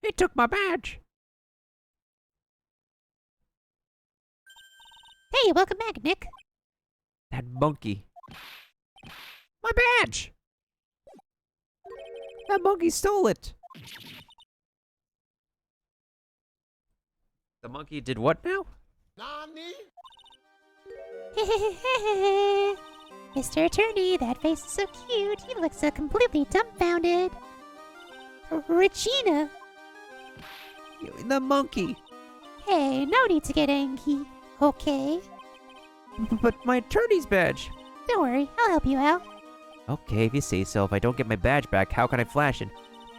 It took my badge. Hey, welcome back, Nick. That monkey. My badge! That monkey stole it. The monkey did what now? Mr. Attorney, that face is so cute. He looks so completely dumbfounded. Regina. The monkey. Hey, no need to get angry. Okay. But my attorney's badge. Don't worry, I'll help you out. Okay, if you say so. If I don't get my badge back, how can I flash it?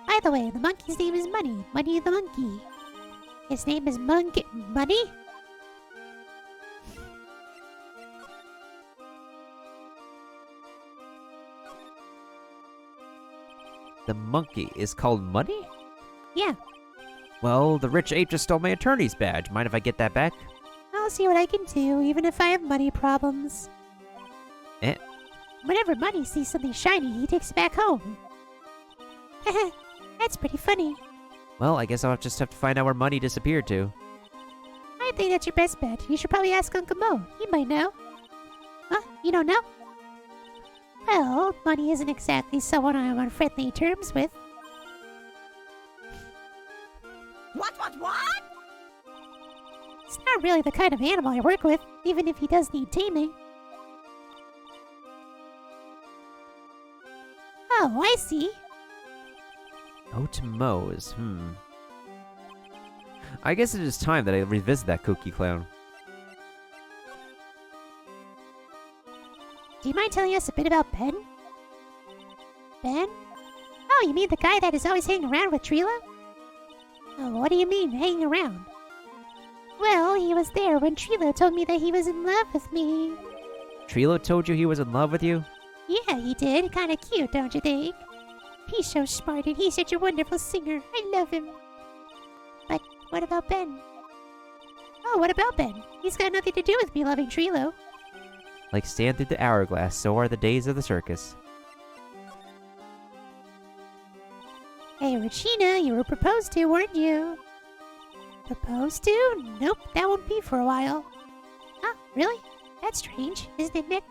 By the way, the monkey's name is Money. Money the monkey. His name is Money? The monkey is called Money? Yeah, Well, the rich ape just stole my attorney's badge. Mind if I get that back? I'll see what I can do, even if I have money problems. Eh? Whenever Money sees something shiny, he takes it back home. That's pretty funny. Well, I guess I'll just have to find out where Money disappeared to. I think that's your best bet. You should probably ask Uncle Mo. He might know. Huh? You don't know? Well, Money isn't exactly someone I'm on friendly terms with. What? It's not really the kind of animal I work with, even if he does need taming. Oh, I see. Go to Moe's. I guess it is time that I revisit that Cookie Clown. Do you mind telling us a bit about Ben? Ben? Oh, you mean the guy that is always hanging around with Trilo? Oh, what do you mean, hanging around? Well, he was there when Trilo told me that he was in love with me. Trilo told you he was in love with you? Yeah, he did. Kinda cute, don't you think? He's so smart and he's such a wonderful singer. I love him. But what about Ben? Oh, what about Ben? He's got nothing to do with me loving Trilo. Like stand through the hourglass, so are the days of the circus. Hey, Regina, you were proposed to, weren't you? Proposed to? Nope, that won't be for a while. Huh, really? That's strange, isn't it, Nick?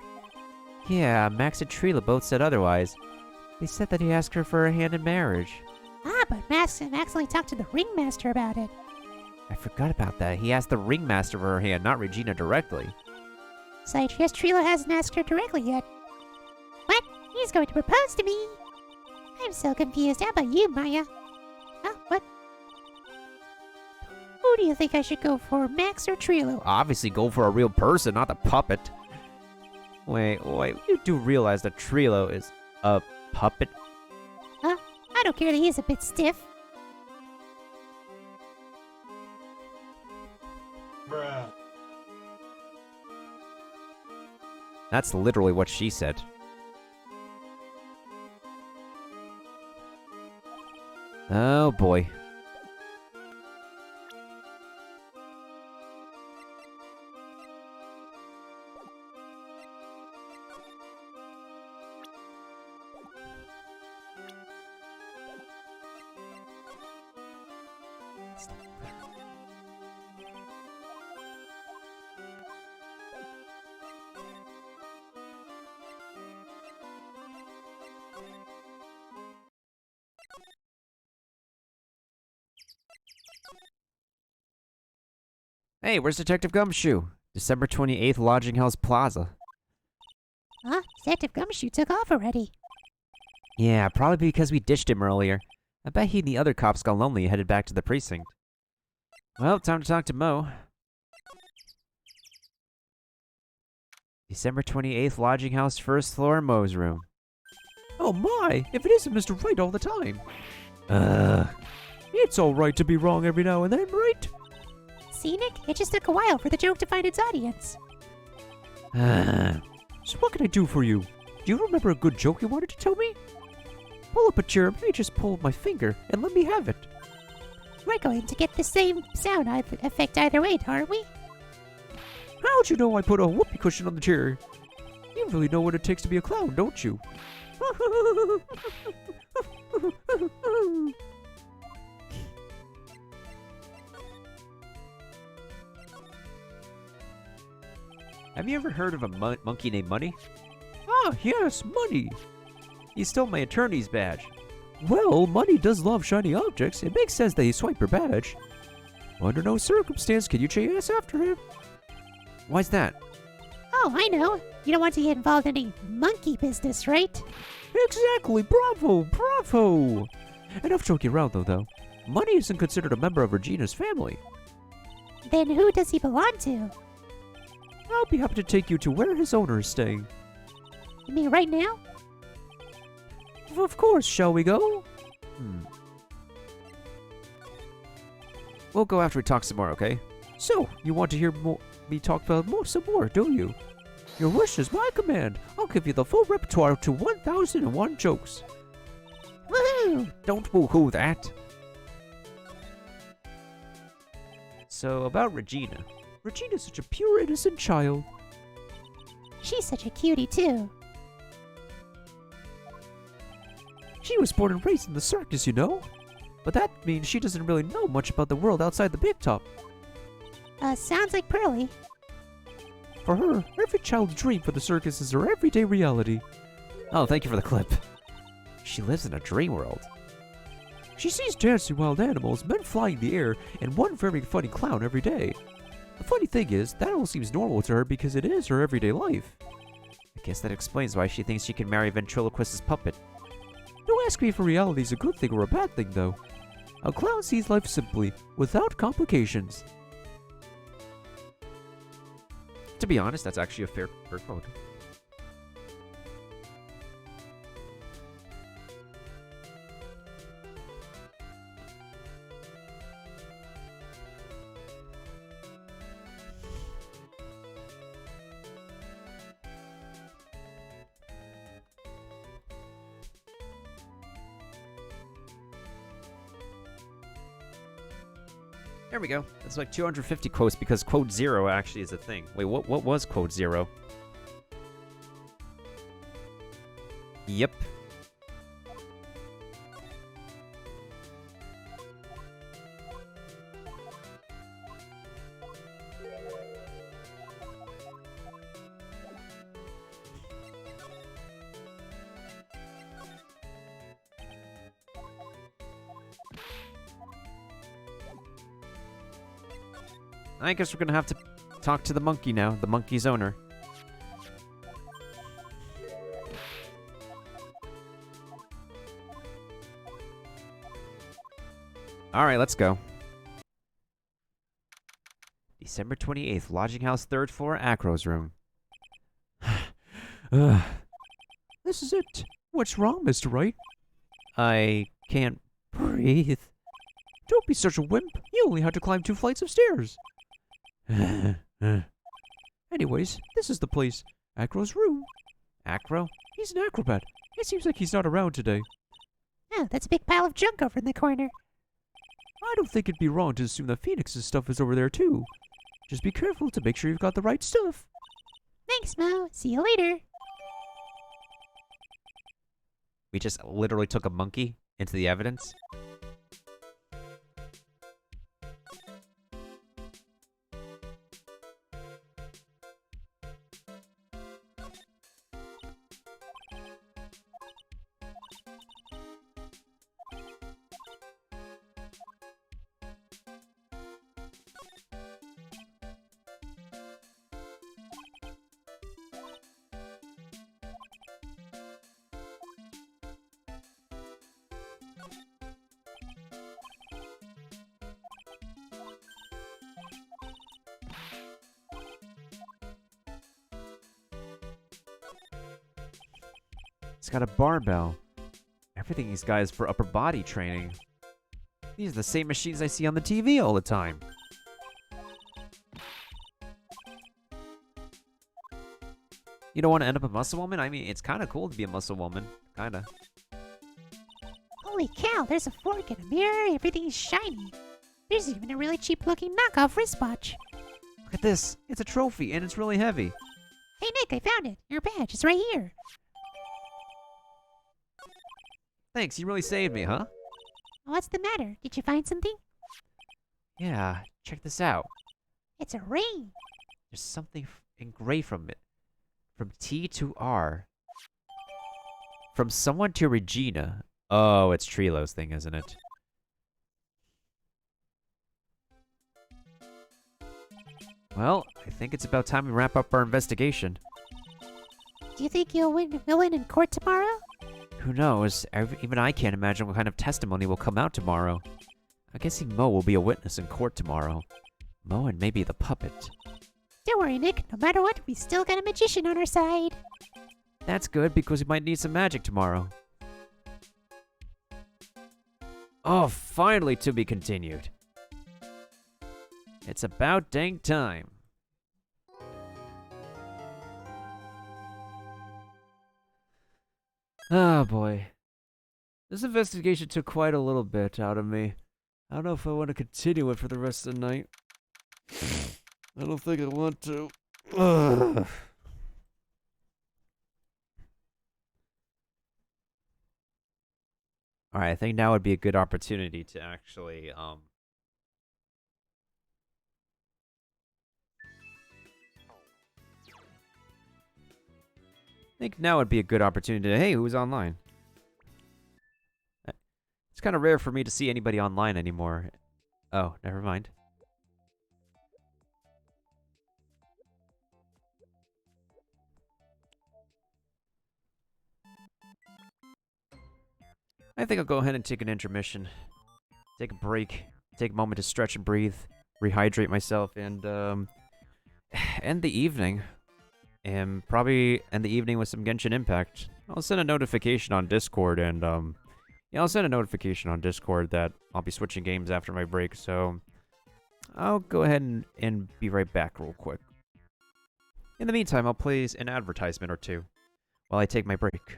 Yeah, Max and Trilo both said otherwise. They said that he asked her for a hand in marriage. Ah, but Max only talked to the ringmaster about it. I forgot about that. He asked the ringmaster for her hand, not Regina directly. So I guess Trilo hasn't asked her directly yet. What? He's going to propose to me? I'm so confused. How about you, Maya? Huh? What? Who do you think I should go for, Max or Trilo? Obviously go for a real person, not the puppet. Wait, you do realize that Trilo is a puppet? Huh? I don't care that he's a bit stiff. Bruh. That's literally what she said. Oh boy. Hey, where's Detective Gumshoe? December 28th, Lodging House Plaza. Huh? Detective Gumshoe took off already. Yeah, probably because we ditched him earlier. I bet he and the other cops got lonely and headed back to the precinct. Well, time to talk to Mo. December 28th, lodging house, first floor, Moe's room. Oh my, if it isn't Mr. Right all the time. It's alright to be wrong every now and then, right? See, Nick? It just took a while for the joke to find its audience. So what can I do for you? Do you remember a good joke you wanted to tell me? Pull up a chair, maybe just pull my finger, and let me have it. We're going to get the same sound effect either way, aren't we? How'd you know I put a whoopee cushion on the chair? You really know what it takes to be a clown, don't you? Have you ever heard of a monkey named Money? Ah, yes, Money. He stole my attorney's badge. Well, Money does love shiny objects. It makes sense that he swiped your badge. Under no circumstance can you chase after him. Why's that? Oh, I know. You don't want to get involved in any monkey business, right? Exactly, bravo, bravo! Enough joking around though. Money isn't considered a member of Regina's family. Then who does he belong to? I'll be happy to take you to where his owner is staying. You mean right now? Of course, shall we go? We'll go after we talk some more, okay? So, you want to hear me talk about some more, do you? Your wish is my command. I'll give you the full repertoire to 1001 jokes. Woohoo! Don't woohoo that. So, about Regina. Regina's such a pure, innocent child. She's such a cutie, too. She was born and raised in the circus, you know. But that means she doesn't really know much about the world outside the big top. Sounds like Pearly. For her, every child's dream for the circus is her everyday reality. Oh, thank you for the clip. She lives in a dream world. She sees dancing wild animals, men flying in the air, and one very funny clown every day. The funny thing is, that all seems normal to her because it is her everyday life. I guess that explains why she thinks she can marry ventriloquist's puppet. Don't ask me if reality is a good thing or a bad thing, though. A clown sees life simply, without complications. To be honest, that's actually a fair quote. There we go. That's like 250 quotes because quote 0 actually is a thing. Wait, what was quote 0? Yep. I guess we're gonna have to talk to the monkey now, the monkey's owner. Alright, let's go. December 28th, lodging house, 3rd floor, Acro's room. This is it. What's wrong, Mr. Wright? I can't breathe. Don't be such a wimp. You only had to climb 2 flights of stairs. Anyways, this is the place. Acro's room. Acro? He's an acrobat. It seems like he's not around today. Oh, that's a big pile of junk over in the corner. I don't think it'd be wrong to assume that Phoenix's stuff is over there too. Just be careful to make sure you've got the right stuff. Thanks, Mo. See you later. We just literally took a monkey into the evidence. He's got a barbell. Everything he's got is for upper body training. These are the same machines I see on the TV all the time. You don't want to end up a muscle woman? I mean, it's kind of cool to be a muscle woman. Kind of. Holy cow, there's a fork and a mirror, everything's shiny. There's even a really cheap looking knockoff wristwatch. Look at this. It's a trophy, and it's really heavy. Hey Nick, I found it. Your badge is right here. Thanks, you really saved me, huh? What's the matter? Did you find something? Yeah, check this out. It's a ring. There's something engraved from it. From T to R. From someone to Regina. Oh, it's Trilo's thing, isn't it? Well, I think it's about time we wrap up our investigation. Do you think we'll win in court tomorrow? Who knows? Even I can't imagine what kind of testimony will come out tomorrow. I'm guessing Mo will be a witness in court tomorrow. Mo and maybe the puppet. Don't worry, Nick. No matter what, we still got a magician on our side. That's good, because we might need some magic tomorrow. Oh, finally to be continued. It's about dang time. Oh boy. This investigation took quite a little bit out of me. I don't know if I want to continue it for the rest of the night. I don't think I want to. Ugh. Alright, I think now would be a good opportunity to actually, I think now would be a good opportunity to, hey, who's online? It's kind of rare for me to see anybody online anymore. Oh, never mind. I think I'll go ahead and take an intermission. Take a break. Take a moment to stretch and breathe. Rehydrate myself and, end the evening. And probably end the evening with some Genshin Impact. I'll send a notification on Discord and, yeah, I'll send a notification on Discord that I'll be switching games after my break, so I'll go ahead and be right back real quick. In the meantime, I'll play an advertisement or two while I take my break.